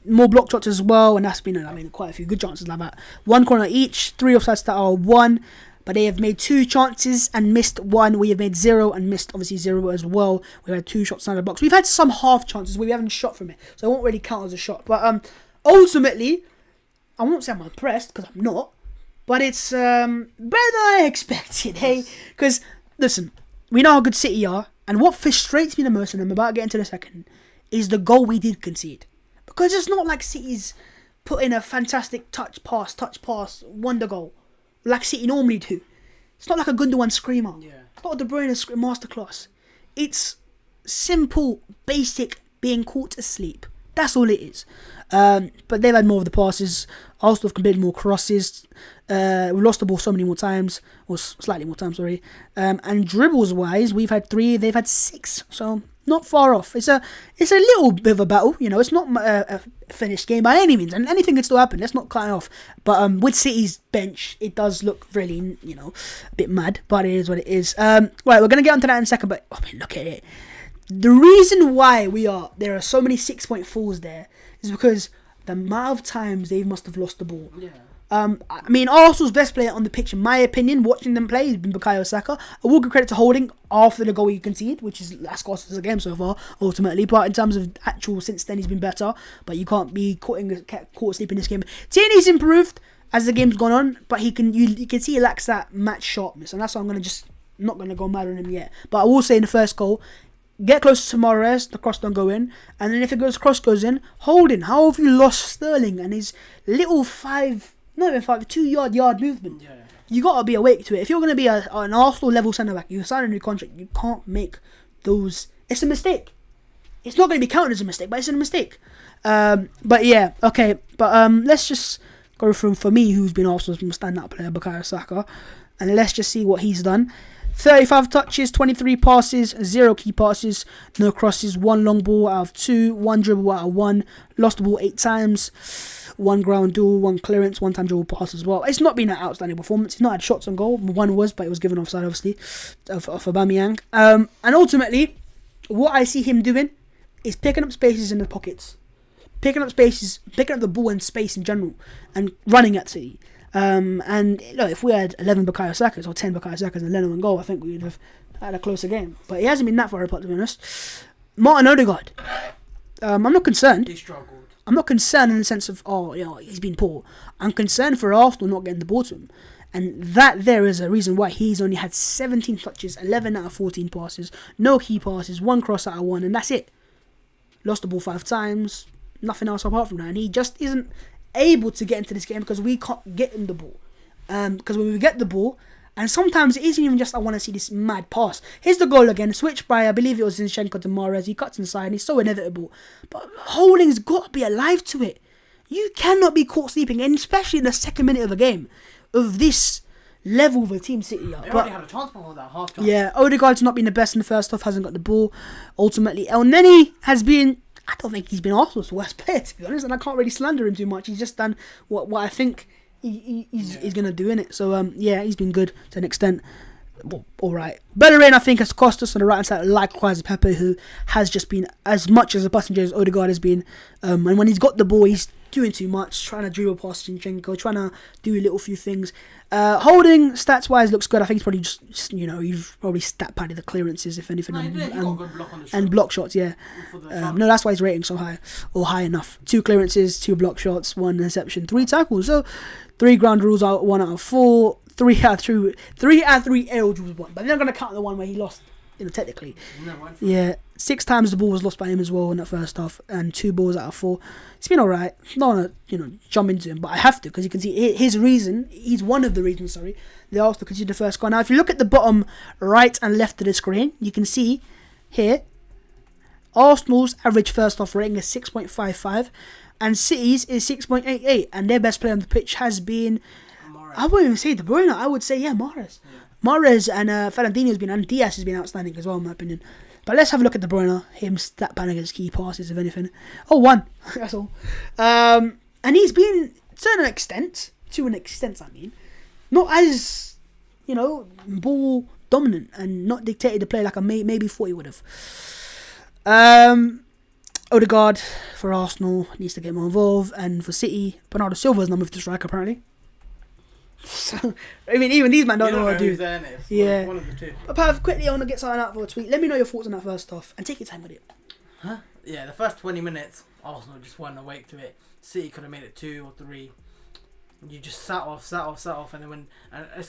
More block shots as well, and that's been, quite a few good chances like that. 1 corner each, 3 offsides that are 1. But they have made 2 chances and missed 1. We have made 0 and missed obviously 0 as well. We've had 2 shots inside the box. We've had some half chances where we haven't shot from it, so it won't really count as a shot. But ultimately, I won't say I'm impressed because I'm not. But it's better than I expected, hey? Because listen, we know how good City are, and what frustrates me the most, and I'm about to get into the second, is the goal we did concede. Because it's not like City's put in a fantastic touch pass, wonder goal, like City normally do. It's not like a Gundogan screamer. Yeah. It's not a De Bruyne masterclass. It's simple, basic, being caught asleep. That's all it is. But they've had more of the passes. Arsenal have completed more crosses. We lost the ball so many more times, or slightly more times, sorry. And dribbles wise, we've had 3. They've had 6. So not far off. It's a little bit of a battle. It's not a finished game by any means, and anything can still happen. Let's not cut it off. But with City's bench, it does look really, a bit mad. But it is what it is. Right, we're gonna get onto that in a second. But look at it. The reason why there are so many 6-point falls there is because the amount of times they must have lost the ball. Yeah. Arsenal's best player on the pitch, in my opinion, watching them play, has been Bukayo Saka. I will give credit to Holding after the goal he conceded, which is that's cost us a game so far, ultimately. But in terms of actual, since then he's been better. But you can't be caught asleep in this game. Tierney's improved as the game's gone on, but you can see he lacks that match sharpness, and that's why I'm not gonna go mad on him yet. But I will say in the first goal, get close to Mahrez, the cross don't go in, and then if it cross goes in, Holding. How have you lost Sterling and his little 2-yard movement? Yeah. You gotta be awake to it. If you're gonna be an Arsenal level centre back, you sign a new contract. You can't make those. It's a mistake. It's not gonna be counted as a mistake, but it's a mistake. But yeah, okay. But let's just go through for me, who's been Arsenal's standout player, Bukayo Saka, and let's just see what he's done. 35 touches, 23 passes, 0 key passes, no crosses, 1 long ball out of 2, 1 dribble out of 1, lost the ball 8 times, 1 ground duel, 1 clearance, 1 time dribble pass as well. It's not been an outstanding performance. He's not had shots on goal. 1 was, but it was given offside, obviously, of Aubameyang. And ultimately, what I see him doing is picking up spaces in the pockets, picking up the ball and space in general, and running at City. And look, if we had 11 Bukayo Sakas or 10 Bukayo Sakas and Leno and goal, I think we would have had a closer game. But he hasn't been that far apart, to be honest. Martin Odegaard, I'm not concerned. He struggled. I'm not concerned in the sense of, he's been poor. I'm concerned for Arsenal not getting the ball to him. And that there is a reason why he's only had 17 touches, 11 out of 14 passes, no key passes, 1 cross out of 1, and that's it. Lost the ball 5 times, nothing else apart from that. And he just isn't able to get into this game because we can't get him the ball. Because when we get the ball, and sometimes it isn't even just I want to see this mad pass. Here's the goal again, switch by, I believe it was Zinchenko to Mahrez. He cuts inside, and it's so inevitable. But Holding's got to be alive to it. You cannot be caught sleeping, and especially in the second minute of a game of this level of a team City. They already had a chance before that half time. Yeah, Odegaard's not been the best in the first half, hasn't got the ball. Ultimately, El Neni has been, I don't think he's been Arsenal's worst player, to be honest, and I can't really slander him too much. He's just done what I think he's going to do in it. So, he's been good to an extent. Well, alright. Bellerin, I think, has cost us on the right hand side, likewise Pepe, who has just been as much as a passenger as Odegaard has been. And when he's got the ball, he's doing too much, trying to dribble past Zinchenko, trying to do a little few things. Holding, stats-wise, looks good. I think he's probably just you've probably stat-padded the clearances, if anything, and block shots, yeah. No, that's why his rating so high, or high enough. 2 clearances, 2 block shots, 1 interception, 3 tackles. So, 3 ground rules out, 1 out of 4, 3 out of 3 aerial duels, 1. But they're not going to count the one where he lost, technically. Yeah, 6 times the ball was lost by him as well in that first half, and 2 balls out of 4. It's been alright. Not want to, jump into him, but I have to, because you can see he's one of the reasons, they Arsenal conceded the first goal. Now, if you look at the bottom right and left of the screen, you can see here, Arsenal's average first half rating is 6.55, and City's is 6.88, and their best player on the pitch has been, I wouldn't even say De Bruyne, I would say, Mahrez. Yeah. Mahrez and Fernandinho and Diaz has been outstanding as well, in my opinion. But let's have a look at De Bruyne. Him stat pan against key passes, if anything. Oh, 1. That's all. And he's been, to an extent, I mean, not as, ball dominant and not dictated the play like I maybe thought he would have. Odegaard for Arsenal needs to get more involved, and for City, Bernardo Silva is not moved to strike apparently. So, I mean, even these men don't know what to do. There, innit? Yeah. One of the two. But Pav, quickly, I want to get something out for a tweet. Let me know your thoughts on that first off, and take your time with it. Huh? Yeah, the first 20 minutes, Arsenal just weren't awake to it. City could have made it 2 or 3. You just sat off, and then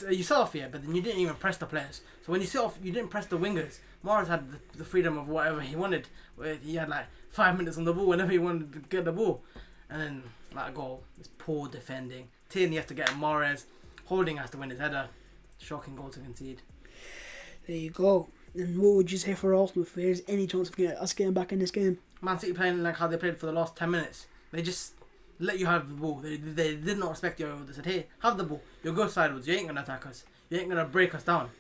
you sat off, yeah, but then you didn't even press the players. So when you sit off, you didn't press the wingers. Morris had the freedom of whatever he wanted. Where he had like 5 minutes on the ball whenever he wanted to get the ball, and then like a goal. It's poor defending. Tierney has to get Morris. Holding has to win his header. Shocking goal to concede. There you go. And what would you say for Arsenal if there's any chance of us getting back in this game? Man City playing like how they played for the last 10 minutes. They just let you have the ball. They did not respect you. They said, hey, have the ball. You'll go sideways. You ain't going to attack us. You ain't going to break us down.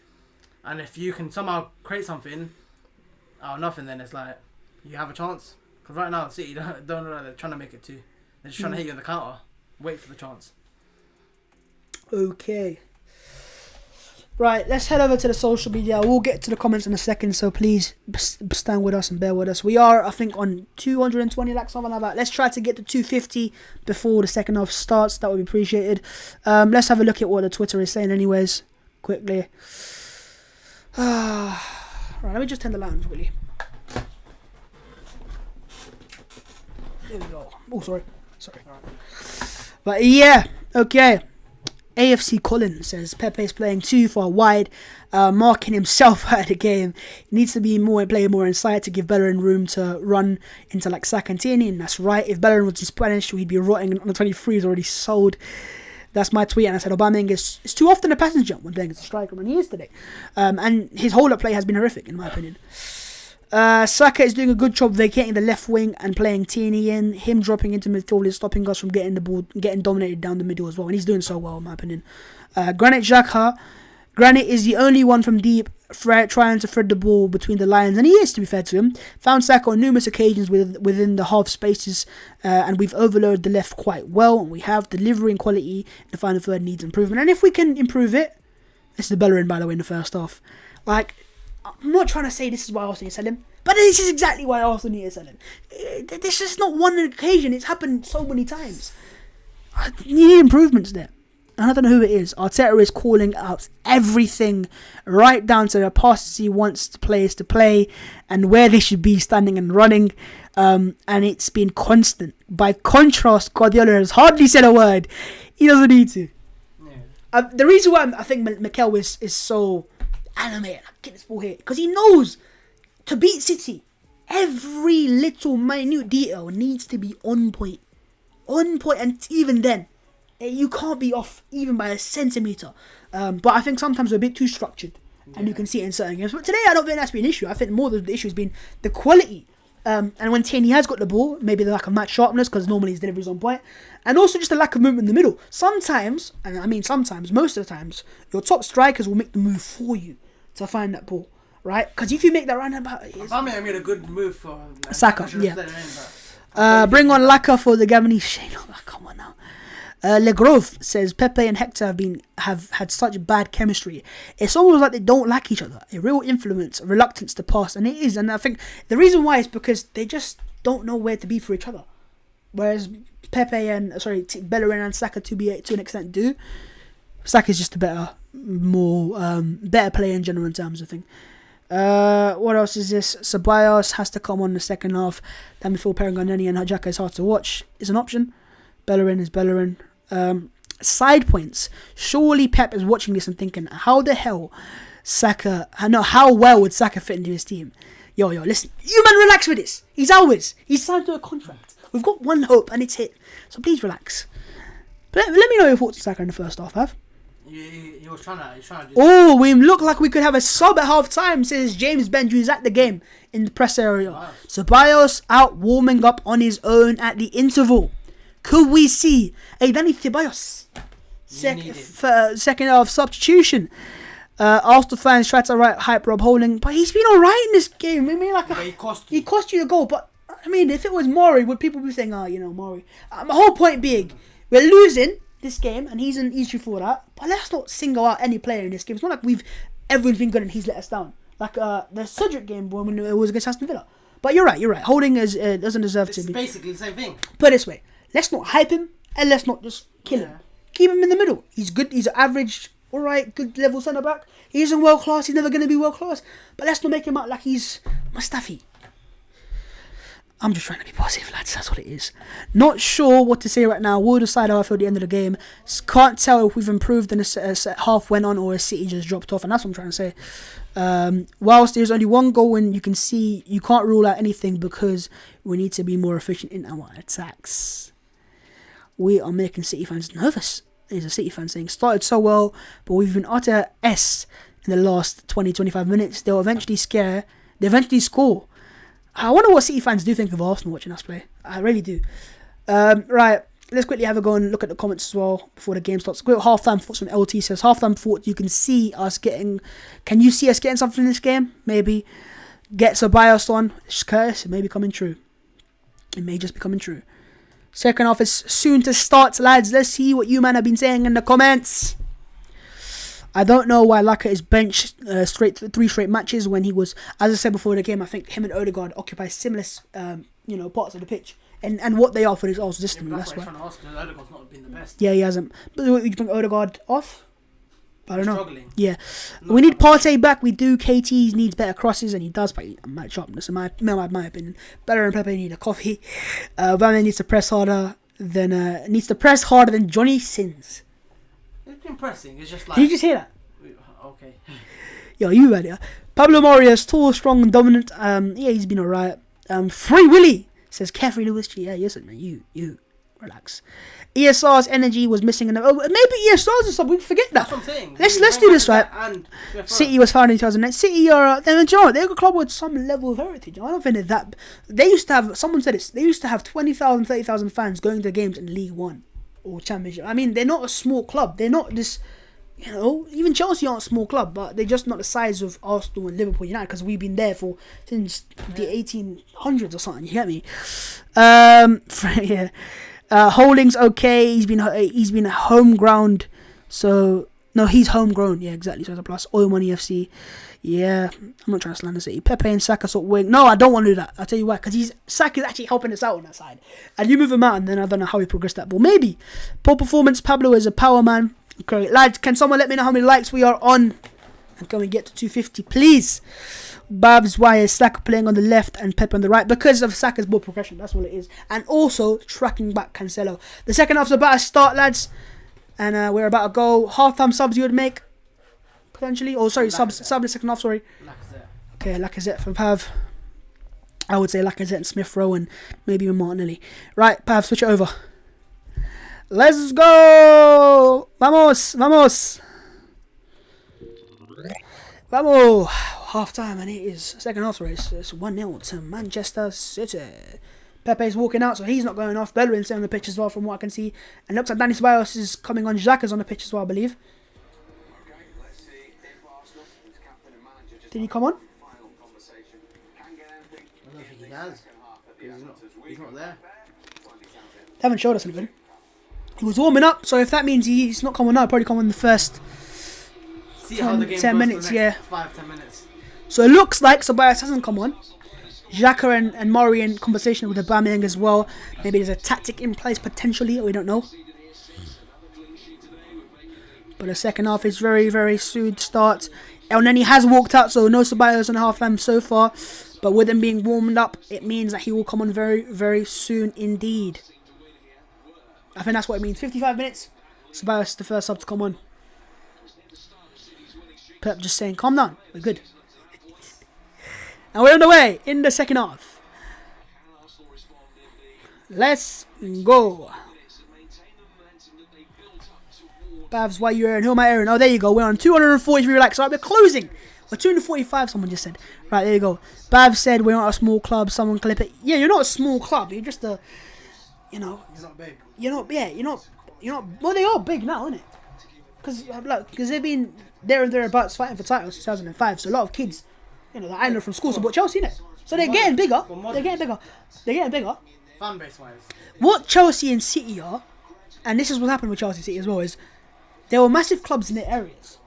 And if you can somehow create something out of nothing, then it's like, you have a chance. Because right now, City don't know that they're trying to make it 2. They're just trying to hit you in the counter. Wait for the chance. Okay. Right, let's head over to the social media. We'll get to the comments in a second, so please stand with us and bear with us. We are, I think, on 220 likes, something like that. Let's try to get to 250 before the second half starts. That would be appreciated. Let's have a look at what the Twitter is saying anyways, quickly. Right, let me just turn the light on quickly. There we go. Oh, sorry. But yeah, okay. AFC Colin says Pepe's playing too far wide, marking himself out of the game. He needs to be play more inside to give Bellerin room to run into like Saka and Tierney, and that's right. If Bellerin was in Spanish, he'd be rotting on the 23. He's already sold. That's my tweet, and I said Aubameyang is too often a passenger when playing as a striker, and he is today. And his hold-up play has been horrific, in my opinion. Saka is doing a good job vacating the left wing and playing Tierney in. Him dropping into midfield is stopping us from getting the ball, getting dominated down the middle as well. And he's doing so well, in my opinion. Granit Xhaka. Granit is the only one from deep trying to thread the ball between the lines. And he is, to be fair to him. Found Saka on numerous occasions within the half spaces. And we've overloaded the left quite well. And we have delivery and quality. The final third needs improvement. And if we can improve it. This is the Bellerin, by the way, in the first half. Like, I'm not trying to say this is why Arsenal need to sell him, but this is exactly why Arsenal need to sell him. This is not one occasion. It's happened so many times. You need improvements there. And I don't know who it is. Arteta is calling out everything, right down to the passes he wants players to play and where they should be standing and running. And it's been constant. By contrast, Guardiola has hardly said a word. He doesn't need to. Yeah. The reason why I think Mikel is so animated, get this ball here, because he knows to beat City, every little minute detail needs to be on point, and even then, you can't be off even by a centimetre. But I think sometimes we're a bit too structured, and you can see it in certain games. But today, I don't think that's been an issue. I think more the issue has been the quality. And when Tierney has got the ball, maybe the lack of match sharpness, because normally his delivery is on point, and also just the lack of movement in the middle. Sometimes, and I mean sometimes, most of the times, your top strikers will make the move for you to find that ball, right? Because if you make that roundabout, I made a good move for Saka. Yeah. Bring on Laka for the Gavini Shane. Oh, come on now. Legrove says Pepe and Hector have had such bad chemistry. It's almost like they don't like each other. A real influence, a reluctance to pass, and it is. And I think the reason why is because they just don't know where to be for each other. Whereas Bellerin and Saka to an extent do. Saka's just a better player in general in terms of thing. What else is this? Ceballos has to come on the second half. Then before pairing on Nani and Hajaka is hard to watch. Is an option. Bellerin is Bellerin. Side points. Surely Pep is watching this and thinking, how the hell how well would Saka fit into his team? Yo, listen. You man, relax with this. He's ours. He's signed to a contract. We've got one hope and it's hit. So please relax. But let me know your thoughts on Saka in the first half, Have. He was trying to do Oh, we look like we could have a sub at half time, says James Benji, who's at the game in the press area. Wow. Ceballos out warming up on his own at the interval. Could we see a Danny Ceballos second half substitution? Arsenal fans try to hype Rob Holding, but he's been alright in this game. I mean, like, But he cost you the goal. But I mean, if it was Maury, would people be saying, Maury? My whole point being, we're losing this game, and he's an issue for that. But let's not single out any player in this game. It's not like everyone's been good and he's let us down. Like the Cedric game when it was against Aston Villa. But you're right. Holding doesn't deserve to be. It's basically the same thing. Put it this way, let's not hype him and let's not just kill him. Keep him in the middle. He's good. He's an average, alright, good level centre back. He isn't world class. He's never going to be world class. But let's not make him out like he's Mustafi. I'm just trying to be positive, lads. That's what it is. Not sure what to say right now. We'll decide how I feel at the end of the game. Can't tell if we've improved and a half went on or a City just dropped off. And that's what I'm trying to say. Whilst there's only one goal, and you can see you can't rule out anything because we need to be more efficient in our attacks. We are making City fans nervous. There's a City fan saying, started so well, but we've been utter S in the last 20-25 minutes. They'll eventually scare. They eventually score. I wonder what City fans do think of Arsenal watching us play. I really do. Right, let's quickly have a go and look at the comments as well before the game starts. Quick half-time thoughts from LT says, half-time thoughts you can see us getting... Can you see us getting something in this game? Maybe. Gets a bias on. It's Curtis. It may be coming true. It may just be coming true. Second half is soon to start, lads. Let's see what you man have been saying in the comments. I don't know why Laka is benched three straight matches when he was, as I said before the game, I think him and Odegaard occupy similar parts of the pitch. And what they are for this Arsenal system. Yeah, that's why. Odegaard's not been the best. Yeah, he hasn't. But would you bring Odegaard off? I don't know. Struggling. Yeah. We need Partey back. We do. KT needs better crosses, and he does, but match sharpness, in my opinion. Better than Pepe need a coffee. Bama needs to press harder than Johnny Sins. It's been pressing. It's just like... Did you just hear that? Okay. Yo, you ready? Pablo Morias, tall, strong, and dominant. Yeah, he's been alright. Free Willy says Kefri Lewis. Yeah, yes, man. You relax. ESR's energy was missing. Maybe ESR's or something. We forget that. That's what I'm saying. Let's do this right. City was founded in 2008. City are they're a club with some level of heritage. I don't think they're that. They used to have. Someone said this. They used to have 20,000, 30,000 fans going to games in League One or Championship. I mean, they're not a small club. They're not this. Even Chelsea aren't a small club, but they're just not the size of Arsenal and Liverpool United because we've been there since the 1800s or something. You get me? Yeah. Holding's okay. He's been home ground. So no, he's homegrown. Yeah, exactly. So it's a plus. Oil Money FC. Yeah, I'm not trying to slander City. Pepe and Saka sort of wing. No, I don't want to do that. I'll tell you why. Because Saka's actually helping us out on that side. And you move him out, and then I don't know how he progressed that ball. Maybe poor performance. Pablo is a power man. Okay, lads, can someone let me know how many likes we are on? And can we get to 250, please? Babs, why is Saka playing on the left and Pep on the right? Because of Saka's ball progression, that's all it is. And also tracking back Cancelo. The second half's about to start, lads. And we're about to go. Half-time subs you would make, potentially. Oh, sorry, sub the second half, sorry. Lacazette. Okay, Lacazette for Pav. I would say Lacazette and Smith Rowe and maybe even Martinelli. Right, Pav, switch it over. Let's go! Vamos! Vamos! Vamos! Half time, and it is second half race. It's 1-0 to Manchester City. Pepe's walking out, so he's not going off. Bellerin's on the pitch as well, from what I can see. And it looks like Dani Ceballos is coming on. Xhaka's on the pitch as well, I believe. Did he come on? I don't think he has. He's not there. They haven't showed us anything. He was warming up, so if that means he's not coming out, probably come in the first 10 minutes, yeah. 5-10 minutes. So it looks like Ceballos hasn't come on. Xhaka and Murray in conversation with Aubameyang as well. Maybe there's a tactic in place potentially, we don't know. But the second half is very, very soon to start. El Neni has walked out, so no Ceballos on half-time so far. But with him being warmed up, it means that he will come on very, very soon indeed. I think that's what it means. 55 minutes. Ceballos the first sub to come on. Pep just saying, calm down. We're good. And we're on the way in the second half. Let's go. Bavs, why you Aaron? Who am I, Aaron? Oh, there you go. We're on 243 likes. Right, we're closing. We're 245, someone just said. Right, there you go. Bavs said we're not a small club. Someone clip it. Yeah, you're not a small club. You're just a, You're not big. You're not, well, they are big now, innit? Because they've been there and thereabouts fighting for titles 2005. So a lot of kids, you know, that I know from school support Chelsea, innit? So they're getting bigger. They're getting bigger. They're getting bigger. Fan base wise. What Chelsea and City are, and this is what happened with Chelsea City as well, is there were massive clubs in their areas.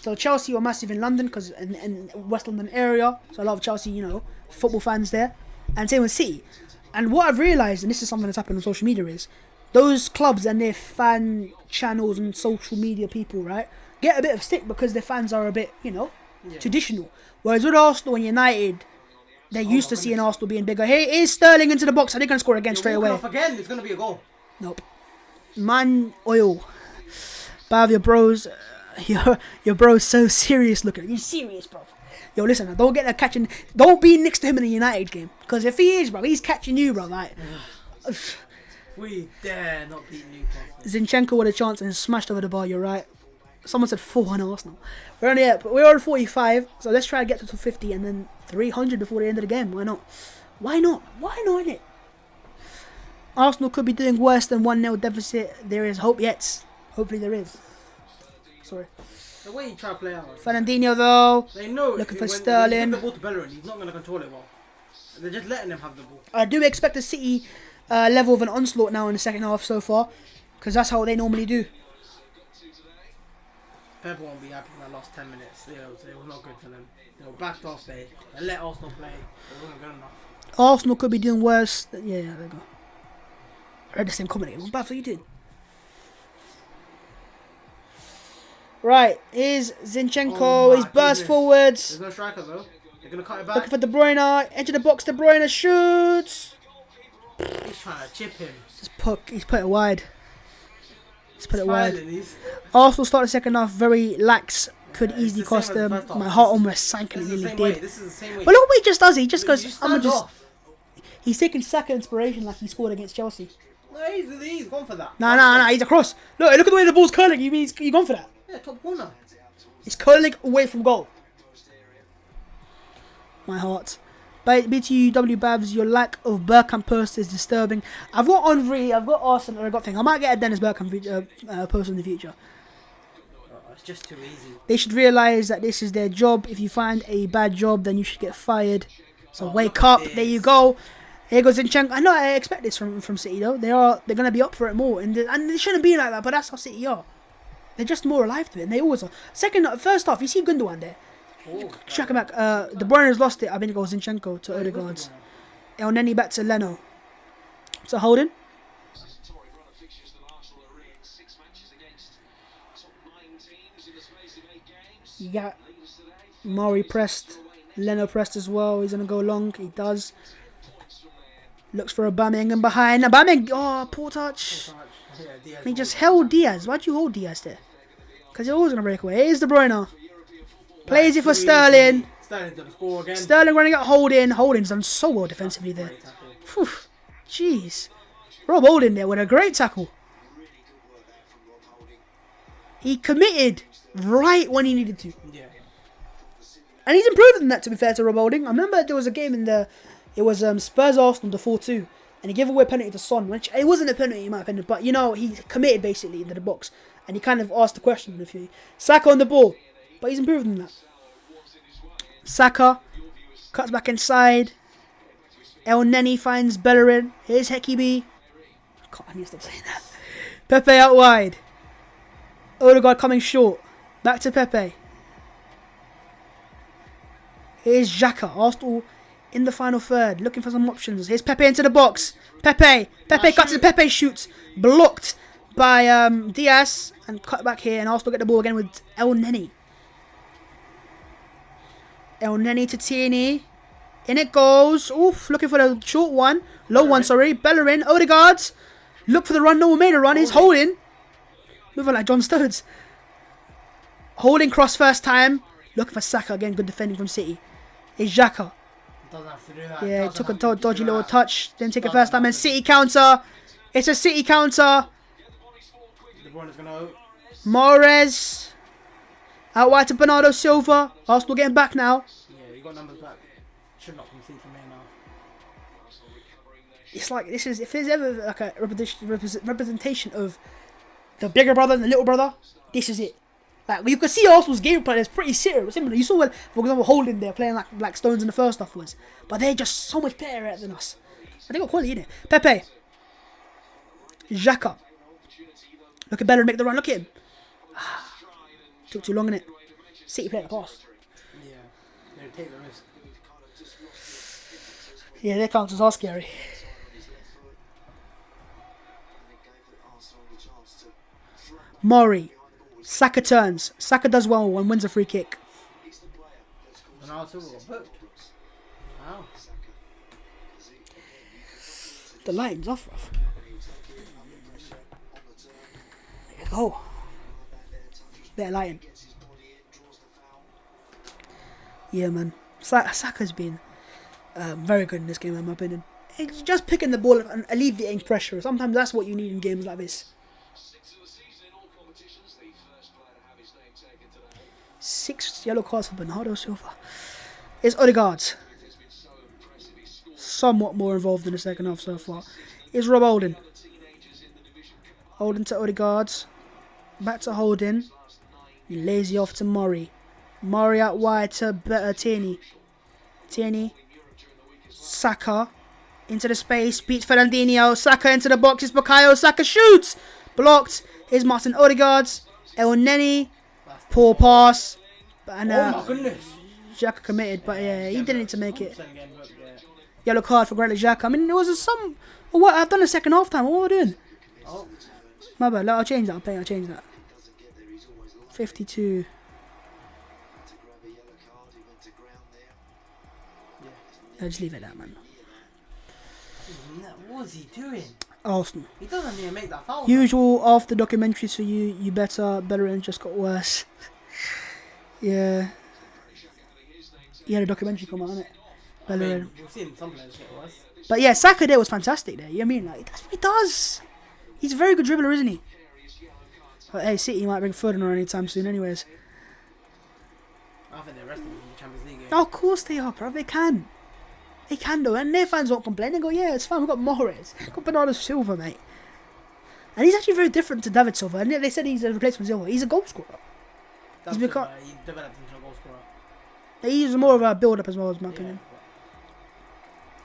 So Chelsea were massive in London because in West London area, so a lot of Chelsea, you know, football fans there, and same with City. And what I've realised, and this is something that's happened on social media, is those clubs and their fan channels and social media people, right, get a bit of stick because their fans are a bit, you know, traditional. Whereas with Arsenal and United, they're used to seeing Arsenal being bigger. Here is Sterling into the box. Are they going to score again straight away? Off again. It's going to be a goal. Nope. Man, oil. Bav, your bros, your bro's so serious looking. You serious, bro? Yo, listen, don't get a catching. Don't be next to him in a United game, because if he is, bro, he's catching you, bro. Like, we dare not beat Newcastle. Zinchenko with a chance and smashed over the bar. You're right. Someone said 400 Arsenal. We're on 45, so let's try to get to 250 and then 300 before the end of the game. Why not? Why not? Why not? Innit? Arsenal could be doing worse than 1-0 deficit. There is hope yet. Hopefully there is. Sorry. The way you try to play out. Fernandinho though. They know looking for when Sterling. the ball to Bellerin, he's not going to control it well. They're just letting him have the ball. I do expect a City level of an onslaught now in the second half so far, because that's how they normally do. Pep won't be happy in that last 10 minutes. It was not good for them. They were backed off. They let Arsenal play. It wasn't good enough. Arsenal could be doing worse. Yeah, there you go. I read the same comment. What bad for you did? Right, here's Zinchenko. He's burst forwards. There's no striker though. They're going to cut it back. Looking for De Bruyne. Enter the box. De Bruyne shoots. He's trying to chip him. He's put it wide. He's put it wide. He's... Arsenal start the second half very lax. Could easily cost them. My heart almost sank and it nearly did. This is the same way. But look what he just does. He just goes, I'm just... He's taking Saka inspiration like he scored against Chelsea. No, he's gone for that. Nah, he's across. Look at the way the ball's curling. He's gone for that. Yeah, top corner. It's curling away from goal. My heart. BTUW Babs, your lack of Bergkamp post is disturbing. I've got Henry, I've got Arsenal, I've got thing. I might get a Dennis Bergkamp post in the future. It's just too easy. They should realise that this is their job. If you find a bad job, then you should get fired. So wake up. There you go. Here goes Zinchenko. I know I expect this from City though. They're going to be up for it more, and they shouldn't be like that. But that's how City are. They're just more alive to it, and they always are. First half, you see Gundogan there. Track him back. De Bruyne has lost it. I think it goes Zinchenko to Odegaard. El Neni back to Leno. So Holden. You got Murray pressed. Leno pressed as well. He's going to go long. He does. Looks for Aubameyang and behind. Aubameyang. Oh, poor touch. He just held Diaz. Why'd you hold Diaz there? Because you're always going to break away. Here's De Bruyne. Plays it for Sterling. Sterling's going to score again. Sterling running at Holding. Holding's done so well defensively there. Whew. Jeez. Rob Holding there with a great tackle. He committed right when he needed to. Yeah. And he's improved in that, to be fair to Rob Holding. I remember there was a game in the... It was Spurs Arsenal, the 4-2. And he gave away a penalty to Son. Which it wasn't a penalty in my opinion. But, you know, he committed basically into the box. And he kind of asked the question. If you Saka on the ball. But he's improved in that. Saka cuts back inside. El Neni finds Bellerin. Here's Hekibi. God, I need to stop saying that. Pepe out wide. Odegaard coming short. Back to Pepe. Here's Xhaka. Arsenal in the final third. Looking for some options. Here's Pepe into the box. Pepe cuts and Pepe shoots. Blocked by Diaz. And cut back here. And Arsenal get the ball again with El Neni. El Neni to Tierney. In it goes. Oof, looking for the short one. Low one, sorry. Bellerin. Odegaard. Look for the run. No one made a run. He's holding. Moving like John Stones. Holding cross first time. Looking for Saka again. Good defending from City. It's Xhaka. Doesn't have to do that. Yeah, took a dodgy little touch. Didn't take it first time. And City counter. It's a City counter. De Bruyne's gonna... Mahrez. Out wide to Bernardo Silva. Arsenal getting back now. Yeah, you got numbers back. Should not concede from here now. It's like, this is, if there's ever like a representation of the bigger brother and the little brother. This is it. Like you can see Arsenal's game plan is pretty similar. You saw when, for example, Holding there playing like Stones in the first half was, but they're just so much better at it than us. And they got quality in it. Pepe, Xhaka, looking better to make the run. Look at him. Took too long in it. City played the pass. Yeah, they take the risk. Yeah, their counters are scary. Murray, Saka turns. Saka does well and wins a free kick. Ronaldo got booked. Wow. The lighting's off, rough. There you go. Better lighting. Yeah, man. Saka's been very good in this game, in my opinion. It's just picking the ball up and alleviating pressure. Sometimes that's what you need in games like this. 6 yellow cards for Bernardo Silva. It's Odegaard. Somewhat more involved in the second half so far. It's Rob Holding. Holding to Odegaard. Back to Holding. He lazy off to Murray. Murray out wide to Tierney. Tierney. Saka. Into the space. Beats Fernandinho. Saka into the box. It's Bukayo. Saka shoots. Blocked. Here's Martin Odegaard. El Neni. Poor pass. And Oh my goodness. Xhaka committed, but yeah, he didn't need to make it. Yellow card for Granit Xhaka. I mean, it was some. What I've done the second half time. What am I doing? Oh. My bad. I'll change that. I'll change that. 52. Yeah, just leave it at that, man. What was he doing? Arsenal. He doesn't even make that foul. Usual after documentaries for you. You better and just got worse. Yeah. He had a documentary come out on it. We've seen some players get worse. But yeah, Saka there was fantastic there. You know what I mean? Like, that's what he does. He's a very good dribbler, isn't he? But hey, City might bring Ferdinand anytime soon anyways. I think they're resting in the Champions League game. Oh, of course they are, bro. They can. They can though. And their fans won't complain. They go, yeah, it's fine. We've got Mahrez. We've got Bernardo Silva, mate. And he's actually very different to David Silva. And they said he's a replacement Silva. He's a goal scorer. That's He's become... he developed into a goal scorer. He's more of a build-up as well, in my opinion.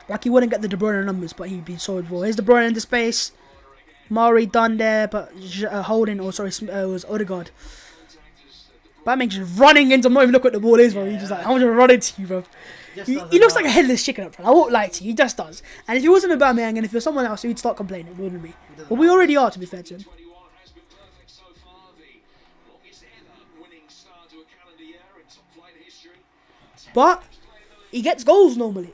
Like, he wouldn't get the De Bruyne numbers, but he'd be solid raw. Here's De Bruyne into space. Murray done there, but Holding, it was Odegaard. But I mean, just running into him, not even look at the ball is, bro. He's just like, how much run into you, bro? He looks like a headless chicken up front. I won't lie to you, he just does. And if he wasn't Aubameyang and if he was someone else, he'd start complaining, wouldn't we? But we already are, to be fair to him. But he gets goals normally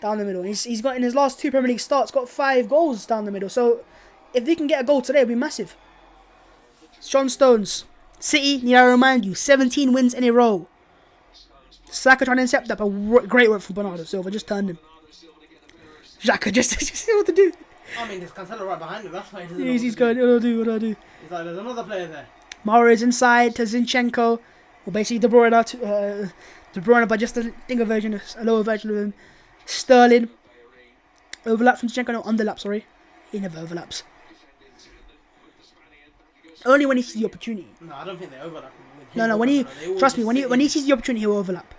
down the middle. He's got in his last 2 Premier League starts got 5 goals down the middle. So if they can get a goal today, it'll be massive. John Stones, City, need I remind you, 17 wins in a row. Saka trying to intercept that, but great work from Bernardo Silva, just turned him. Xhaka just see what to do. I mean, there's Cancelo right behind him. That's why he doesn't. He's going. What do I do? He's like, there's another player there. Mahrez inside to Zinchenko, or basically De Bruyne. De Bruyne, but just a lower version of him. Sterling. Overlap from Zinchenko, no, underlap, sorry. He never overlaps. Only when he sees the opportunity. No, I don't think they overlap. No, when he, trust me, when he sees the opportunity, he'll overlap.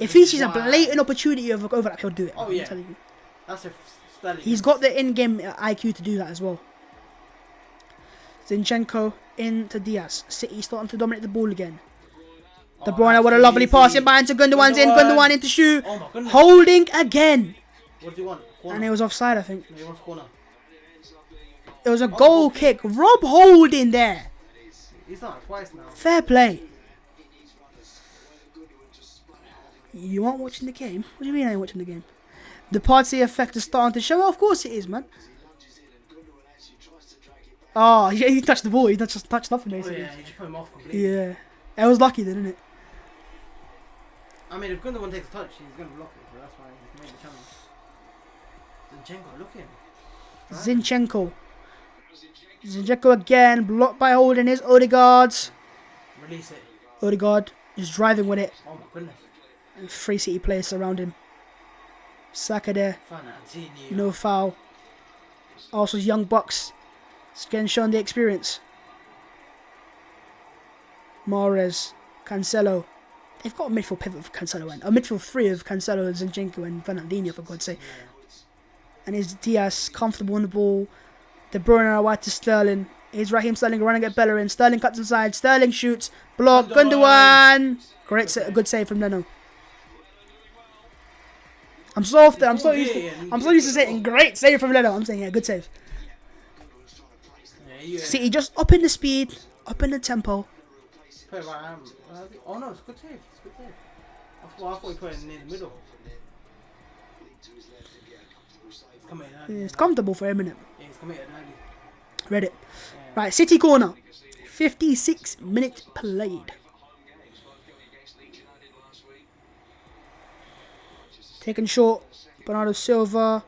If he sees a blatant opportunity of overlap, he'll do it. Oh, yeah. I'm telling you. That's if Sterling. He's got the in-game IQ to do that as well. Zinchenko into Diaz. City starting to dominate the ball again. De Bruyne, what a lovely pass in behind to Gundogan's in. Gundogan into shoot. Oh my goodness. Holding again. What do you want? Corner. And it was offside, I think. No, he wants corner. It was a goal kick. Rob Holding there. He's done it twice now. Fair play. You aren't watching the game? What do you mean I ain't watching the game? The party effect is starting to show. Oh, of course it is, man. Oh, yeah, he touched the ball. He just touched nothing, basically. Oh, yeah, he just put him off completely. Yeah. It was lucky then, isn't it? I mean, if Gundogan takes a touch, he's going to block it, so that's why he's made the challenge. Zinchenko, look at him. Zinchenko. Zinchenko again, blocked by Holding his Odegaard. Release it. Odegaard just driving with it. Oh my goodness. And 3 City players surround him. Saka there. Fernandinho. No foul. Also, young Bucks. It's getting shown the experience. Mahrez, Cancelo. They've got a midfield pivot of Cancelo and a midfield three of Cancelo, Zinchenko and Fernandinho, for God's sake. And is Diaz comfortable on the ball. De Bruyne are wide to Sterling. Is Raheem Sterling running at Bellerin. Sterling cuts inside. Sterling shoots. Block. Gundogan. Great, good save from Leno. I'm so used to saying great save from Leno. I'm saying yeah, good save. City just up in the speed, up in the tempo. Oh no, it's good save. It's good save. I thought he put it in the middle. It's comfortable for him, innit? Yeah, it's committed early. Read it. Yeah. Right, City corner. 56 minutes played. Taken short. Bernardo Silva.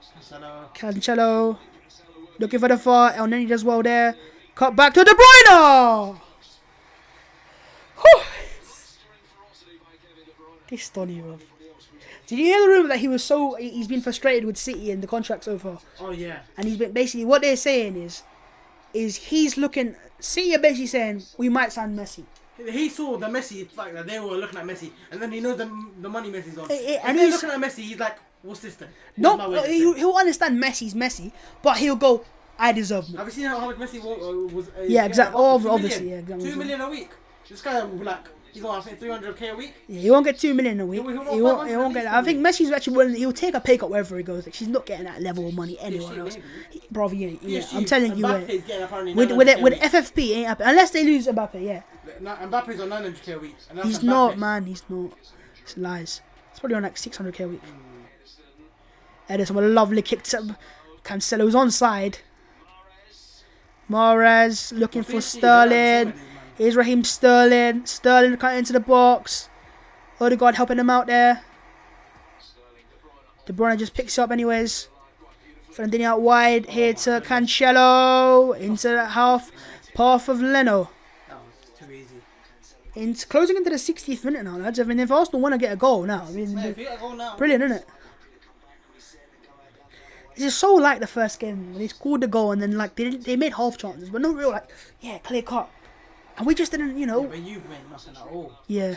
Cancelo. Looking for the far. El Neni does well there. Cut back to De Bruyne. Whew. This Donny, bro. Did you hear the rumor that he's been frustrated with City and the contract so far? Oh yeah. And he's been basically what they're saying is he's looking. City are basically saying we might sign Messi. He saw the Messi fact that they were looking at Messi, and then he knows the money Messi's on. And they're looking at Messi, he's like, "What's this then?" He'll understand Messi's Messi, but he'll go, "I deserve more." Have you seen how much Messi was? Yeah, exactly. Obviously, yeah, exactly. 2 million a week. This guy will be like, he's on I think 300k a week. Yeah, he won't get 2 million a week. He won't get that. I think week. Messi's actually willing. He'll take a pay cut wherever he goes. Like she's not getting that level of money anywhere else. Bro, he ain't. Yeah, I'm telling you, with FFP ain't happening unless they lose Mbappe. Yeah. Mbappe's on 900k a week. And that's he's Mbappe. not, man. He's not. It's lies. It's probably on like 600k a week. Edison with a lovely kick to Cancelo's onside. Mahrez looking for Sterling. Here's Raheem Sterling. Sterling cut into the box. Odegaard helping him out there. De Bruyne just picks it up anyways. Fernandinho out wide. Here to Cancelo. Into the half path of Leno. It's closing into the 60th minute now, lads. I mean, if Arsenal want to get a goal now, I mean, if you get a goal now, brilliant, isn't it? It's just so like the first game when they scored the goal and then like they made half chances, but no real like clear cut, and we just didn't, Yeah, but you've made nothing at all. Yeah.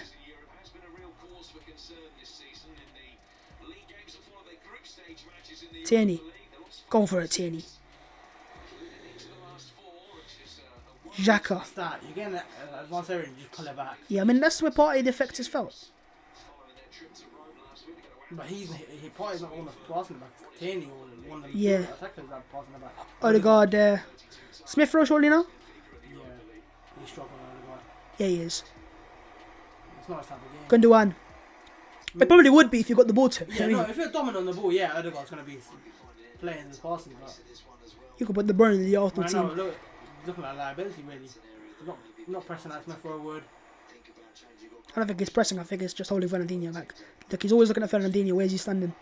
Tierney, go for it, Tierney. Xhaka. Start. You're getting that advanced area and you just pull it back. Yeah, I mean that's where part of the effect is felt. But Party's not almost passing it back. Tierney or one of the attackers that passing it back. Odegaard there. Smith Rowe surely now? Yeah, he's struggling Odegaard. Yeah, he is. It's not his type of game. Gundogan. It probably would be if you got the ball to him. Yeah, no, if you're dominant on the ball, yeah, Odegaard's going to be playing this passing, but you could put the Burn in the Arsenal team. No, looking like liability really. Not pressing that Smith forward. I don't think he's pressing. I think it's just holding Fernandinho back. Look, he's always looking at Fernandinho. Where's he standing?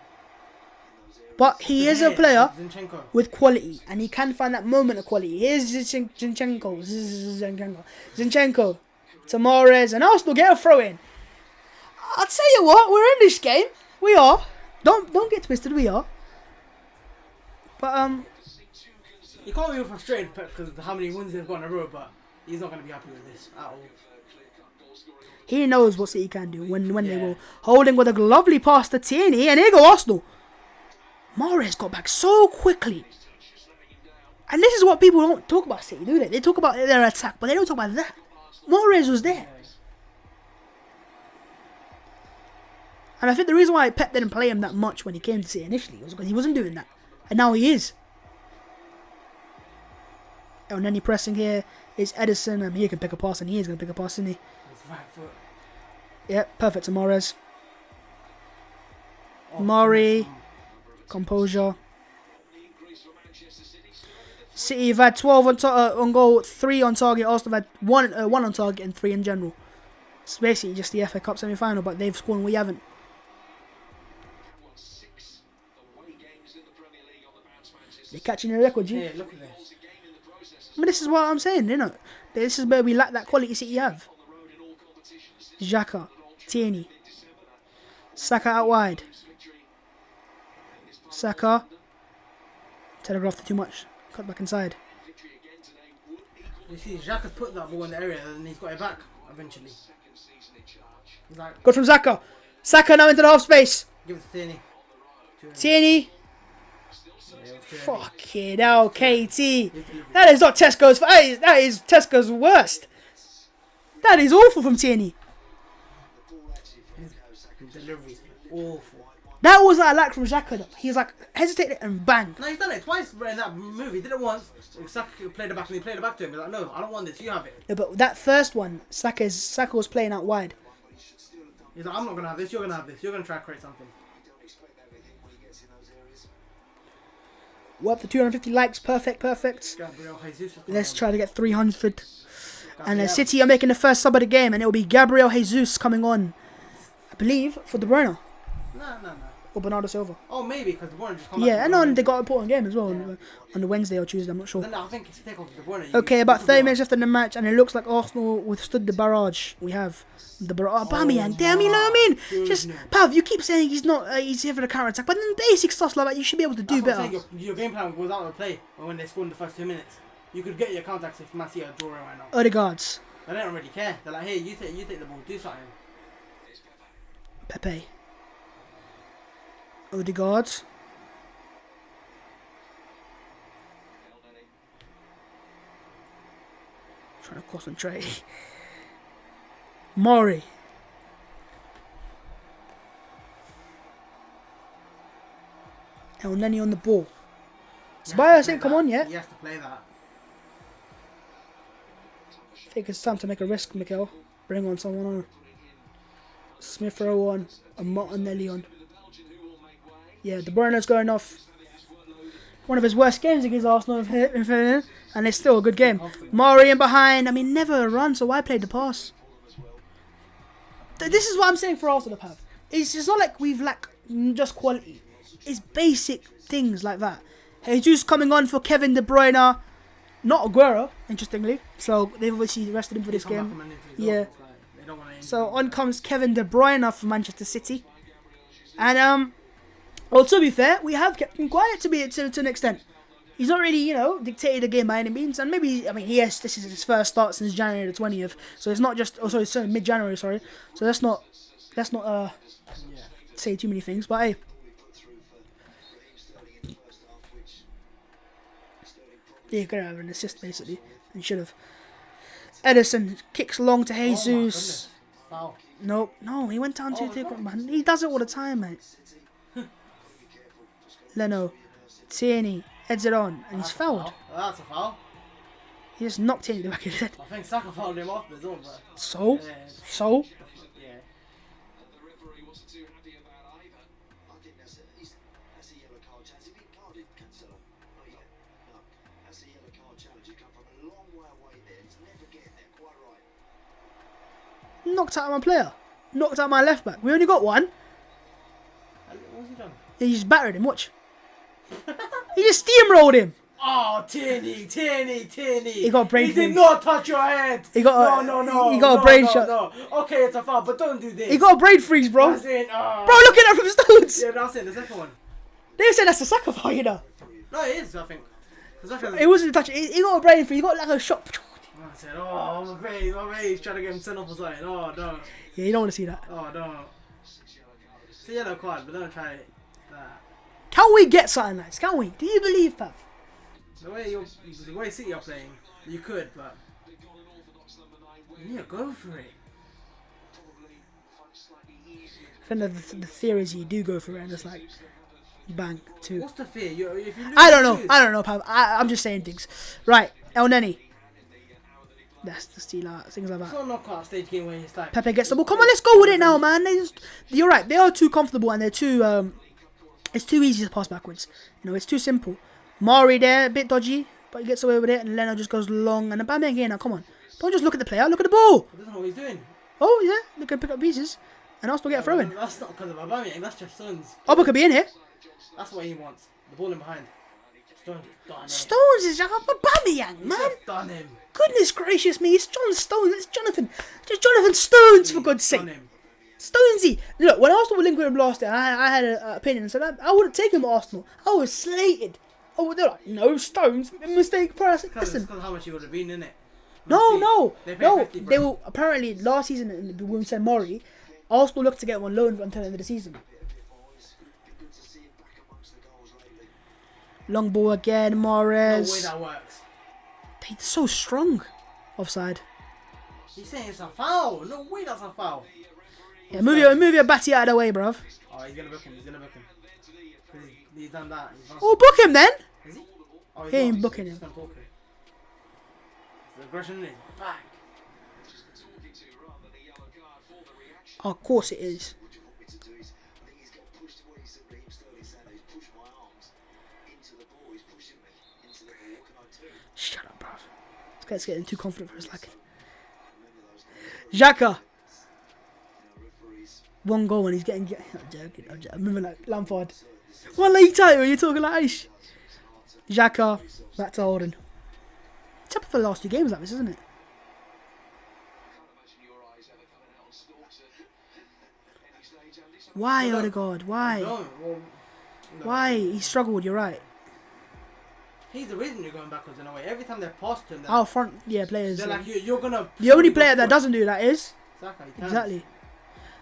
But he is a player with quality, and he can find that moment of quality. Here's Zinchenko to Mahrez, and Arsenal get a throw in. I'll tell you what, we're in this game. We are. Don't get twisted. We are. But you can't be frustrated because of how many wins they've got in a row, but he's not going to be happy with this at all. He knows what City can do when they will. Holding with a lovely pass to Tierney, and here go Arsenal. Mahrez got back so quickly. And this is what people don't talk about City, do they? They talk about their attack, but they don't talk about that. Mahrez was there. And I think the reason why Pep didn't play him that much when he came to City initially was because he wasn't doing that. And now he is. And then he pressing here is Edison, and he can pick a pass, and he is going to pick a pass, isn't he? Right foot. Yep, perfect to Mahrez. Murray, composure. City have had 12 on goal, 3 on target. Arsenal have had 1 on target and 3 in general. It's basically just the FA Cup semi-final, but they've scored and we haven't. They're catching the record, G. Yeah, look at this. But this is what I'm saying, you know. This is where we lack that quality City have. Xhaka, Tierney, Saka out wide. Saka telegraphed it too much. Cut back inside. You see, Jacques has put that ball in the area and he's got it back eventually. He's like, Good from Saka. Saka now into the half space. give it to Tierney. Tierney. Yeah, Fucking hell, KT. That is not Tesco's. That is Tesco's worst. That is awful from Tierney. Delivery's awful. That was what I like from Xhaka. He's like hesitated and bang. No, he's done it twice in that move. He did it once. Saka played it back and he played it back to him. He's like, no, I don't want this. You have it. Yeah, but that first one, Saka was playing out wide. He's like, I'm not gonna have this. You're gonna have this. You're gonna try to create something. We're up to 250 likes. Perfect. Gabriel Jesus. Let's try to get 300. And City are making the first sub of the game, and it will be Gabriel Jesus coming on, I believe, for De Bruyne No. or Bernardo Silva. Oh, maybe because the Bruyne just come back. Yeah, and they got an important game as well on the Wednesday or Tuesday. I'm not sure. Then I think it's take off the Bruyne. Okay, about 30 minutes left in the match, and it looks like Arsenal withstood the barrage. We have the barrage. Aubameyang, damn, you know what I mean? Just, Pav, you keep saying he's not, he's here for the counter attack, but then basic stuff like that, you should be able to do better. Your game plan goes out of play when they scored in the first 2 minutes. You could get your contacts if Man City are drawing right now. Odegaards. They don't really care. They're like, hey, you take the ball, do something. Pepe. Odegaards. Trying to concentrate. Mori. El Neni on the ball. Ceballos ain't come on yet. He has to play that. I think it's time to make a risk, Mikel. Bring on someone on. Smith Rowe on. And Martinelli on. Yeah, De Bruyne's going off. One of his worst games against Arsenal, and it's still a good game. Mari in behind. I mean, never a run, so why play the pass? This is what I'm saying for Arsenal, Pav. It's not like we've lacked just quality. It's basic things like that. Jesus coming on for Kevin De Bruyne. Not Aguero, interestingly. So they've obviously rested him for this game. Yeah. So on comes Kevin De Bruyne for Manchester City. And well, to be fair, we have kept him quiet to an extent. He's not really, dictated the game by any means. And maybe, yes, this is his first start since January the 20th. So it's not just, sorry, mid-January, sorry. So let's not say too many things. But hey. Yeah, could have an assist, basically. And should have. Edison kicks long to Jesus. Foul. Nope. No, he went down to take one, man. He does it all the time, mate. Leno. Tierney. Heads it on. And he's fouled. That's a foul. He just knocked Tierney in the back of his head. I think Saka fouled him off as well, bro. So? Yeah. So? Yeah. The referee wasn't too happy about either. I think that's a yellow card challenge. If he carded Cancelo, not yet. No, that's a yellow card challenge. You come from a long way away there. He's never getting there. Quite right. Knocked out my player. Knocked out my left back. We only got one. What's he done? Yeah, he just battered him. Watch. He just steamrolled him. Oh, Tierney. He got a brain He did freeze. not touch your head. He got no. He got a brain shot. No. Okay, it's a foul, but don't do this. He got a brain freeze, bro. That's it. Bro, look at that from Stones. Yeah, that's it. The second one. They said that's a Saka foul, No, it is, I think. It wasn't a touch. He got a brain freeze. He got like a shot. I said, oh, my face. Trying to get him sent off or something. Oh, no. Yeah, you don't want to see that. Oh, no. It's a yellow card, but don't try that. Can we get something like this? Can we? Do you believe, Pav? The way City are playing, you could, but you need to go for it. I think the theory is you do go for it and it's like, bang, two. What's the fear? If you lose, I don't know, Pav. I'm just saying things. Right, El Neni. That's the steal things like It's that. not a knockout stage game where it's like Pepe gets the ball. Come on, let's go with it now, man. You're right. They are too comfortable and they're too. It's too easy to pass backwards. It's too simple. Mari there, a bit dodgy, but he gets away with it, and Leno just goes long. And Aubameyang here now. Come on, don't just look at the player. Look at the ball. I don't know what he's doing. Oh yeah, look at pick up pieces, and also get a throw in. That's not because of Aubameyang. That's just Stones. Oba could be in here. That's what he wants. The ball in behind. Stones is done him. Stones is like Aubameyang, man. He's done him. Goodness gracious me, it's John Stones. It's Jonathan. Just Jonathan Stones, for God's sake. Done him. Stonesy. Look, when Arsenal were linked with him last year, I had an opinion and said I wouldn't take him at Arsenal. I was slated. Oh, they're like, no, Stones, mistake price. Because Listen, of how much he would have been in it. No. They paid No. 50 for They him. will apparently last season when we said Murray, Arsenal looked to get him on loan until the end of the season. Boys, be good to see him back amongst the goals lately. Long ball again, No way Mahrez. that works. They're so strong. Offside. He's saying it's a foul. No way that's a foul. Yeah, move your batty out of the way, bruv. Oh, he's gonna book him. He's done that. Oh, book him then. Is he? Oh, he's He ain't not. booking He's him. just gonna talk him. It's aggression, isn't it? Bang. Talking to rather than a yellow card for the reaction. Oh, of course it is. What do you want me to do? I think he's got pushed. What he said, Raheem Sterling said, he's pushed my arms into the ball. He's pushing me into the ball. What can I do? Shut up, bruv. This guy's getting too confident for his liking. Remember those Xhaka. days. Referees. One goal and he's getting. I'm joking. I remember like Lampard. One league title. You're talking like ish. Xhaka. Back to Holden. It's up for the last 2 games like this, isn't it? I can't imagine your eyes ever coming out on stalks at any stage. Andy. So Why, Odegaard? Why? No, well, no. Why? He struggled. You're right. He's the reason you're going backwards in a way. Every time they're past him, Our front, players. they're like, you're gonna. The only player that doesn't do that is Saka, he can't. exactly.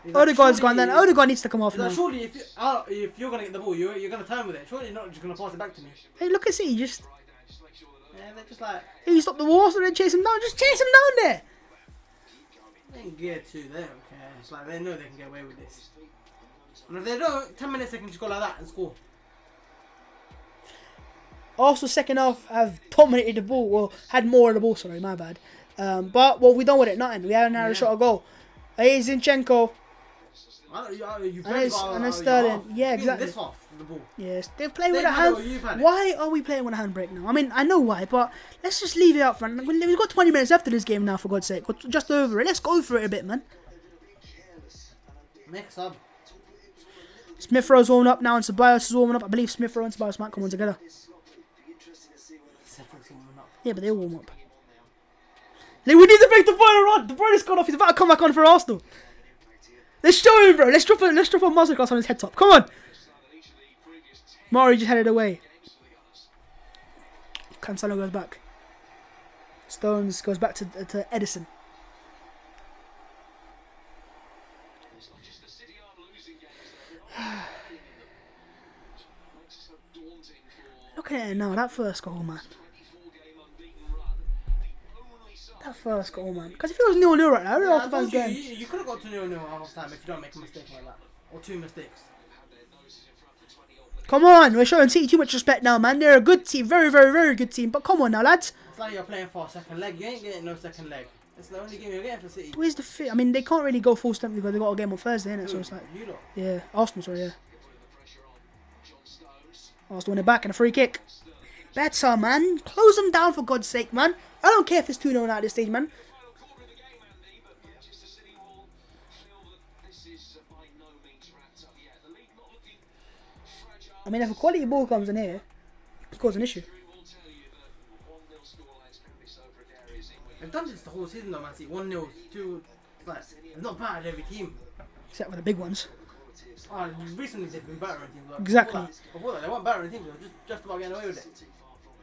He's like, Odegaard's gone. surely- Then Odegaard needs to come off He's like, now. surely if you're gonna get the ball, you're gonna turn with it. Surely you're not just gonna pass it back to me. Hey, look at City. Just Yeah, they're just like he stopped the wall, so then chase him down. Just chase him down there. they in gear 2. They don't care. It's like they know they can get away with this. And if they don't, 10 minutes they can just go like that and score. Arsenal second half have dominated the ball. Well, had more of the ball. Sorry, my bad. But what we done with it? Nothing. We haven't had a shot a goal. Hey, Zinchenko. And it's Sterling. Yeah, exactly. This half of the ball. Yes, they're playing with They've a had it hand. or you've had it. Why are we playing with a handbrake now? I mean, I know why, but let's just leave it out front. We've got 20 minutes left of this game now, for God's sake. We're just over it. Let's go for it a bit, man. Next sub. Smith Rowe's warming up now, and Ceballos is warming up. I believe Smith Rowe and Ceballos might come on together. Yeah, but they'll warm up. We need to break the final run. The brother's gone off. He's about to come back on for Arsenal. Let's show him, bro. Let's drop a masterclass on his head top. Come on. Murray just headed away. Cancelo goes back. Stones goes back to Edison. It's not just the City aren't losing games, they're makes it so daunting for Look at it now. That first goal, man. 24-game unbeaten run. The only side That first goal, man. Because if it was 0-0 right now, Yeah, half the fans going. you could have got to 0-0 half time if you don't make a mistake like that. Or 2 mistakes. had their noses in front for 20 odd minutes. Come on, we're showing City too much respect now, man. They're a good team. Very, very, very good team. But come on now, lads. It's like you're playing for a second leg. You ain't getting no second leg. It's the only game you're getting for City. Where's the fit? I mean, they can't really go full strength because they got a game on Thursday, innit? So it's like, You lot. yeah, Arsenal, sorry, yeah. Putting the pressure on John Stones. Arsenal win it back and a free kick. Better, man. Close them down for God's sake, man. I don't care if it's 2-0 at this stage, man. Final quarter of the game, Andy, but Manchester City will feel that this is by no means wrapped up yet. The league not looking fragile. I mean, if a quality ball comes in here, it causes an issue. History will tell you that 1-0 scorelines can be so precarious in They've done this the whole season though, man. See, 1-0, 2. It's like, it's not bad every team. Except for the big ones. Oh, recently they've been better in teams. Like, Exactly. Before that, they weren't better in teams. They were just about getting away with it.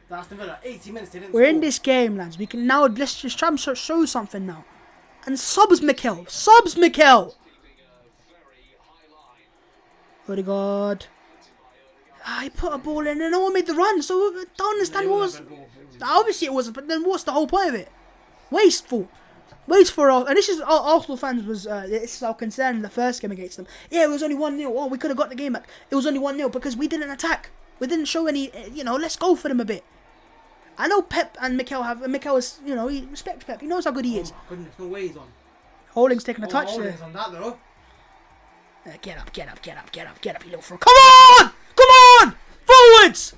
The Aston Villa, 80 minutes, they didn't We're in score. this game, lads. We can now, let's just try and show something now. And subs Mikel. Subs Mikel. Odegaard. He put a ball in and no one made the run. So I don't understand what was. Obviously it wasn't, but then what's the whole point of it? Wasteful. Wasteful. And this is Arsenal fans was this is our concern in the first game against them. Yeah, it was only 1-0. Oh, we could have got the game back. It was only 1-0 because we didn't attack. We didn't show any. Let's go for them a bit. I know Pep and Mikel have. Mikel is, he respects Pep. He knows how good he is. Oh my goodness, no way he's on. Holding's taking a touch there. Holding's on that though. Get up, you little fraud. Come on! Come on! Forwards!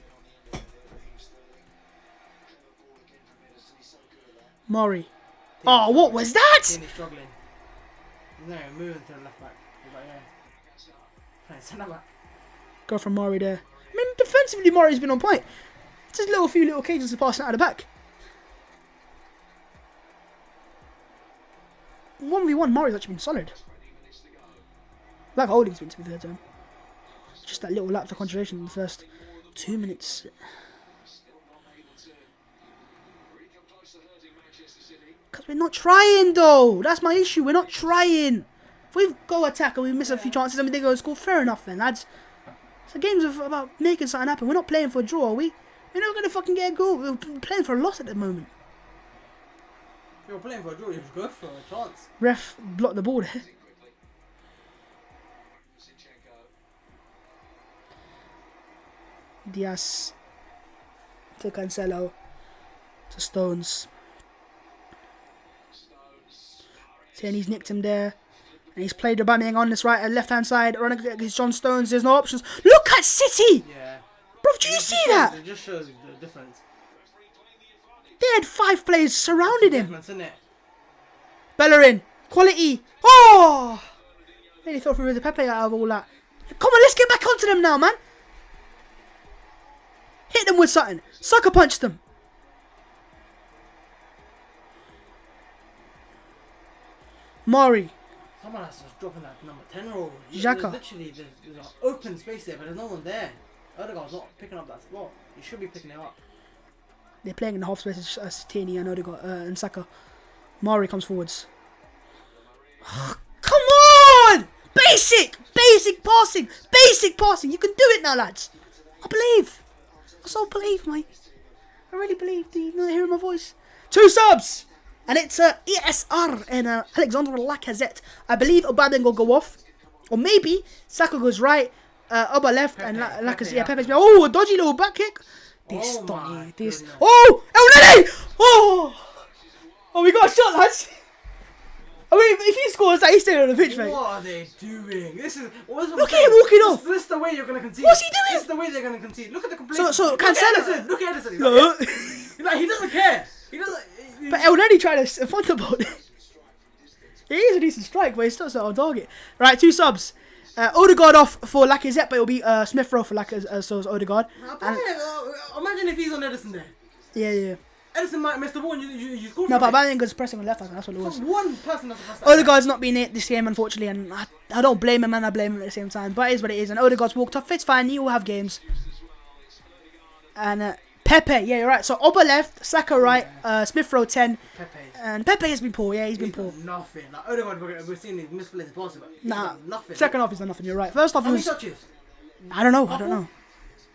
Murray. Oh, what was that? He's struggling. He's not even moving to the left back. He's like, yeah. Playing centre back. Go from Murray there. I mean, defensively, Murray's been on point. It's just few little occasions to pass it out of the back. 1v1, Murray's actually been solid. Like Holding's been, to be fair to him. Just that little lapse of concentration in the first 2 minutes. Still not able to really come close to hurting Manchester City. We're not trying though. That's my issue. We're not trying. If we go attack and we miss a few chances and they go score, fair enough then, lads. So games about making something happen. We're not playing for a draw, are we? We're not gonna fucking get a goal. We're playing for a loss at the moment. If you're playing for a draw, you go for a chance. Ref blocked the ball there. Diaz to Cancelo to Stones. Tierney's nicked him there. And he's played Aubameyang on this right and left hand side. Running against John Stones. There's no options. Look at City! Yeah. Bro, do you see that? It just shows the difference. They had 5 players surrounding him. Difference, isn't it? Bellerin. Quality. Oh! Nearly thought through the Pepe out of all that. Come on, let's get back onto them now, man. Hit them with something. Sucker punch them. Mari. Someone has to drop in that number 10 role. Xhaka. Literally, there's an open space there, but there's no one there. Odegaard's not picking up that spot. He should be picking it up. They're playing in the half space as Tierney and Odegaard and Saka. Mari comes forwards. Come on! Basic passing. Basic passing. You can do it now, lads. I believe. I so believe, mate. I really believe. Do you not hear my voice? 2 subs! And it's ESR and Alexander Lacazette. I believe Aubameyang will go off. Or maybe Saka goes right, Oba left, and Lacazette. Yeah, Pepe's. Oh, a dodgy little back kick. This Donny. This. Oh! El Nene! Oh! Oh, we got a shot, lads. I mean, if he scores that, he's staying on the pitch, mate. What are they doing? This is. Look at him walking off. This is the way you're going to concede. What's he doing? This is the way they're going to concede. Look at the completion. So Cancelo. Look at Edison. No. Like, he doesn't care. He doesn't. But El Nene tried to find the ball. It is a decent strike, but he's still on target. Right, 2 subs. Odegaard off for Lacazette, but it'll be Smith Rowe for Lacazette, so it's Odegaard. Imagine if he's on Edison there. Yeah. Edison might miss the ball and you score. No, but Aubameyang was pressing on the left hand, that's what it was. One person that's pressed. Odegaard's not been it this game, unfortunately, and I don't blame him and I blame him at the same time, but it is what it is, and Odegaard's walked off. It's fine, he will have games. And Pepe, yeah, you're right. So Oba left, Saka right, Smith Rowe 10, Pepe. and Pepe has been poor, yeah, he's been poor. Nothing. Like, Odegaard, we're seeing his misplays passes, but Nah, nothing. second half he's done nothing, you're right. First half How he many was, touches? I don't know.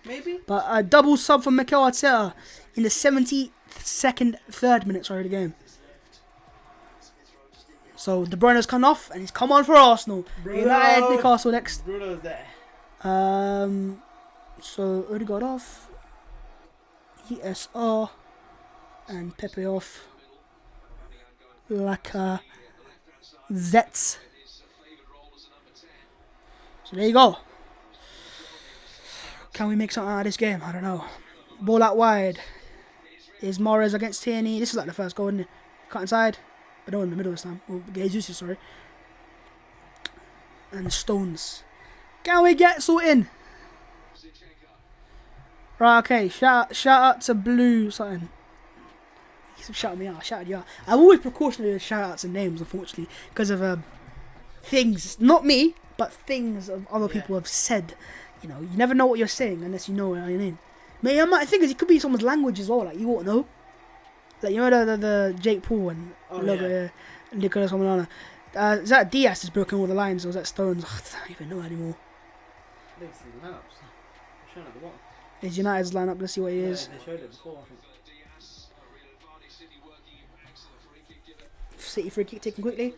Maybe. But a double sub from Mikel Arteta in the 72nd, 3rd minute of the game. So De Bruyne's come off and he's come on for Arsenal. United, Newcastle next. Bruno's there. So Odegaard off. ESR and Pepe off. Lacazette. So there you go. Can we make something out of this game? I don't know. Ball out wide. Is Mahrez against Tierney. This is like the first goal, isn't it? Cut inside. But no in the middle this time. Oh, Jesus, sorry. And Stones. Can we get sorted? Right, okay. Shout out to Blue something. Keep shouting me out. Shouted you out. I'm always precautionary with shout outs and names, unfortunately, because of things. Not me, but things of other people have said. You know, you never know what you're saying unless you know what I mean. Maybe I think it could be someone's language as well. Like you won't know. Like you know the Jake Paul and logo, Nicolas Romano. Is that Diaz has broken all the lines, or is that Stones? I don't even know anymore. Let's see the lineups. Showing at the bottom. Is United's lineup? Let's see what he is. They showed it before, I think. City free kick taken quickly.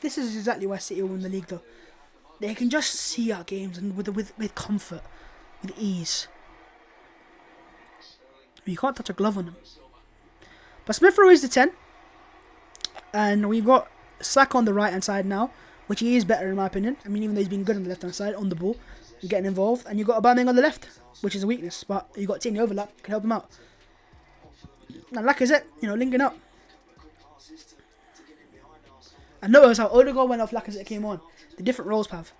This is exactly why City will win the league, though. They can just see our games and with comfort, with ease. You can't touch a glove on them. But Smith Rowe is the 10, and we've got Saka on the right hand side now, which he is better in my opinion. I mean, even though he's been good on the left hand side on the ball and getting involved, and you've got Aubameyang on the left, which is a weakness, but you got Tierney overlap, can help him out. Now, Lacazette, linking up. I noticed how Odegaard went off, Lacazette came on. The different roles, Pav.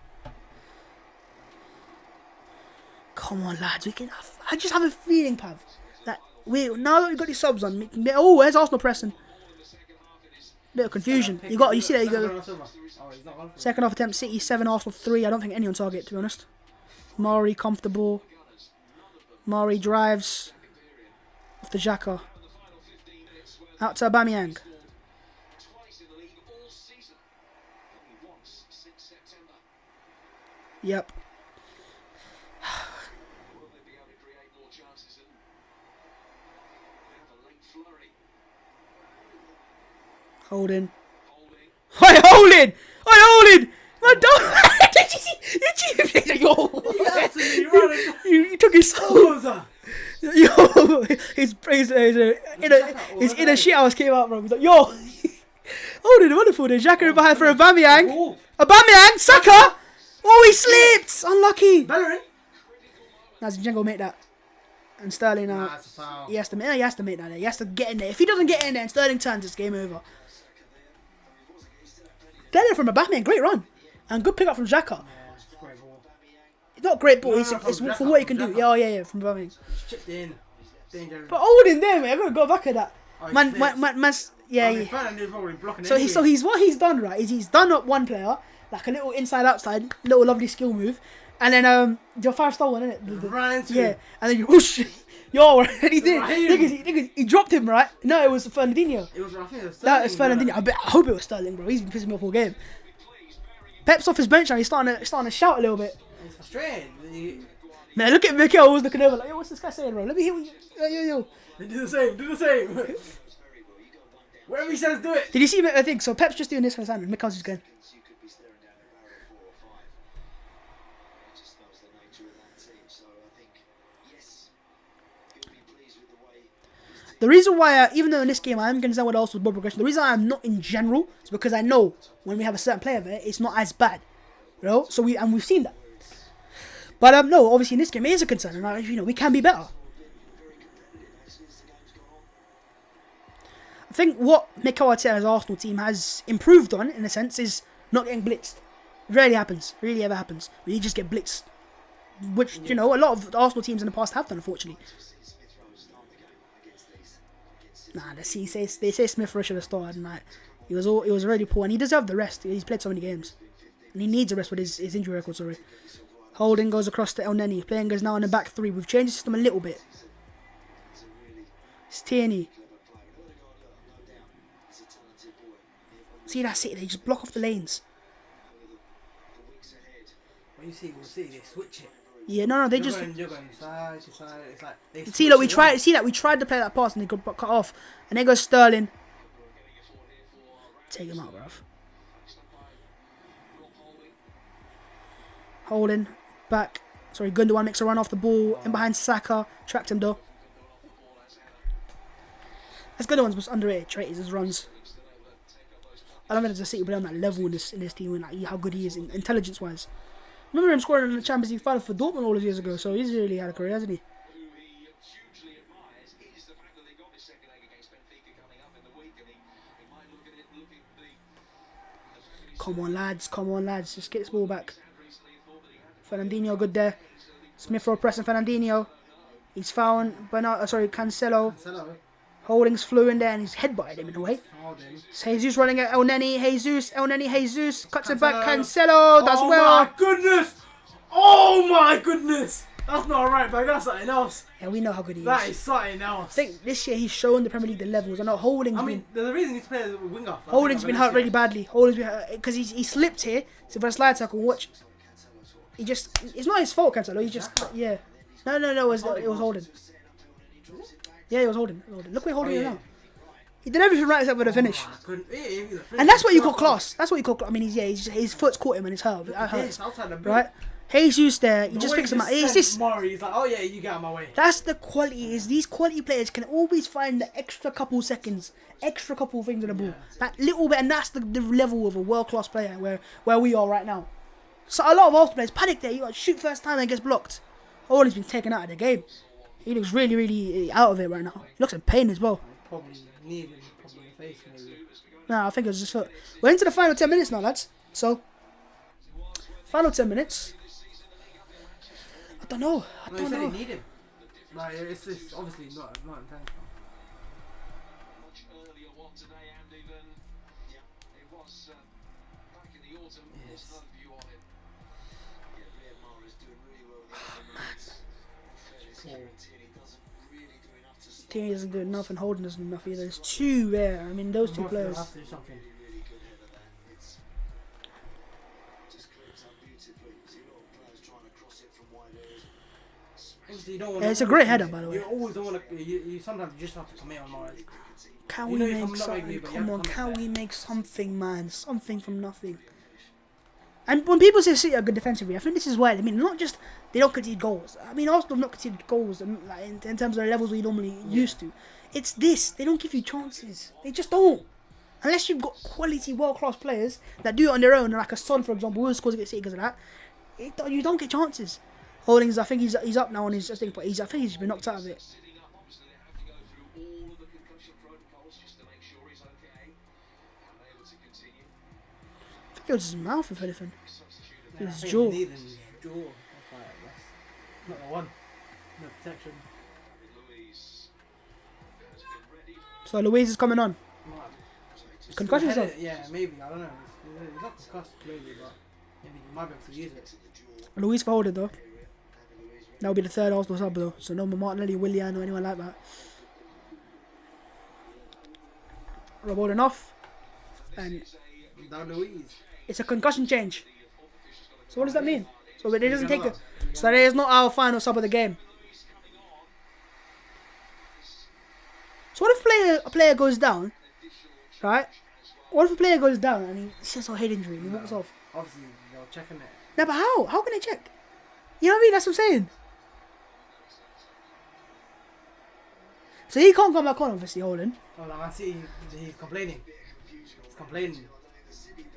Come on, lads, we can. I just have a feeling, Pav, that now that we've got these subs on. Oh, where's Arsenal pressing? Bit of confusion. You see that? You go. Second half attempt, City 7, Arsenal 3. I don't think any on target, to be honest. Mari comfortable. Mari drives off the Xhaka. Out to Aubameyang. Twice in the league all season. Only once since September. Yep. Will they be able to create more chances and have a late flurry? Holding. Holding. Hey, Holding! Hey, Holding! Man, don't... Did you see? Yo! Absolutely running. You took his soul. Yo, his in a shit house came out, bro. He's like, yo, Holding wonderful. The Xhaka behind for Aubameyang. Aubameyang, Saka. Oh, he slipped. Unlucky. Bellerin. Now Zinchenko make that, and Sterling now. That's a foul. He has to make that. He has to get in there. If he doesn't get in there and Sterling turns, it's game over. Then from Aubameyang, great run, and good pick up from Xhaka. Yeah, great ball. It's not great, but No, it's from for Xhaka, what he can from do. Xhaka. Yeah, from Aubameyang. Chipped in. Danger. But Holding there, man, I'm gonna go back at that. Oh, he Man, slipped. yeah. I mean, Fernandes probably blocking So anyway. he's what he's done, right, is he's done up one player, like a little inside outside, little lovely skill move, and then your 5-star one, isn't it? Ran into Yeah, him. and then you whoosh, yo, and he did. Raheem. He dropped him, right? No, it was Fernandinho. It was, I think it was No, it's Sterling, Fernandinho. I hope it was Sterling, bro. He's been pissing me off all game. Pep's off his bench now. He's starting to shout a little bit. It's frustrating. Man, look at Mikel. Always looking over like, yo, what's this guy saying, bro? Let me hear what yo. They do the same. Do the same. Whatever he says, do it. Did you see? I think so. Pep's just doing this on his hand, and Mikel's just going. You could be staring down the barrel of 4 or 5. It just knows the nature of that team. So I think, yes, he'll be pleased with the way his team. The reason why, even though in this game I am concerned with Arsenal's ball progression, the reason I'm not in general is because I know when we have a certain player there, it's not as bad, you know. So we've seen that. But no, obviously in this game it is a concern, and we can be better. I think what Mikel Arteta's Arsenal team has improved on, in a sense, is not getting blitzed. It rarely happens, really ever happens. When you just get blitzed, which a lot of Arsenal teams in the past have done, unfortunately. Nah, they say Smith Rowe should have started, and like he was already poor, and he deserved the rest. He's played so many games, and he needs a rest with his injury record. Sorry. Holding goes across to El Neni. Playing goes now in the back three. We've changed the system a little bit. It's Tierney. See that City? They just block off the lanes. When you see, we'll see. They switch it. Yeah, no, they You're just going side to side. It's like they see. Look, switch it around. we tried to play that pass and they got cut off, and then goes Sterling. Take him out, bruv. Holding back. Sorry, Gundogan makes a run off the ball in behind Saka. Tracked him though. That's Gundogan's most underrated trait is his runs. I don't think there's a City player on that level in this team, and like, how good he is intelligence wise. Remember him scoring in the Champions League final for Dortmund all those years ago, so he's really had a career, hasn't he? Who he hugely admires is the fact that they got this second leg against Benfica coming up in the week, and he might look at it, Come on lads, just get this ball back. Fernandinho good there. Smith Rowe pressing Fernandinho. He's fouling Cancelo. Holding's flew in there and he's headbutted him in a way. It's Jesus running at El Neni. Jesus cuts it back. Cancelo does well. Oh my goodness! That's not a right back, that's something else. Yeah, we know how good he is. That is something else. I think this year he's shown the Premier League the levels. I know Holding's there's a reason he's playing as a winger. Holding's been hurt really badly. Because he slipped here. So for a slide tackle, watch. It's not his fault, Cancelo. He just, yeah. No, it was Holding. Yeah, it was Holding. Look where Holding is now. He did everything right except for the finish. And that's what you call class. I mean, his foot's caught him and it's hurt. That hurts. Right? Jesus there, you just fix him out. It's just, He's like, oh yeah, you get out of my way. that's the quality. Is these quality players can always find the extra couple seconds, extra couple things on the ball. That little bit, and that's the level of a world-class player where we are right now. So a lot of Arsenal players panic there. You got to shoot first time and gets blocked. Holding's been taken out of the game. He looks really, really out of it right now. He looks in pain as well. Probably knee him, probably in the face maybe. Nah, I think it was just foot. We're into the final 10 minutes now, lads. So, final 10 minutes. I don't know. No, he said he need him. Like, it's obviously not intentional. Much earlier one today, Andy, than it was back in the autumn. Yes. Another view on him. Yeah, Riyad Mahrez doing really well. Tierney doesn't do enough and Holden doesn't do enough either. It's too rare. I mean, those two Both of them players. have to do something. Obviously, you don't want It's a great header, by the way. You always don't want to. You sometimes just have to commit on Morris. Can You we know if make I'm not something? making it, but you Come have on, to can commit we make something, man? Something from nothing. And when people say City are good defensively, I think this is why. I mean, not just they don't concede goals. I mean, Arsenal have not conceded goals like, in terms of the levels we normally used to. It's this. They don't give you chances. They just don't. Unless you've got quality, world-class players that do it on their own, like a Son, for example, who scores against City because of that. You don't get chances. Holdings, I think he's up now on his thing, but I think he's been knocked out of it. I think it was his mouth, if anything. His jaw. His jaw. Not the one. No protection. So Louise is coming on. Concussion zone. Yeah, maybe. I don't know. He's not concussed clearly, but maybe he might be able to use it. Louise for Holden though. That will be the third Arsenal sub though. So no more Martinelli, Willian or anyone like that. Rob Holden off. And Down Louise. it's a concussion change. So what does that mean? So it doesn't take a... So that is not our final sub of the game. So what if a player goes down, right? What if a player goes down and he says a head injury and he walks off? Obviously, they're checking it. No, but how? How can they check? You know what I mean? That's what I'm saying. So he can't come back on, obviously, Holden. Oh, like, I see he's complaining. He's complaining.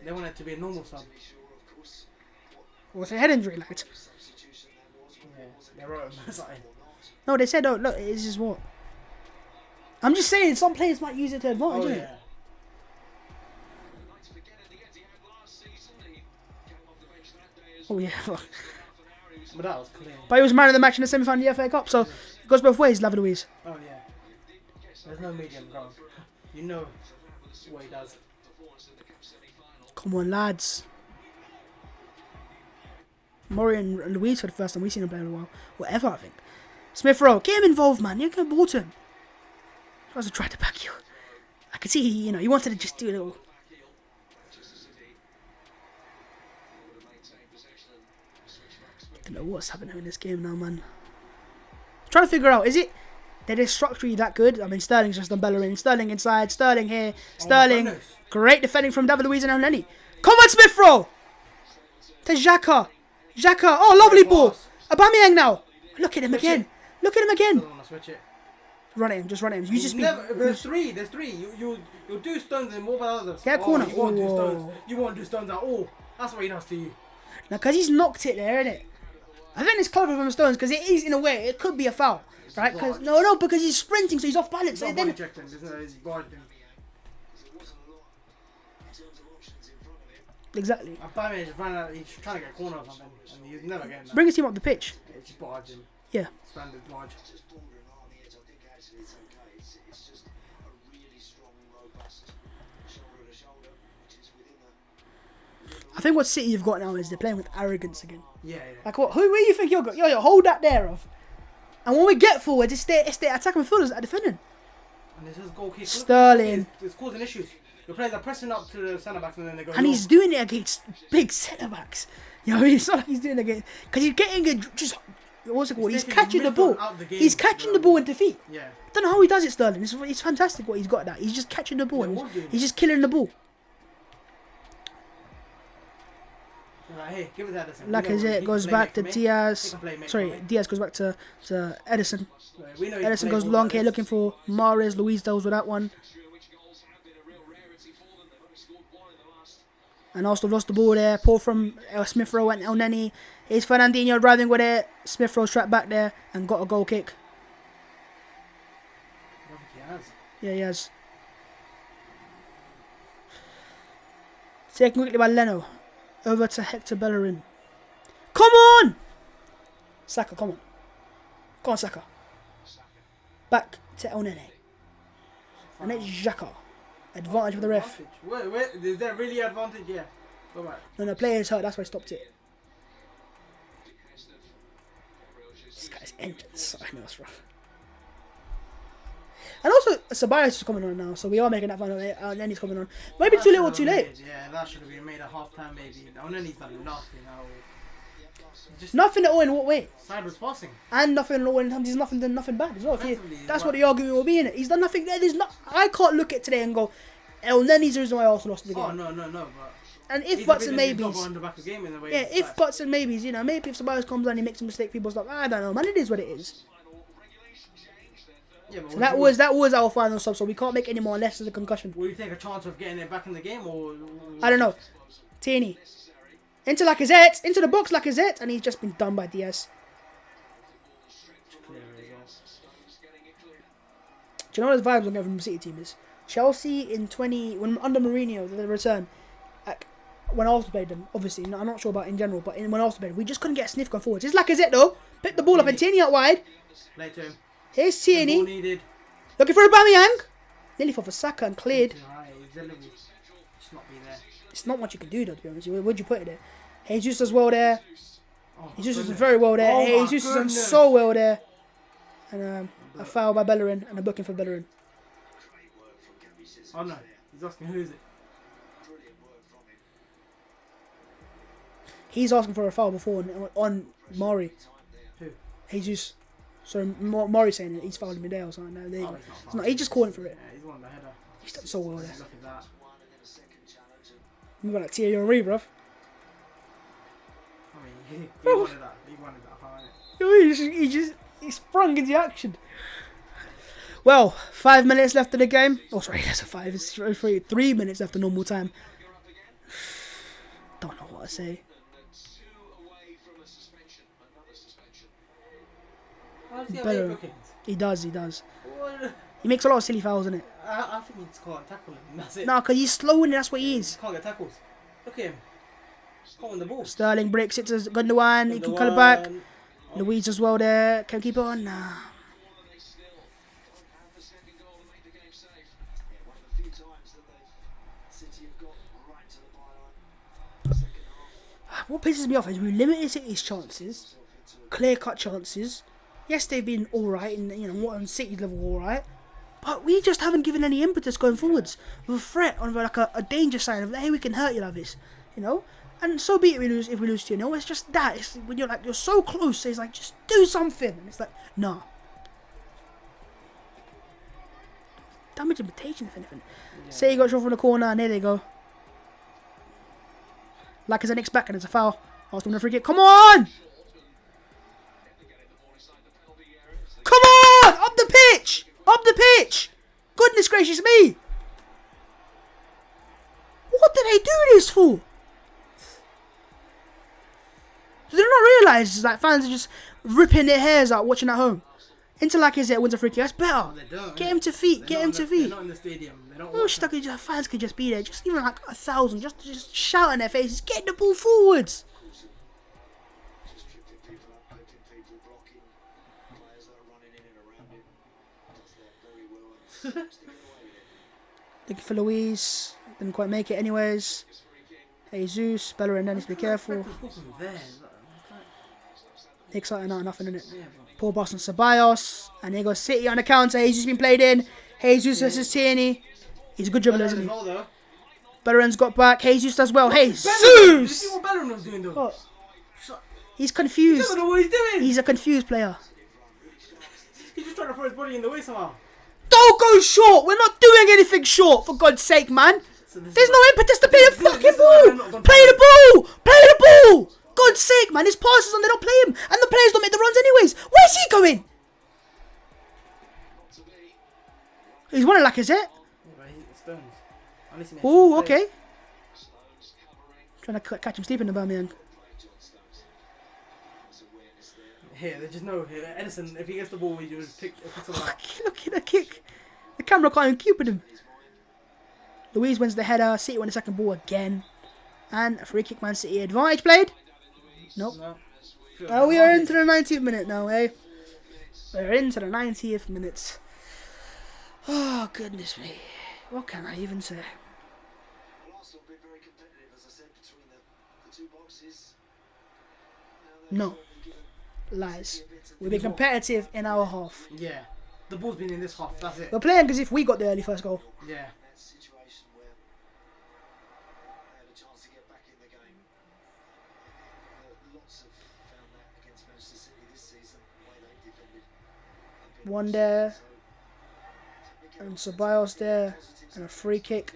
They want it to be a normal sub. What's a head injury like? Yeah, they wrote him something. No, they said, oh, look, it's just what? I'm just saying, some players might use it to advantage, Oh, innit? yeah. Oh, yeah. But that was clear. But he was man of the match in the semi-final of the FA Cup, so it goes both ways, David Luiz. Oh, yeah. There's no medium ground. You know what he does. Come on, lads. Murray and Luiz for the first time we've seen him play in a while. Whatever, I think. Smith Rowe, get him involved, man. You can ball to him. He wasn't trying to back you. I could see, he wanted to just do a little... I don't know what's happening in this game now, man. Trying to figure out, is it that is structurally that good? I mean, Sterling's just done Bellerin. Sterling inside, Sterling here, Sterling. Great defending from David Luiz and Elneny. Come on, Smith Rowe! To Xhaka. Xhaka, oh, lovely ball. Aubameyang now. Look at him again. Look at him again. Doesn't want to switch it. Run at him, just run at him. Use your speed. There's three. You'll do stones and more than others. Get a corner. You won't do Oh. stones. You won't do stones at all. That's what he does to you. Now, because he's knocked it there, isn't it? I think it's clever from Stones because it is, in a way, it could be a foul. Right? Because no, because he's sprinting, so he's off balance. He's So not then, body checked him. He's barred him. exactly. Aubameyang just ran out. He's trying to get a corner or something, and he's never getting that. Bring his team up the pitch. It's just barred him. Yeah. Standard barge. Just bordering on the edge. I think actually it's okay. It's just a really strong, robust shoulder to shoulder, which is within the... I think what City have got now is they're playing with arrogance again. Yeah. Like what? Who? Where you think you're going? Yo, hold that there off. And when we get forward, it's their attacking midfielders that are defending. And this is goal kick. Sterling. It's causing issues. The players are pressing up to the centre backs and then they go. And he's doing it against big centre backs. You know what I mean? It's not like he's doing it against... Because he's getting it just... What's it called? He's taking catching the midfield ball. out the game, He's catching the ball in defeat. Yeah. I don't know how he does it, Sterling. It's fantastic what he's got at that. He's just catching the ball. Yeah, And what doing? he's just killing the ball. Like, hey, give it to Edison. Lacazette goes back to Diaz. Sorry. Sorry, Diaz goes back to Edison. We know he can Edison play goes ball long like here this. looking for Mahrez. Luiz deals with that one. And Arsenal lost the ball there. Pull from Smith Rowe and Elneny. Here's Fernandinho driving with it. Smith Rowe trapped back there and got a goal kick. I don't think he has. Yeah, he has. Taken quickly by Leno. Over to Hector Bellerin. Come on! Saka, come on. Come on, Saka. Back to Elneny. And it's Xhaka. Advantage for the ref. Wait, is there really advantage? Yeah. Go back. No, player is hurt. That's why I stopped it. This guy's Entrance. I know it's rough. And also, Sabias is coming on now, so we are making that final. And then he's coming on. Maybe too little, too late. Yeah, that should have been made at half time, maybe. And then he's done enough, you know. Just Nothing at all in what way? sideways passing. And nothing at all in terms. He's nothing done nothing bad as well. Defensively, That's well. what the argument will be in it. He's done nothing there. There's not. I can't look at today and go, El Nenny's the reason why Arsenal lost the game. Oh, no, but... And if he's buts a and bit maybes. on the back of the game in the way Yeah, it's if like- buts and maybes, you know, maybe if somebody comes and he makes a mistake, people stop. I don't know, man. It is what it is. Yeah, but So what that was our final sub. So we can't make any more unless there's a concussion. Will you take a chance of getting it back in the game, or... I don't know. Tierney. Into Lacazette. Into the box, Lacazette. And he's just been done by Diaz. There we go. Do you know what the vibes I'm getting from the City team is? Chelsea in when under Mourinho, the return, like, when Arsenal played them, obviously, I'm not sure about in general, but when Arsenal played, we just couldn't get a sniff going forwards. It's Lacazette though. Pick the ball up and Tierney out wide. Play to him. Here's Ball Tierney. needed. Looking for Aubameyang. Nearly for Saka and cleared. Alright, he's delivery. Just not be there. It's not what you can do though, to be honest. Where'd you put it there? Jesus as well there. Oh, my Jesus is goodness. very well there. Oh, my Jesus is done goodness. so well there. And a foul by Bellerin and a booking for Bellerin. Oh no, he's asking who is it? He's asking for a foul before on Mari. Who? Jesus. So Mari saying it, he's fouling me there or something. No, there you Oh, go. he's not It's not, he's just calling for it. Yeah, he's one the header. He's done so well there. Look at that. Move on like Thierry Henry, bruv. I mean, he wanted that. He wanted that. He sprung into action. Well, 5 minutes left of the game. Oh, sorry, that's a 5. It's 3 minutes left of normal time. Don't know what to say. How does he have Better. 8 bookings? He does. What? He makes a lot of silly fouls, innit? I think he just can't tackle him. That's it. No, because he's slow in it, that's what he is. He can't get tackles. Look at him. Can't win the ball. Sterling breaks it to Gundogan. He can cut it back. Louise as well there. Can keep it on? Nah. What pisses me off is we limited City's chances, clear-cut chances. Yes, they've been all right, and you know, on City's level, all right. But we just haven't given any impetus going forwards with a threat on like a danger sign of hey, we can hurt you like this, you know. And so be it if we lose 2-0. It's just that. It's when you're like you're so close. It's like just do something. And it's like nah. Damage imitation if anything. Yeah. Say you got shot from the corner and there they go. Like as a next back and it's a foul. Arsenal free kick. Come on! Come on! Up the pitch! Up the pitch! Goodness gracious me! What did they do this for? Do they not realise that fans are just ripping their hairs out watching at home? Into like his wins a free kick. That's better. They don't, Get him to feet. Get him to They're feet. not in the stadium. They don't I watch wish them. fans could just be there, just even like 1,000, just shout in their faces, get the ball forwards. Looking for Louise, didn't quite make it anyways. Jesus, Bellerin, Dennis, be careful. There. Exciting, not nothing in it. Yeah, Poor Boston Ceballos, and there goes City on the counter. Jesus been played in. Jesus versus Tierney. He's a good dribbler, isn't he? though. Bellerin's got back. Jesus does well. Did you see Jesus! what Bellerin was doing though? What? He's He confused. doesn't know what he's doing. He's a confused player. He's just trying to throw his body in the way somehow. Don't go short. We're not doing anything short, for God's sake, man. So this There's is no impetus to play the this fucking is why they're ball. not gonna Play the ball. Play the ball. God's sake, man. His passes on, they don't play him. And the players don't make the runs anyways. Where's he going? He's one of Lacazette. Yeah, but he's Stones. Unless he makes Oh, a mistake. okay. Trying to catch him sleeping, Aubameyang. Here, they just know. Here, Edison, if he gets the ball, he just picks him out. Look at the kick. The camera can't even keep with him. Louise wins the header. City win the second ball again. And a free kick, Man City. Advantage played. Nope. No. Oh, we are into the 90th minute now, eh? We're into the 90th minute. Oh, goodness me. What can I even say? Well, Arsenal have been very competitive, as I said, between the two boxes. No. Lies. We'll be competitive in our half. Yeah. The ball's been in this half. That's it. We're playing as if we got the early first goal. Yeah. that situation where they had a chance to get back in the game. Lots have found that against Manchester City this season, the way they defended. a bit. One there, So, and Ceballos there, and a free kick.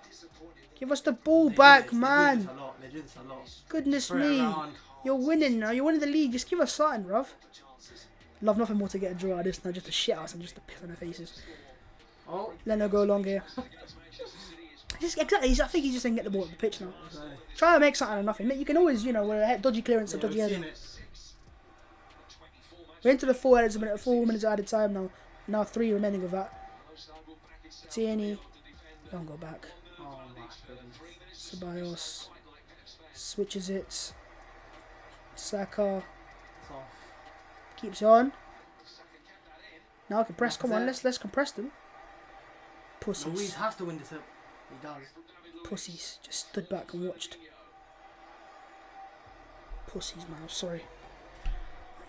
disappointed that Give us the ball They do back, this- They do man. this a lot. They do this a lot. Goodness Throw it me. around. You're winning now. You're winning the league. Just give us something, bruv. chances. Love nothing more to get a draw out of this now, just to shit us and just to piss on their faces. Oh. Leno go long here. Exactly. I think he's just saying get the ball at the pitch now. So, Try to make something out of nothing. You can always, with a dodgy clearance or yeah, dodgy we've header. seen it. We're into the 4 minutes added time now. Now 3 remaining of that. Tierney. Don't go back. Oh my goodness. Ceballos. Switches it. Saka. It's off. Keeps it on. Now compress. That's Come on, it. let's compress them. Louise Pussies. has to win this up. He does. Pussies. Just stood back and watched. Pussies, man. I'm sorry.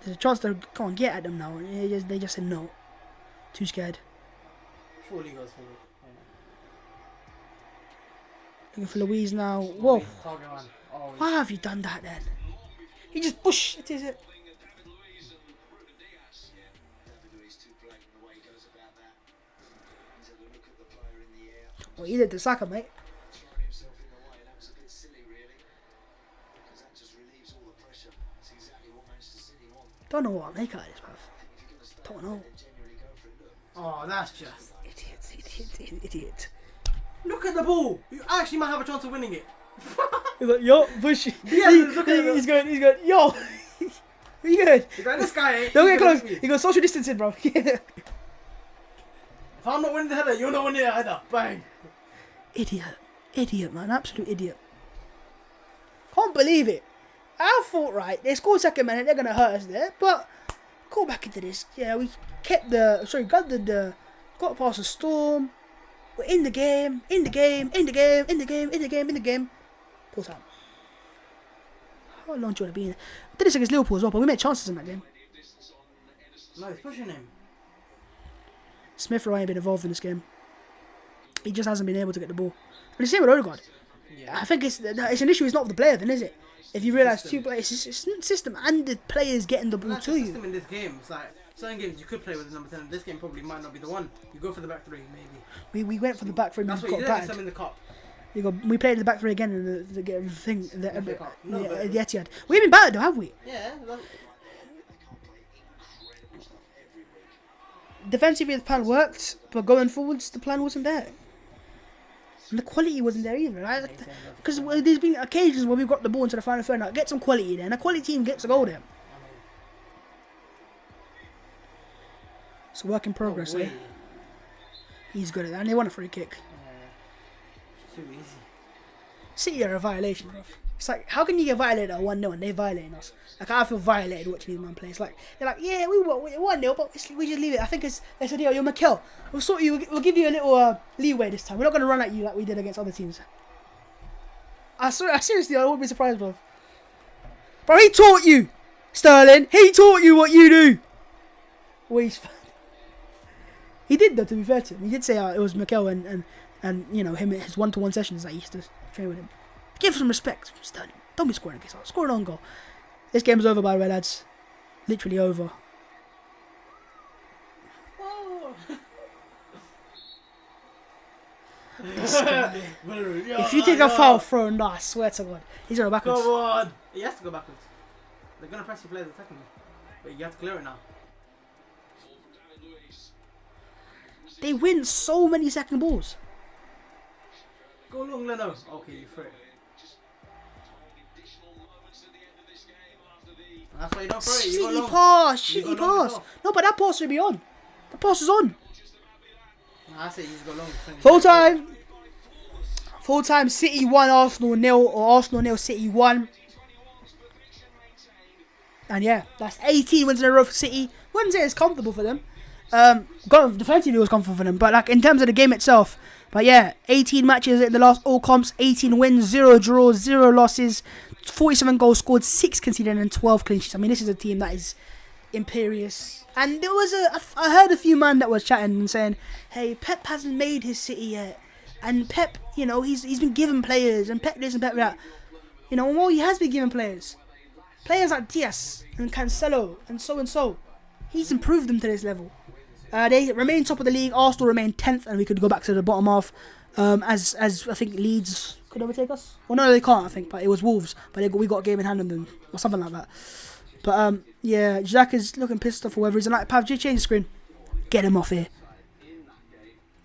There's a chance to come on, get at them now. They just said no. Too scared. Surely he goes forward. Looking for Louise now. Whoa. Target man. Oh, Why have you done that then? He just pushed. It is it. David Luiz too blatant the way he goes about that. He's had a look at the player in the air, Well, he did the Saka, mate. throwing himself in the way. That was a bit silly, really, because that just relieves all the pressure. That's exactly what Manchester City want. Don't know what I make out of this, bruv. If you're going to start Don't know. then genuinely go for it. Look, Oh, that's just. Idiot. Look at the ball. You actually might have a chance of winning it. He's like, yo, Bush. Yeah, look at him. He's going, yo. Are you good? He's like, this guy. Don't he's get gonna close. beat me. He goes social distancing, bro. If I'm not winning the header, you're not winning it either. Bang. Idiot, man. Absolute idiot. Can't believe it. I thought, right, they scored second minute, they're going to hurt us there. But, go back into this. Yeah, we kept got past the storm. We're in the game. Pull time. How long do you want to be in? I did this against Liverpool as well, but we made chances in that game. No, he's pushing him. Smith Rowe ain't been involved in this game. He just hasn't been able to get the ball. And the same with Odegaard. Yeah. I think it's an issue. It's not with the player, then, is it? If you realise two players, it's system and the players getting the ball That's to the you. system in this game. It's like certain games you could play with the number 10. This game probably might not be the one. You go for the back three, maybe. We went for the back three and That's we what you got did against them battered. in the cup. We played the back three again in the thing. FA Cup. No, Yeah, but- the Etihad. We haven't been battered though, have we? Yeah. they can't play incredible stuff every week. Defensively, the plan worked, but going forwards, the plan wasn't there. And the quality wasn't there either, right? Because there's been occasions where we've got the ball into the final third. Now, get some quality there, and a quality team gets a goal there. It's a work in progress, eh? He's good at that, and they won a free kick. Too easy. City are a violation, bro. It's like, how can you get violated at 1-0 and they're violating us? Like, I feel violated watching these man play. It's like, they're like, yeah, we won 1-0, but we just leave it. I think they said, yo, you're Mikel. We'll give you a little leeway this time. We're not going to run at you like we did against other teams. I seriously, I wouldn't be surprised, bro. Bro, he taught you, Sterling. He taught you what you do. Waste. He did, though, to be fair to him. He did say it was Mikel and his one-to-one sessions that he used to train with him. Give some respect, Sterling. Don't be scoring against us. Score an own goal. This game's over, by the way, lads. Literally over. This guy. If you take a foul throw, no, I swear to God, he's going backwards. Come on. He has to go backwards. They're going to press your players attacking you. But you have to clear it now. They win so many second balls. Go long, Leno. Okay, you throw it. That's why you don't throw it. You go Shitty long. pass, You go shitty long pass. yourself. No, but that pass should be on. The pass is on. I say you just go long. Full time. Full time. City 1, Arsenal 0, or Arsenal 0, City 1. And yeah, that's 18 wins in a row for City. Wouldn't say it's comfortable for them. Defensively it was comfortable for them, but like in terms of the game itself. But yeah, 18 matches in the last all comps, 18 wins, 0 draws, 0 losses, 47 goals scored, 6 conceded, and 12 clean sheets. I mean, this is a team that is imperious. And there was I heard a few man that was chatting and saying, hey, Pep hasn't made his City yet. And Pep, you know, he's been given players, and Pep this and Pep that. You know, well, he has been given players. Players like Diaz and Cancelo and so. He's improved them to this level. They remain top of the league. Arsenal remain 10th, and we could go back to the bottom half. As I think Leeds could overtake us. Well, no, they can't, I think, but it was Wolves. But we got a game in hand on them, or something like that. But, yeah, Jack is looking pissed off for whatever reason. Like, Pav, change the screen. Get him off here.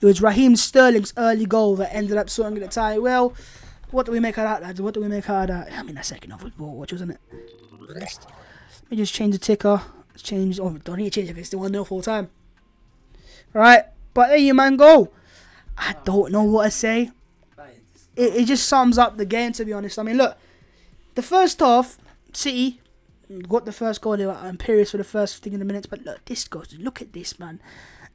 It was Raheem Sterling's early goal that ended up sorting the tie. Well, what do we make of that, lads? What do we make out of that? I mean, that second half was ball watch, wasn't it? Let me just change the ticker. Let's change. Oh, don't need to change it. It's still 1-0 full time. Right, but there you man go. I don't know what to say. It just sums up the game, to be honest. I mean, look, the first half, City got the first goal. They were imperious for the first 15 minutes, but look at this, man.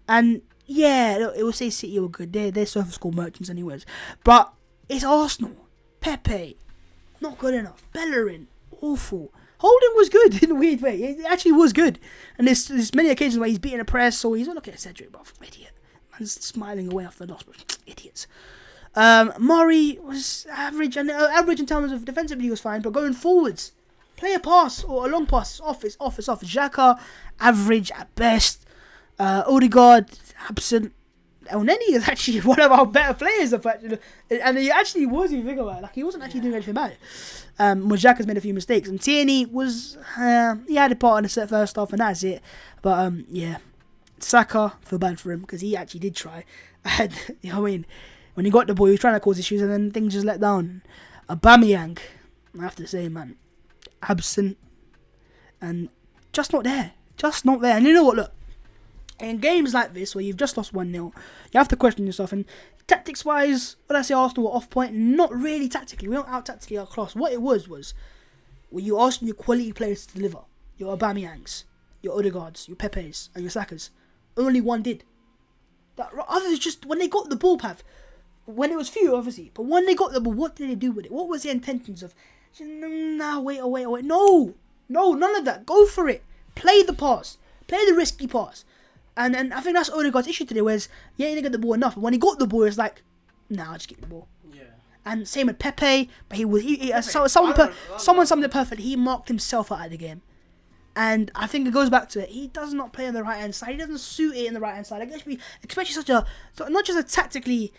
And yeah, look, it will say City were good. They're surface score merchants anyways. But it's Arsenal. Pepe, not good enough. Bellerin, awful. Holding was good in a weird way. It actually was good. And there's many occasions where he's beating a press, or he's not looking at Cedric, but idiot. Man's smiling away after the loss, but idiots. Murray was average, and average in terms of defensively he was fine, but going forwards, play a pass or a long pass, off. Xhaka, average at best. Odegaard, absent. El Neni is actually one of our better players, and he actually was, if you think about it. Like, he wasn't actually doing anything bad. Xhaka's made a few mistakes, and Tierney was, he had a part in the first half, and that's it. But, yeah, Saka, feel bad for him, because he actually did try. And, you know what I mean? When he got the ball, he was trying to cause issues, and then things just let down. Aubameyang, I have to say, man, absent, and just not there. And you know what, look, in games like this, where you've just lost 1-0, you have to question yourself. And tactics-wise, when I say Arsenal were off point, not really tactically. We don't out-tactically outclass. What it was when you asking your quality players to deliver, your Aubameyangs, your Odegaards, your Pepes, and your Sakas, only one did. Others just, when they got the ball, Pav, when it was few, obviously, but when they got the ball, what did they do with it? What was the intentions of, wait. No, none of that. Go for it. Play the pass. Play the risky pass. And I think that's Odegaard's issue today, was, he didn't get the ball enough. But when he got the ball, it's like, I'll just get the ball. Yeah. And same with Pepe, but someone summed it perfectly. He marked himself out of the game. And I think it goes back to it. He does not play on the right-hand side. He doesn't suit it in the right-hand side. Especially not just a tactically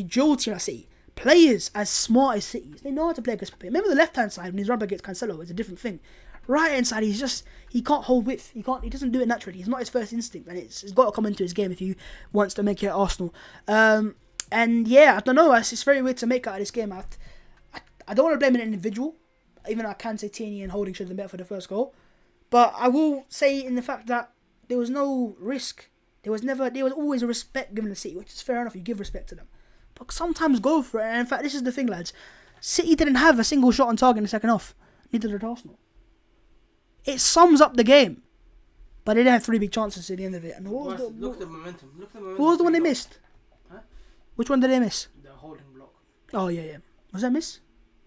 dual team, I see. Players as smart as City, they know how to play against Pepe. Remember the left-hand side when he's run against Cancelo, it's a different thing. Right-hand side, he can't hold width. He doesn't do it naturally. It's not his first instinct, and it's got to come into his game if he wants to make it at Arsenal. And yeah, I don't know. It's very weird to make out of this game. I don't want to blame an individual, even though I can say Tierney and Holding should have been better for the first goal. But I will say in the fact that there was no risk. There was always a respect given to City, which is fair enough. You give respect to them, but sometimes go for it. And in fact, this is the thing, lads. City didn't have a single shot on target in the second half. Neither did Arsenal. It sums up the game. But they didn't have 3 big chances at the end of it. And Look at the momentum. What was the one they missed? Huh? Which one did they miss? The holding block. Oh, yeah. Was that miss?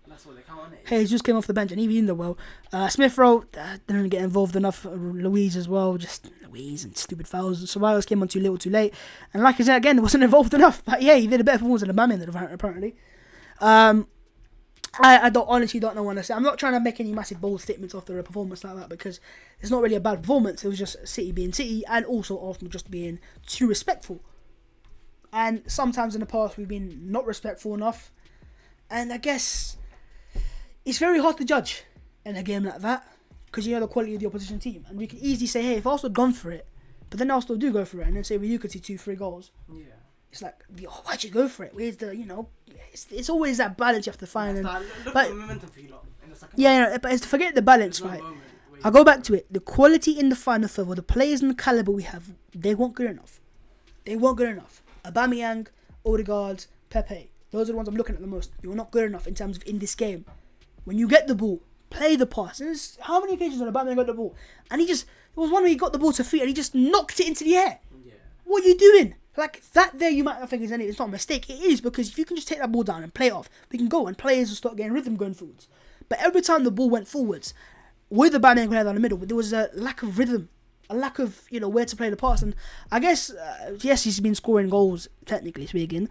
That's what they count on it. Hey, he just came off the bench and he did well. Smith Rowe didn't get involved enough. Louise as well. Just Louise and stupid fouls. Ceballos came on too little, too late. And like I said, again, wasn't involved enough. But yeah, he did a better performance than Aubameyang apparently. I honestly don't know what to say. I'm not trying to make any massive bold statements after a performance like that, because it's not really a bad performance. It was just City being City, and also Arsenal just being too respectful. And sometimes in the past we've been not respectful enough. And I guess it's very hard to judge in a game like that, because you know the quality of the opposition team. And we can easily say, hey, if Arsenal had gone for it, but then Arsenal do go for it, and then say, well, you could see 2-3 goals. Yeah. It's like, why'd you go for it? Where's the, it's always that balance you have to find. Look at the momentum for you lot in the second half. But it's to forget the balance, right? I'll go back to it. The quality in the final third, or the players and the calibre we have, they weren't good enough. Aubameyang, Odegaard, Pepe. Those are the ones I'm looking at the most. You're not good enough in terms of in this game. When you get the ball, play the pass. And how many occasions when Aubameyang got the ball? And there was one where he got the ball to feet and he just knocked it into the air. Yeah. What are you doing? Like, that there you might not think it's not a mistake. It is, because if you can just take that ball down and play it off, we can go and players will start getting rhythm going forwards. But every time the ball went forwards, with the Aubameyang player down the middle, there was a lack of rhythm, a lack of, where to play the pass. And I guess, yes, he's been scoring goals, technically speaking.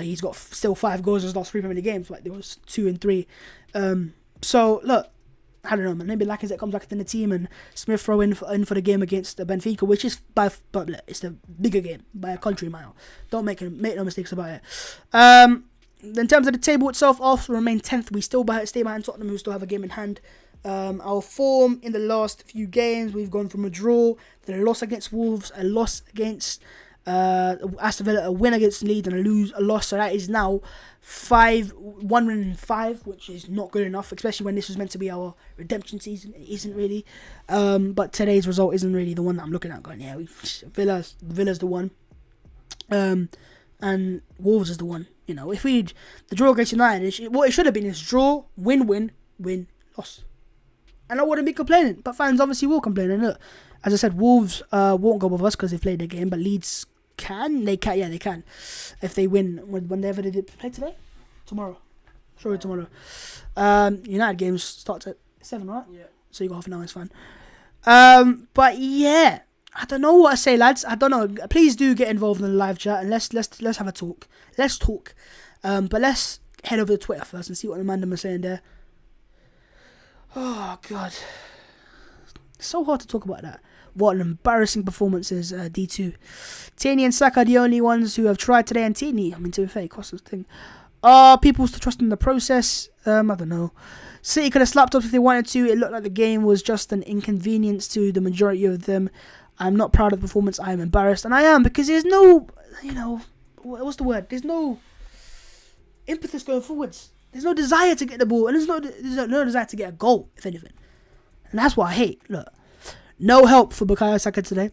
He's got still 5 goals in his last 3 Premier League games, like there was 2 and 3. So, look, I don't know, man. Maybe Lacazette comes back in the team and Smith throw in for the game against Benfica, which is but it's the bigger game by a country mile. Don't make no mistakes about it. In terms of the table itself, Arsenal remain 10th. We still stay behind Tottenham, who still have a game in hand. Our form in the last few games, we've gone from a draw, then a loss against Wolves, a loss against Aston Villa, a win against Leeds, and a loss. So that is now 1 win and 5, which is not good enough, especially when this was meant to be our redemption season. It isn't really. But today's result isn't really the one that I'm looking at going, yeah, Villa's the one. And Wolves is the one. If the draw against United, what it should have been is draw, win, loss. And I wouldn't be complaining, but fans obviously will complain. And look, as I said, Wolves won't go with us because they played their game, but Leeds can. They can. If they win, whenever they play today? Tomorrow. Sure, tomorrow. United games starts at 7, right? Yeah. So you got half an hour, it's fine. But yeah, I don't know what to say, lads. I don't know. Please do get involved in the live chat and let's have a talk. Let's talk. But let's head over to Twitter first and see what the man are saying there. Oh God, it's so hard to talk about that. What an embarrassing performance is D2. Tierney and Saka are the only ones who have tried today, and Tierney, to be fair, cost us a thing. Are people still trusting the process? I don't know. City could have slapped up if they wanted to. It looked like the game was just an inconvenience to the majority of them. I'm not proud of the performance. I am embarrassed, and I am, because there's no, what's the word? There's no impetus going forwards. There's no desire to get the ball, and there's no desire to get a goal, if anything. And that's what I hate. Look, no help for Bukayo Saka today.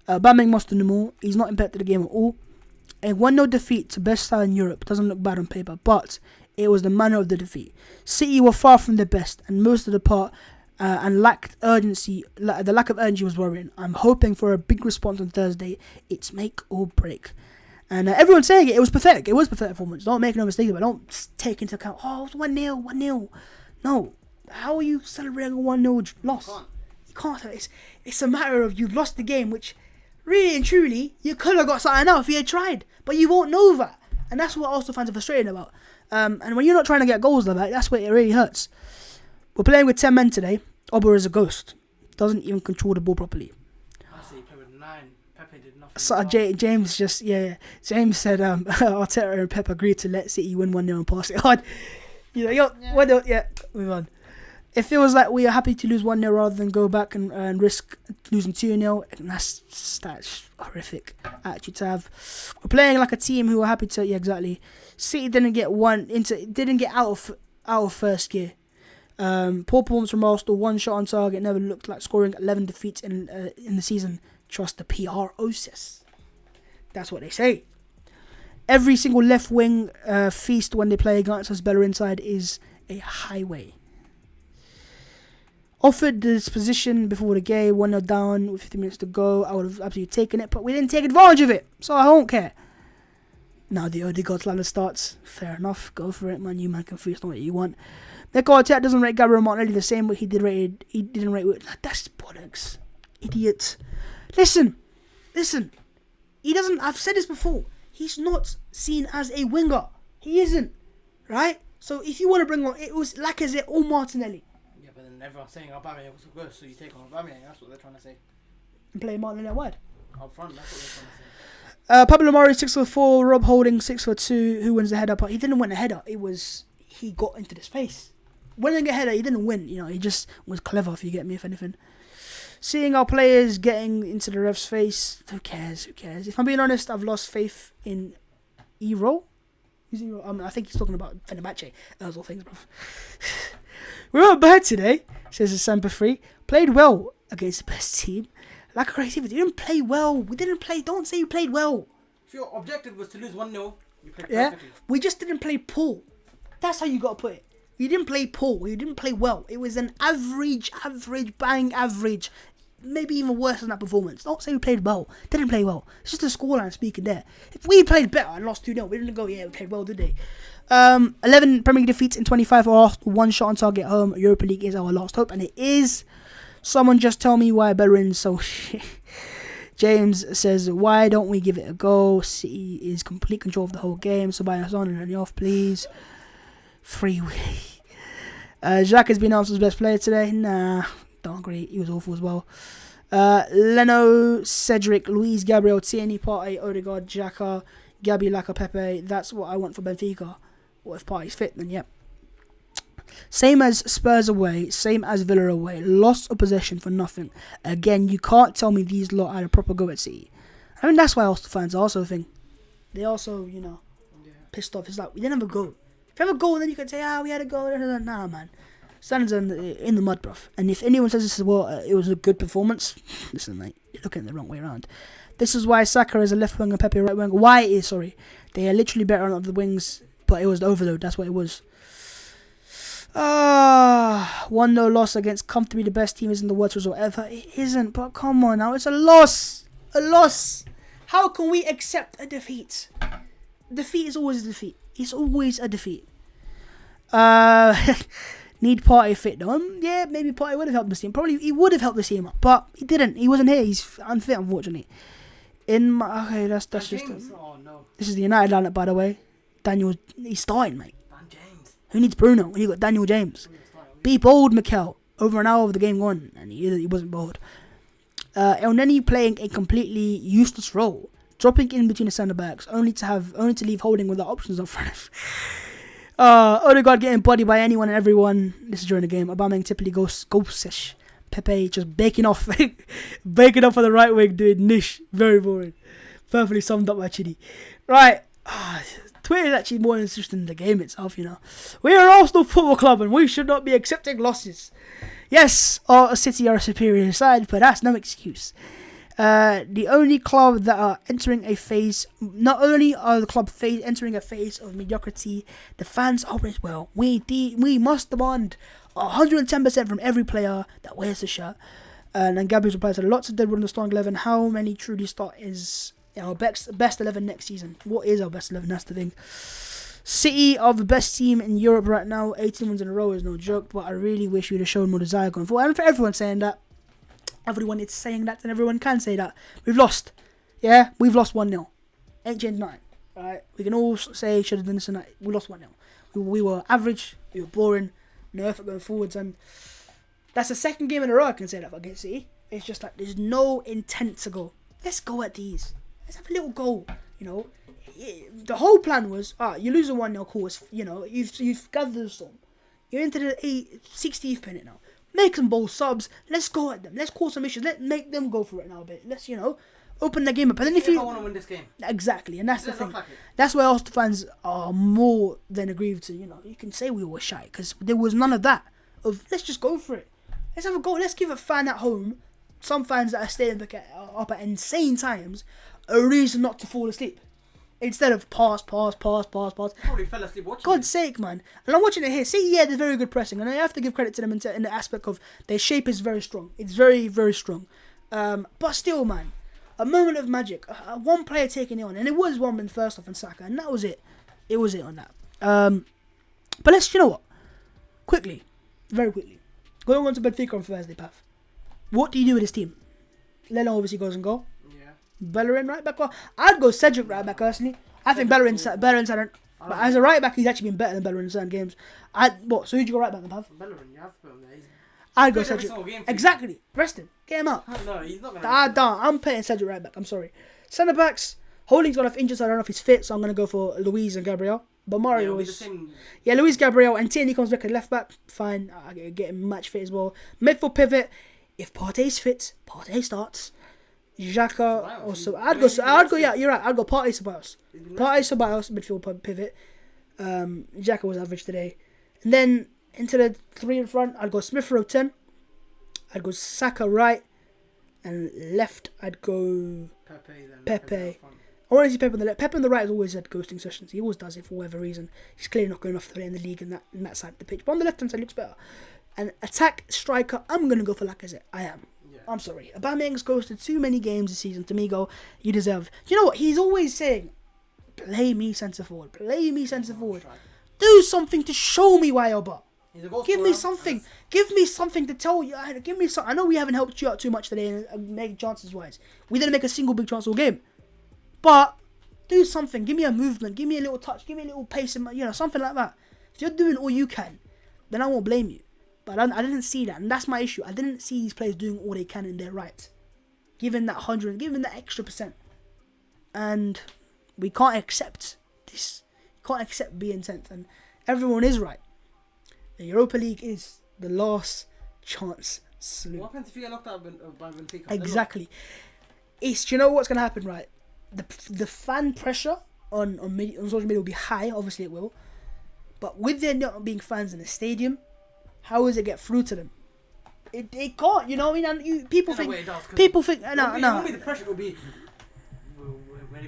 Aubameyang must do more. He's not impacted the game at all. A 1-0 defeat to best side in Europe doesn't look bad on paper, but it was the manner of the defeat. City were far from their best, and most of the part, and lacked urgency. The lack of urgency was worrying. I'm hoping for a big response on Thursday. It's make or break. And everyone's saying it was pathetic. It was pathetic performance. Don't make no mistake about it. Don't take into account, it was 1-0. No. How are you celebrating a 1-0 loss? You can't. It's a matter of you lost the game, which really and truly, you could have got something out if you had tried. But you won't know that. And that's what Arsenal fans are frustrated about. And when you're not trying to get goals like that, that's where it really hurts. We're playing with 10 men today. Oba is a ghost. Doesn't even control the ball properly. I see he played with 9. Pepe did nothing. So James James said Arteta and Pep agreed to let City win 1-0 and pass it on. Move on. It feels like we are happy to lose 1-0 rather than go back and risk losing 2-0. And that's horrific attitude to have. We're playing like a team who are happy to. Yeah, exactly. City didn't get out of first gear. Poor performance from Arsenal. 1 shot on target. Never looked like scoring. 11 defeats in the season. Trust the PROCS. That's what they say. Every single left wing feast when they play against us, better inside, is a highway. Offered this position before the game, 1-0 down with 50 minutes to go. I would have absolutely taken it, but we didn't take advantage of it, so I don't care. Now the Odegaard ladder starts. Fair enough, go for it, man. You man can freestyle what you want. Mikel Arteta doesn't rate Gabriel Martinelli the same way he didn't rate. That's bollocks, idiot. Listen. He doesn't. I've said this before. He's not seen as a winger. He isn't, right? So if you want to bring on, it was Lacazette or Martinelli. Yeah, but then everyone's saying Aubameyang was good, so you take on Aubameyang. That's what they're trying to say. And play Martinelli out wide. Up front, that's what they're trying to say. Pablo Mari 6'4", Rob Holding 6'2". Who wins the header? But he didn't win the header. He got into the space. Winning a header, he didn't win. He just was clever. If you get me, if anything. Seeing our players getting into the ref's face, who cares? If I'm being honest, I've lost faith in Ero. I think he's talking about Fenerbahce. Those all things, bro. We weren't bad today, says the Sampa Free. Played well against the best team. Lack of creativity. We didn't play well. Don't say you played well. If your objective was to lose 1-0, you played perfectly. Yeah? We just didn't play poor. That's how you got to put it. You didn't play poor. You didn't play well. It was an average, bang average. maybe even worse than that performance. Don't say we played well. Didn't play well. It's just the scoreline speaking there. If we played better and lost 2-0, we didn't go, yeah, we played well, did they? 11 Premier League defeats in 25 for Arsenal. 1 shot on target home. Europa League is our last hope, and it is. Someone just tell me why Bellerin's so shit. James says, why don't we give it a go? City is complete control of the whole game. So buy us on and only off, please. Free Willy. Jacques has been Arsenal's best player today. Nah, don't agree. He was awful as well. Leno, Cedric, Luis, Gabriel, Tierney, Partey, Odegaard, Xhaka, Gabi, Laka, Pepe. That's what I want for Benfica. What if Partey's fit? Then yep. Same as Spurs away, same as Villa away. Loss of possession for nothing. Again, you can't tell me these lot had a proper go at City. I mean, that's why Arsenal fans also think. They also, pissed off. It's like, we didn't have a goal. If you have a goal, then you can say, we had a goal. Nah, man. Standards in the mud, bruv. And if anyone says this is it was a good performance, listen, mate, you're looking at the wrong way around. This is why Saka is a left wing and Pepe a right wing. Why it is, sorry. They are literally better on the wings, but it was the overload. That's what it was. 1-0 loss against comfortably the best team in the world or whatever. It isn't, but come on now, it's a loss. A loss. How can we accept a defeat? Defeat is always a defeat. It's always a defeat. Need Partey fit though. Yeah, maybe Partey would have helped the team. Probably he would have helped the team, but he didn't. He wasn't here. He's unfit, unfortunately. That's just. Oh no. This is the United lineup, by the way. Daniel, he's starting, mate. James. Who needs Bruno when you got Daniel James? Be bold, Mikel. Over an hour of the game gone, and he wasn't bold. El Neni playing a completely useless role, dropping in between the centre backs, only to leave Holding without options up front. Odegaard getting bodied by anyone and everyone. This is during the game. Aubameyang typically goes. Pepe just baking off on the right wing, doing niche. Very boring. Perfectly summed up by Chidi. Right. Twitter is actually more interesting than the game itself, We are Arsenal Football Club and we should not be accepting losses. Yes, City are a superior side, but that's no excuse. The only club that are entering a phase, not only are the club entering a phase of mediocrity, the fans are as well. We must demand 110% from every player that wears the shirt. And then Gabriel's replied to lots of dead on the starting 11. How many truly start is our best 11 next season? What is our best 11? That's the thing. City are the best team in Europe right now. 18 wins in a row is no joke, but I really wish we'd have shown more desire going forward. And for everyone saying that, everyone is saying that, and everyone can say that. We've lost. Yeah, we've lost 1-0. Ain't changed nothing. Right? We can all say should have done this and that. We lost 1-0. We were average. We were boring. No effort going forwards, and that's the second game in a row I can say that against City. It's just like there's no intent to go. Let's go at these. Let's have a little goal. The whole plan was, you lose a 1-0 course. You've gathered the storm. You're into the 60th minute now. Make some bold subs. Let's go at them. Let's cause some issues. Let's make them go for it now a bit. Let's, open the game up. And then if you want to win this game. Exactly, and that's the thing. That's why Arsenal fans are more than aggrieved to, you can say we were shy because there was none of that. Let's just go for it. Let's have a go. Let's give a fan at home, some fans that are staying up at insane times, a reason not to fall asleep. Instead of pass. Probably fell asleep watching God's sake, man. And I'm watching it here. See, yeah, there's very good pressing. And I have to give credit to them in the aspect of their shape is very strong. It's very, very strong. But still, man, a moment of magic. One player taking it on. And it was one in first off and Saka. And that was it. It was it on that. But let's, quickly, very quickly, going on to Benfica on Thursday, Pav. What do you do with this team? Leno obviously goes and goal. Bellerin right back. Well, I'd go Cedric right back personally. I think Bellerin's had but as a right back, he's actually been better than Bellerin in certain games. So who'd you go right back, Pav? Bellerin, you have to put him there. I'd go Cedric. Exactly. Rest him. Get him out. No, he's not going to. I'm putting Cedric right back. I'm sorry. Centre backs. Holding's got enough injuries. So I don't know if he's fit, so I'm going to go for Luis and Gabriel. But Mario was. Yeah, Luis, Gabriel, and Tierney comes back at left back. Fine. I get him match fit as well. Midfield pivot. If Partey's fit, Partey starts. Xhaka also. I'd go. Yeah, you're right. I'd go Partey Ceballos. Midfield pivot. Xhaka was average today, and then into the three in front. I'd go Smith Rowe 10. I'd go Saka right, and left. I'd go Pepe. I want to see Pepe on the left. Pepe on the right has always had ghosting sessions. He always does it for whatever reason. He's clearly not good enough to play in the league in that side of the pitch. But on the left hand side, looks better. And attack striker, I'm gonna go for Lacazette. I am. Yeah. I'm sorry. Aubameyang's ghosted too many games this season to me go, you deserve. You know what? He's always saying, play me centre forward. Play me centre forward. Do something to show me why you're but. Give me something. Give me something to tell you. Give me some. I know we haven't helped you out too much today, making chances wise. We didn't make a single big chance all game, but do something. Give me a movement. Give me a little touch. Give me a little pace. Something like that. If you're doing all you can, then I won't blame you. But I didn't see that, and that's my issue. I didn't see these players doing all they can in their right, giving that 100, giving that extra %, and we can't accept this. Can't accept being 10th, and everyone is right. The Europa League is the last chance salute. What happens if you get knocked out by Benfica? Exactly. It's, you know what's going to happen, right? The fan pressure on social media will be high. Obviously, it will. But with there not being fans in the stadium, how does it get through to them? It can't. You know what I mean? And people think. No. The pressure will be.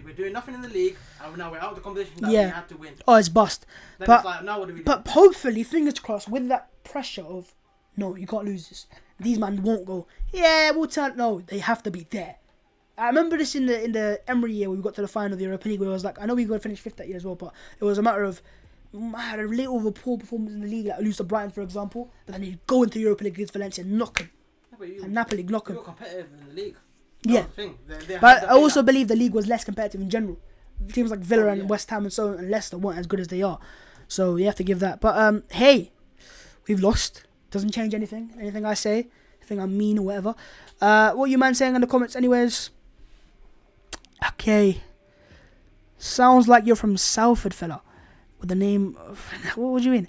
We're doing nothing in the league, and now we're out of the competition that we have to win. Oh, it's bust. Then But it's like, now what do we do? But hopefully, fingers crossed, with that pressure of, no, you can't lose this. These man won't go, yeah, we'll turn. No, they have to be there. I remember this in the Emery year when we got to the final of the Europa League, where it was like, I know we got to finish 5th that year as well, but it was a matter of, I had a little of a poor performance in the league, like lose to Brighton, for example, but then you go into the Europa League against Valencia and knock them. And Napoli knock them. You're competitive in the league. Yeah. They But I also believe the league was less competitive in general. Teams like Villa and West Ham and so on and Leicester weren't as good as they are. So you have to give that. But hey, we've lost. Doesn't change anything. Anything I say, anything I mean or whatever. What you man saying in the comments anyways? Okay. Sounds like you're from Salford, fella. With the name of... What would you mean?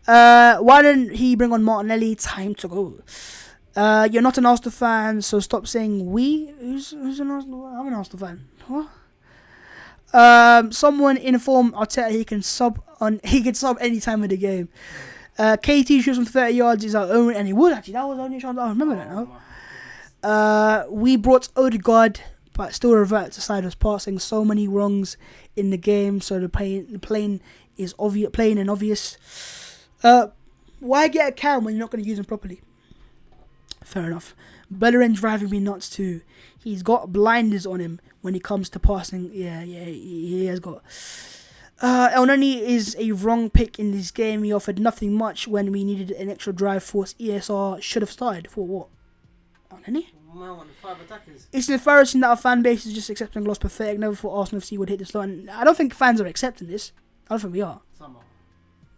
Why didn't he bring on Martinelli? Time to go. You're not an Arsenal fan, so stop saying we. Who's an Arsenal fan? I'm an Arsenal fan. What? Someone inform Arteta he can sub any time of the game. KT shoots from 30 yards is our own, and he would actually. That was the only chance. I remember that now. We brought Odegaard, but still revert to Sider's passing. So many wrongs in the game, so the plane is obvious, plain and obvious. Why get a cam when you're not going to use him properly? Fair enough. Bellerin's driving me nuts too. He's got blinders on him when it comes to passing. Yeah, he has got. El Nani is a wrong pick in this game. He offered nothing much when we needed an extra drive force. ESR should have started for what? El Nani? It's embarrassing that our fan base is just accepting loss pathetic. Never thought Arsenal FC would hit this line. I don't think fans are accepting this. I don't think we are. Some are.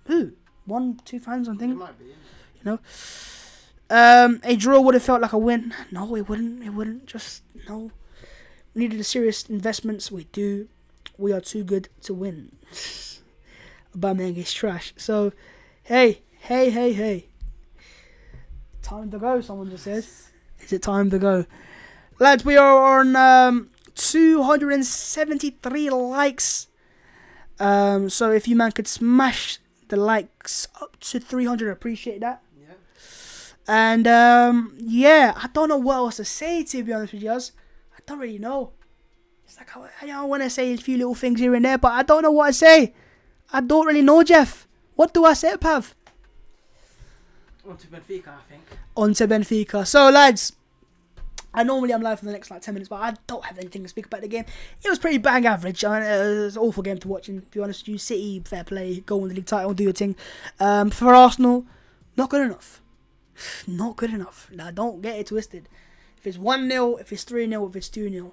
Who? 1-2 fans, I think. It might be. Yeah. You know. A draw would have felt like a win. No, it wouldn't. It wouldn't. Just no. We needed a serious investments. We do. We are too good to win. Aubameyang is trash. So, hey. Time to go, someone just said. Is it time to go? Lads, we are on 273 likes. So if you man could smash the likes up to 300, I appreciate that. Yeah. And I don't know what else to say, to be honest with you guys. I don't really know. It's like I want to say a few little things here and there, but I don't know what to say. I don't really know, Jeff. What do I say, Pav? On to Benfica, I think. On to Benfica. So, lads, I'm live for the next 10 minutes, but I don't have anything to speak about the game. It was pretty bang average. It was an awful game to watch, and to be honest with you, City, fair play, go on the league title, do your thing. For Arsenal, not good enough. Not good enough. Now, don't get it twisted. If it's 1-0, if it's 3-0, if it's 2-0,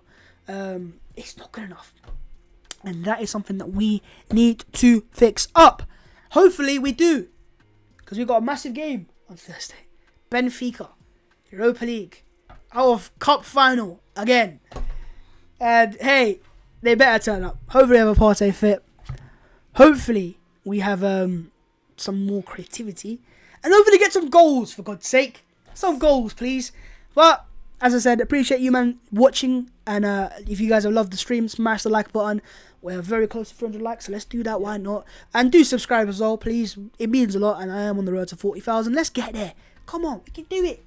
it's not good enough. And that is something that we need to fix up. Hopefully we do. Because we've got a massive game on Thursday. Benfica, Europa League, out of cup final again. And hey, they better turn up. Hopefully we have a Partey fit. Hopefully we have some more creativity. And hopefully get some goals, for God's sake. Some goals, please. But, as I said, appreciate you, man, watching. And if you guys have loved the stream, smash the like button. We're very close to 300 likes, so let's do that. Why not? And do subscribe as well, please. It means a lot, and I am on the road to 40,000. Let's get there. Come on, we can do it.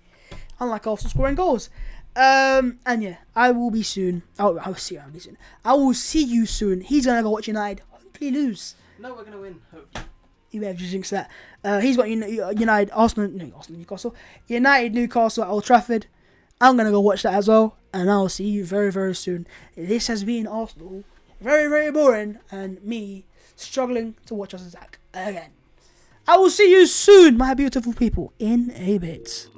Unlike Arsenal scoring goals. And yeah, I will be soon. I'll see you soon. I will see you soon. He's gonna go watch United. Hopefully lose. No, we're gonna win. Hopefully. You better just jinx that. He's got United, Newcastle. United, Newcastle at Old Trafford. I'm going to go watch that as well. And I'll see you very, very soon. This has been Arsenal. Very, very boring. And me struggling to watch us attack again. I will see you soon, my beautiful people, in a bit.